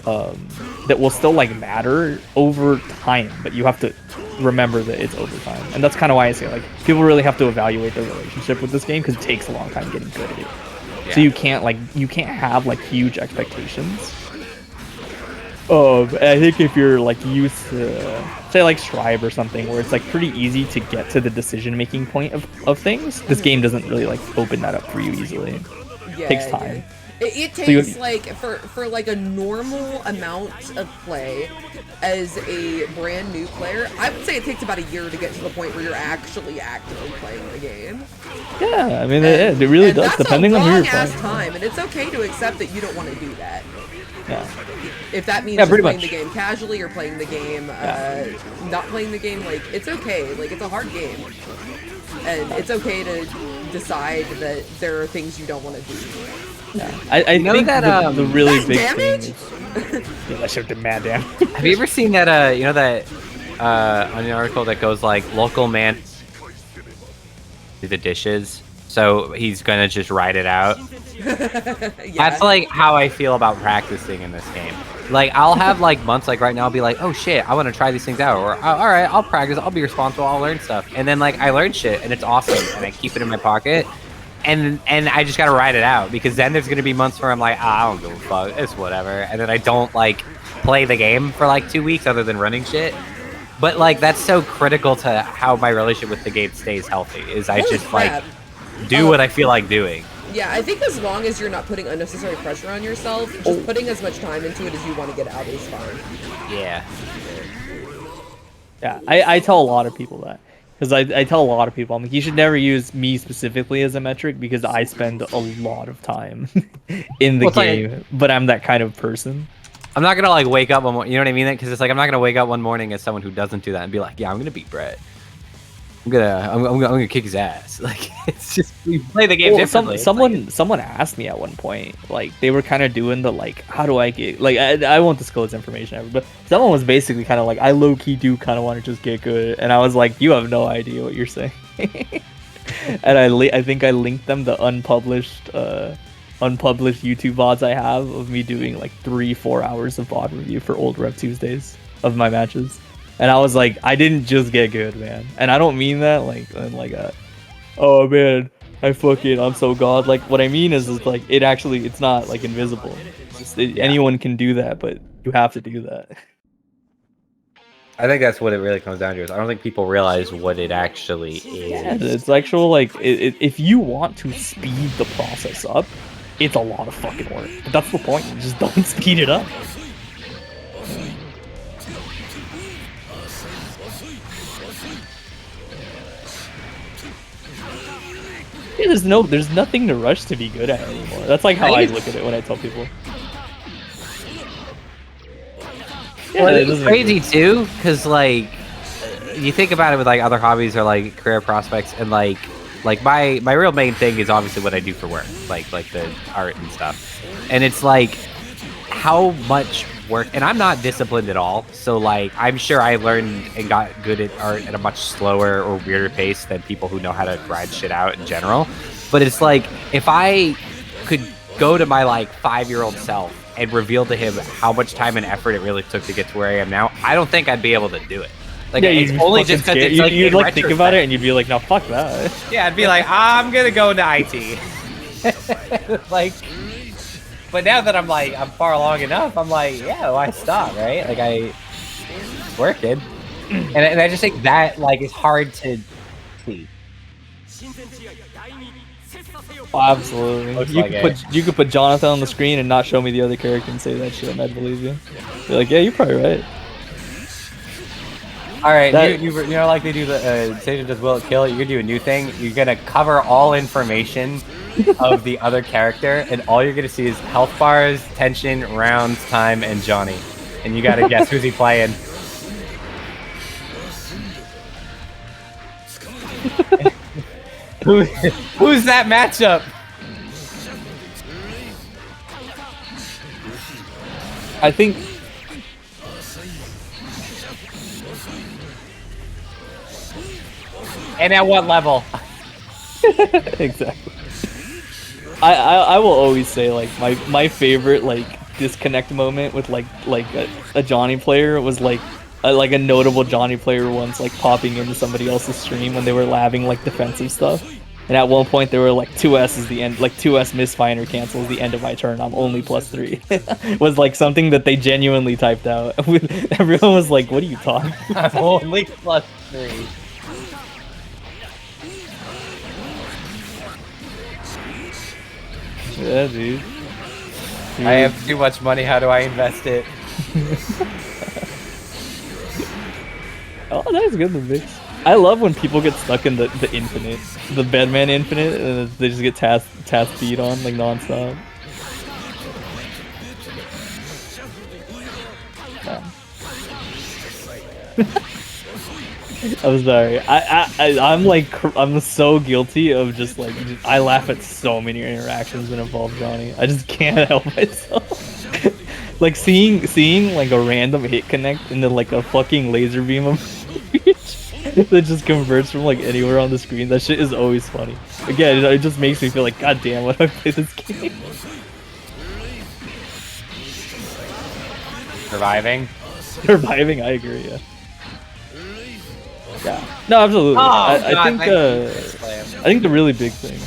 Speaker 5: that will still like matter over time, but you have to remember that it's over time. And that's kind of why I say like people really have to evaluate their relationship with this game, because it takes a long time getting good at it. Yeah. So you can't have like huge expectations. I think if you're like used to say like Strive or something, where it's like pretty easy to get to the decision making point of things, this game doesn't really like open that up for you easily.
Speaker 3: Yeah,
Speaker 5: it takes time.
Speaker 3: It takes like for like a normal amount of play as a brand new player, I would say it takes about a year to get to the point where you're actually actively playing the game.
Speaker 5: Yeah, I mean, it really does, depending on who you're playing.
Speaker 3: That's a long ass time, and it's okay to accept that you don't want to do that.
Speaker 5: Yeah.
Speaker 3: If that means
Speaker 5: Yeah,
Speaker 3: just
Speaker 5: pretty
Speaker 3: playing
Speaker 5: much.
Speaker 3: the game casually or playing the game, not playing the game, like, it's okay. Like, it's a hard game. And it's okay to decide that there are things you don't want to do.
Speaker 5: Yeah. I
Speaker 4: know
Speaker 5: think
Speaker 4: that,
Speaker 5: the really
Speaker 3: That's
Speaker 5: big
Speaker 3: damage?
Speaker 5: thing is... Yeah, that shit did mad damage.
Speaker 4: Have you ever seen that, you know that, on the article that goes like, local man do the dishes, so he's gonna just ride it out?
Speaker 3: Yeah.
Speaker 4: That's like how I feel about practicing in this game. Like, I'll have like months, like right now, I'll be like, oh shit, I want to try these things out, or all right, I'll practice, I'll be responsible, I'll learn stuff, and then like I learn shit and it's awesome, and I keep it in my pocket, and I just gotta ride it out, because then there's gonna be months where I'm like, I don't give a fuck, it's whatever, and then I don't like play the game for like 2 weeks other than running shit. But like that's so critical to how my relationship with the game stays healthy. Is I
Speaker 3: Holy
Speaker 4: just
Speaker 3: crap.
Speaker 4: like do what I feel like doing.
Speaker 3: Yeah, I think as long as you're not putting unnecessary pressure on yourself, just putting as much time into it as you want to get out is fine.
Speaker 4: Yeah.
Speaker 5: Yeah, I tell a lot of people that. Because I tell a lot of people, I'm like, you should never use me specifically as a metric, because I spend a lot of time in the
Speaker 4: Well, it's like-
Speaker 5: game, but I'm that kind of person.
Speaker 4: I'm not gonna like wake up one morning, you know what I mean? Because it's like I'm not gonna wake up one morning as someone who doesn't do that and be like, yeah, I'm gonna beat Brett. I'm gonna kick his ass. Like it's just we play the game
Speaker 5: Well,
Speaker 4: differently.
Speaker 5: someone asked me at one point, like they were kind of doing the like, how do I get like I won't disclose information ever, but someone was basically kind of like, I low key do kind of want to just get good, and I was like, you have no idea what you're saying. And I think I linked them the unpublished YouTube VODs I have of me doing like 3-4 hours of VOD review for old Rev Tuesdays of my matches. And I was like, I didn't just get good, man. And I don't mean that like in like a, oh man, I'm so god. Like what I mean is like it's not like invisible. Anyone can do that, but you have to do that.
Speaker 4: I think that's what it really comes down to. Is I don't think people realize what it actually is.
Speaker 5: Yeah, it's actual like if you want to speed the process up, it's a lot of fucking work. But that's the point. You just don't speed it up. Yeah, there's nothing to rush to be good at anymore. That's like how I look at it when I tell people. Yeah,
Speaker 4: Well,
Speaker 5: it
Speaker 4: it's
Speaker 5: doesn't
Speaker 4: crazy
Speaker 5: exist.
Speaker 4: too, because like you think about it with like other hobbies or like career prospects, and like my real main thing is obviously what I do for work, like the art and stuff, and it's like how much work, and I'm not disciplined at all, so like I'm sure I learned and got good at art at a much slower or weirder pace than people who know how to grind shit out in general. But it's like if I could go to my like 5-year-old self and reveal to him how much time and effort it really took to get to where I am now, I don't think I'd be able to do it. Like,
Speaker 5: Yeah,
Speaker 4: it's only just because it's like
Speaker 5: you'd
Speaker 4: in
Speaker 5: like think about
Speaker 4: retrospect.
Speaker 5: it and you'd be like, no, fuck that.
Speaker 4: Yeah, I'd be like, I'm gonna go into IT. Like, but now that I'm far along enough, I'm like, yeah, why stop, right? Like it's working, and I just think that like is hard to see.
Speaker 5: Oh, absolutely.
Speaker 4: Looks
Speaker 5: You
Speaker 4: like
Speaker 5: you could put Jonathan on the screen and not show me the other character and say that shit, and I'd believe you. Be like, yeah, you're probably right.
Speaker 4: All right,
Speaker 5: That-
Speaker 4: you know, like they do the Satan does will it kill? You're gonna do a new thing. You're gonna cover all information of the other character, and all you're gonna see is health bars, tension, rounds, time, and Johnny. And you gotta guess who's he playing. Who's that matchup?
Speaker 5: I think
Speaker 4: And at what level?
Speaker 5: exactly. I will always say like my favorite like disconnect moment with like a Johnny player was like a notable Johnny player once like popping into somebody else's stream when they were labbing like defensive stuff. And at one point they were like 2S is the end, like 2S misfire cancels the end of my turn. I'm only +3. Was like something that they genuinely typed out. Everyone was like, "What are you talking?"
Speaker 4: I'm only +3.
Speaker 5: Yeah, dude.
Speaker 4: I have too much money. How do I invest it?
Speaker 5: Oh, that was good, the mix. I love when people get stuck in the infinite, the Bedman infinite, and they just get task beat on like nonstop. I'm sorry. I'm so guilty of just like I laugh at so many interactions that involve Johnny. I just can't help myself. Like seeing like a random hit connect and then like a fucking laser beam of that just converts from like anywhere on the screen. That shit is always funny. Again, it just makes me feel like, God damn, why do I play this game?
Speaker 4: Surviving.
Speaker 5: Surviving, I agree. Yeah. Yeah. No, absolutely.
Speaker 4: Oh,
Speaker 5: I think the really big thing.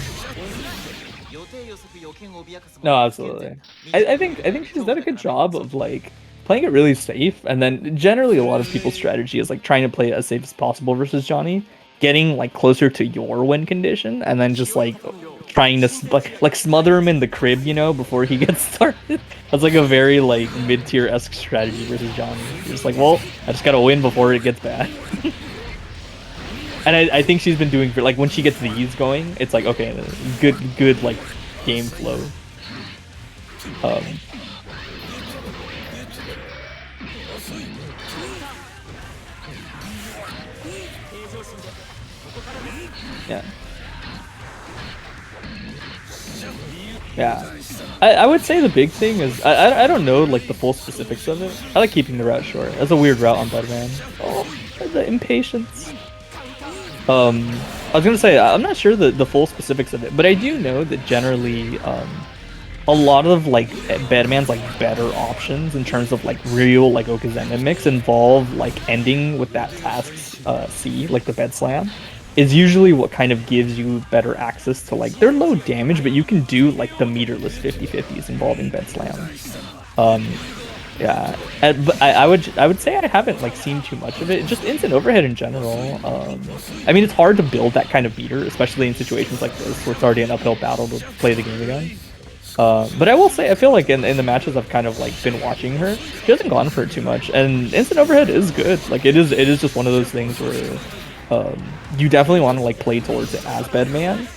Speaker 5: No, absolutely. I think she's done a good job of like playing it really safe, and then generally a lot of people's strategy is like trying to play it as safe as possible versus Johnny, getting like closer to your win condition, and then just like trying to like smother him in the crib, you know, before he gets started. That's like a very like mid-tier esque strategy versus Johnny. You're just like, well, I just gotta win before it gets bad. And I think she's been doing for like when she gets these going, it's like okay, good like game flow. Yeah. Yeah. I would say the big thing is I don't know like the full specifics of it. I like keeping the route short. That's a weird route on Bugman. Oh, the impatience. I was gonna say I'm not sure the full specifics of it, but I do know that generally a lot of like Bedman's like better options in terms of like real like Okazeme mix involve like ending with that task C, like the bed slam, is usually what kind of gives you better access to like they're low damage, but you can do like the meterless 50/50s involving bed slam. Yeah, but I would say I haven't like seen too much of it. Just instant overhead in general. I mean, it's hard to build that kind of beater, especially in situations like this where it's already an uphill battle to play the game again. But I will say, I feel like in the matches I've kind of like been watching her, she hasn't gone for it too much, and instant overhead is good. Like it is just one of those things where you definitely want to like play towards it as Bedman.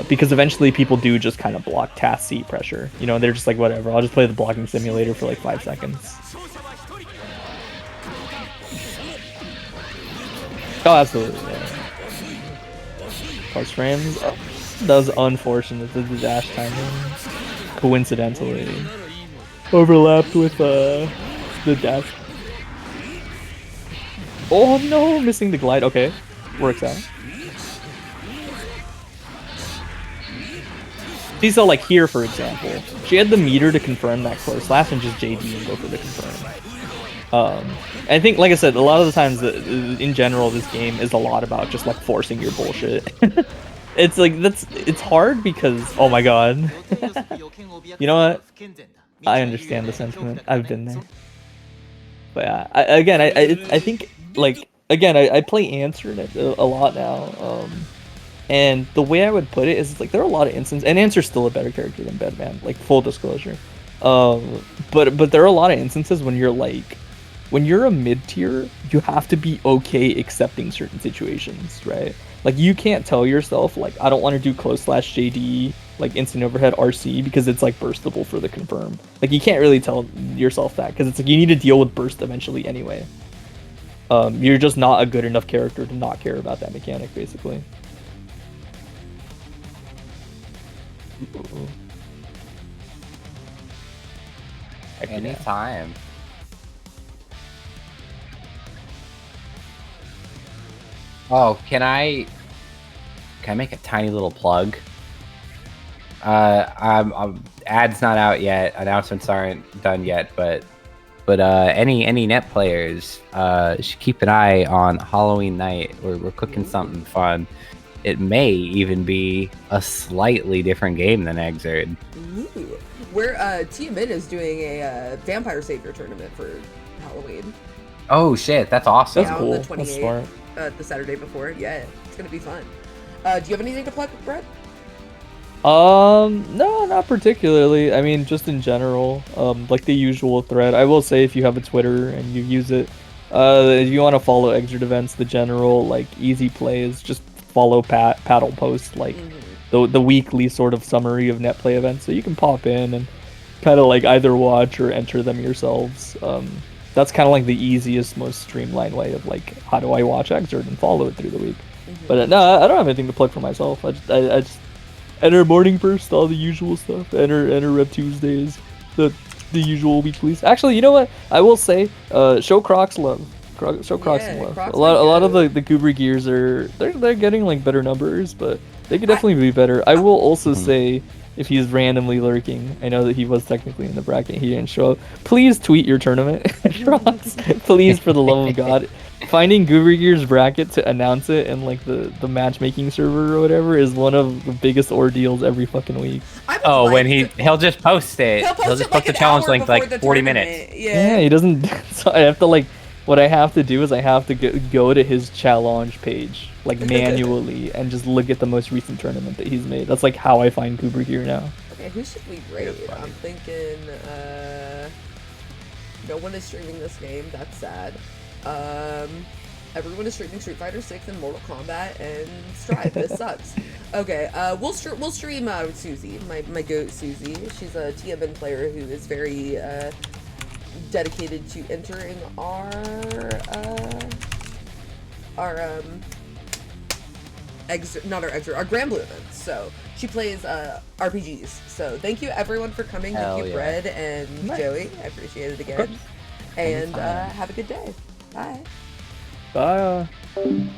Speaker 5: Because eventually people do just kind of block task C pressure. You know, they're just like, whatever, I'll just play the blocking simulator for like 5 seconds. Oh, absolutely. Yeah. Plus frames. Oh, that was unfortunate that the dash timing coincidentally overlapped with the dash. Oh no, missing the glide. Okay, works out. See, so like here, for example, she had the meter to confirm that close slash and just JD and go for the confirm. I think, like I said, a lot of the times, in general, this game is a lot about just like forcing your bullshit. It's like, it's hard because, oh my god. You know what? I understand the sentiment. I've been there. But yeah, I think, like, again, I play Answer in it a lot now. And the way I would put it is like there are a lot of instances, and Answer's still a better character than Bedman, like full disclosure. But there are a lot of instances when you're like, when you're a mid tier, you have to be okay accepting certain situations, right? Like you can't tell yourself like I don't want to do close slash JD like instant overhead RC because it's like burstable for the confirm. Like you can't really tell yourself that because it's like you need to deal with burst eventually anyway. You're just not a good enough character to not care about that mechanic, basically.
Speaker 4: Anytime. Oh, can I make a tiny little plug? Ads not out yet, announcements aren't done yet, but any net players should keep an eye on Halloween night. We're cooking something fun. It may even be a slightly different game than Exerd.
Speaker 3: Ooh. Where Tia Min is doing a Vampire Savior tournament for Halloween.
Speaker 4: Oh shit, that's awesome.
Speaker 5: That's cool.
Speaker 3: On the 28th,
Speaker 5: That's smart.
Speaker 3: The Saturday before. Yeah, it's gonna be fun. Do you have anything to plug, Brett?
Speaker 5: No, not particularly. I mean, just in general, like the usual thread. I will say if you have a Twitter and you use it, if you want to follow Exert events, the general like easy plays, just follow Paddle post like the weekly sort of summary of net play events, so you can pop in and kind of like either watch or enter them yourselves. that's kind of like the easiest, most streamlined way of like, how do I watch Exert and follow it through the week? But no, I don't have anything to plug for myself. I just enter Morning Burst, all the usual stuff. Enter Rev Tuesdays, the usual weeklies. Actually, you know what? I will say, show Crocs love. Show Crocs some love.
Speaker 3: Crocs
Speaker 5: A lot of
Speaker 3: good.
Speaker 5: the Goober gears they're getting like better numbers, but they could definitely be better. I will also say, if he's randomly lurking, I know that he was technically in the bracket, he didn't show up. Please tweet your tournament, Crocs. Please, for the love of God. Finding Goober Gear's bracket to announce it in like the matchmaking server or whatever is one of the biggest ordeals every fucking week.
Speaker 3: I would
Speaker 4: Oh,
Speaker 3: like
Speaker 4: when
Speaker 3: to-
Speaker 4: he'll just post it.
Speaker 3: He'll
Speaker 4: Just
Speaker 3: post
Speaker 4: post the
Speaker 3: an
Speaker 4: challenge
Speaker 3: hour
Speaker 4: link
Speaker 3: before
Speaker 4: like
Speaker 3: the
Speaker 4: 40
Speaker 3: tournament.
Speaker 4: minutes.
Speaker 5: Yeah, he doesn't. So I have to like, what I have to do is I have to go to his challenge page like manually and just look at the most recent tournament that he's made. That's like how I find Goober Gear now.
Speaker 3: Okay, who should we raid? I'm thinking, no one is streaming this game. That's sad. Everyone is streaming Street Fighter 6 and Mortal Kombat and Strive. This sucks. Okay, we'll stream Susie, my goat Susie. She's a TMN player who is very dedicated to entering our Granblue events. So she plays RPGs. So thank you everyone for coming.
Speaker 4: Hell
Speaker 3: Thank you,
Speaker 4: yeah.
Speaker 3: Brett and
Speaker 5: Nice.
Speaker 3: Joey. I appreciate it again. And
Speaker 4: Anytime.
Speaker 3: have a good day. Bye.
Speaker 5: Bye.
Speaker 6: Thank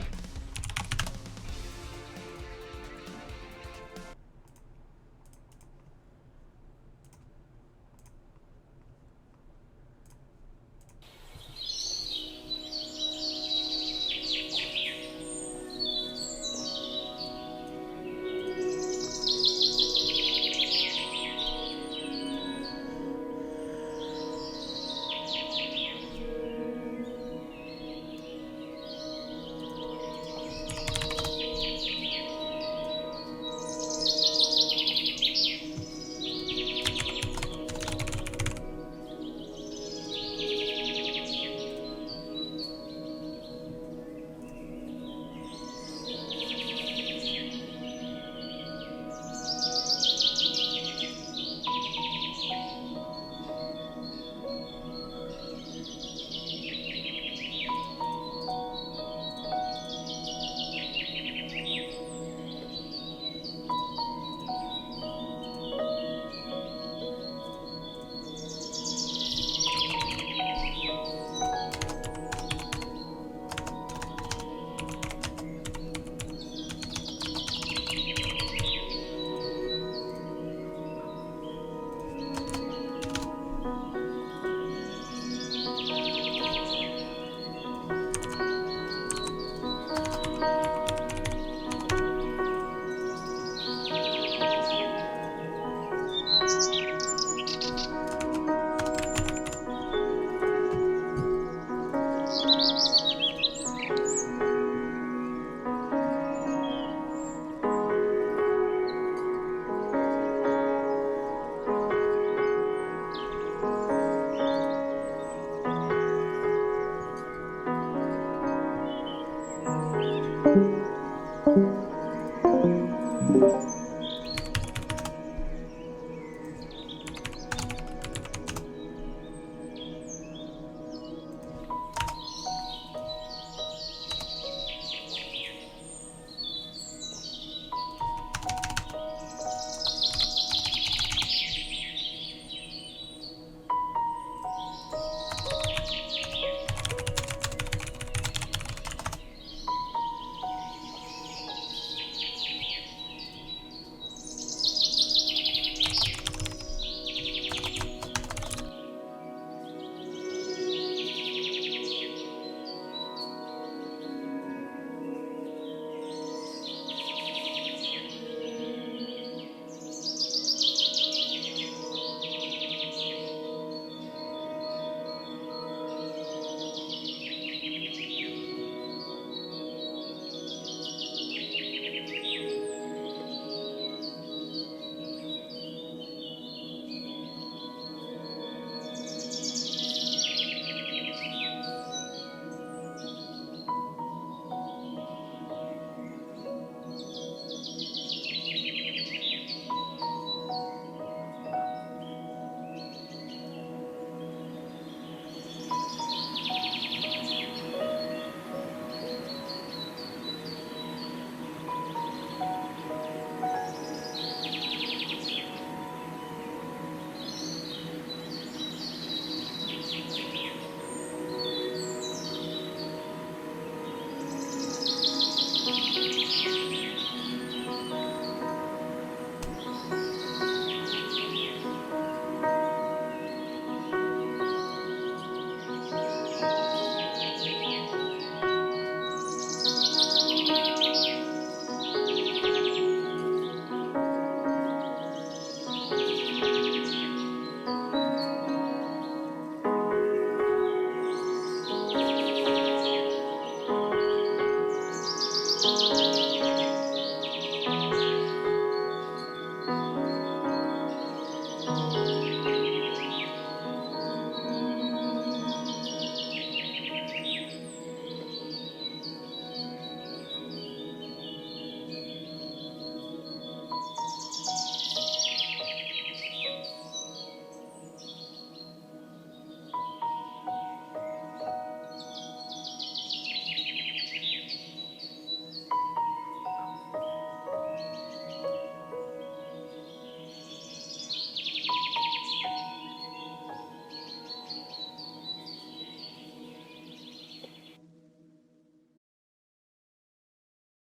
Speaker 6: you.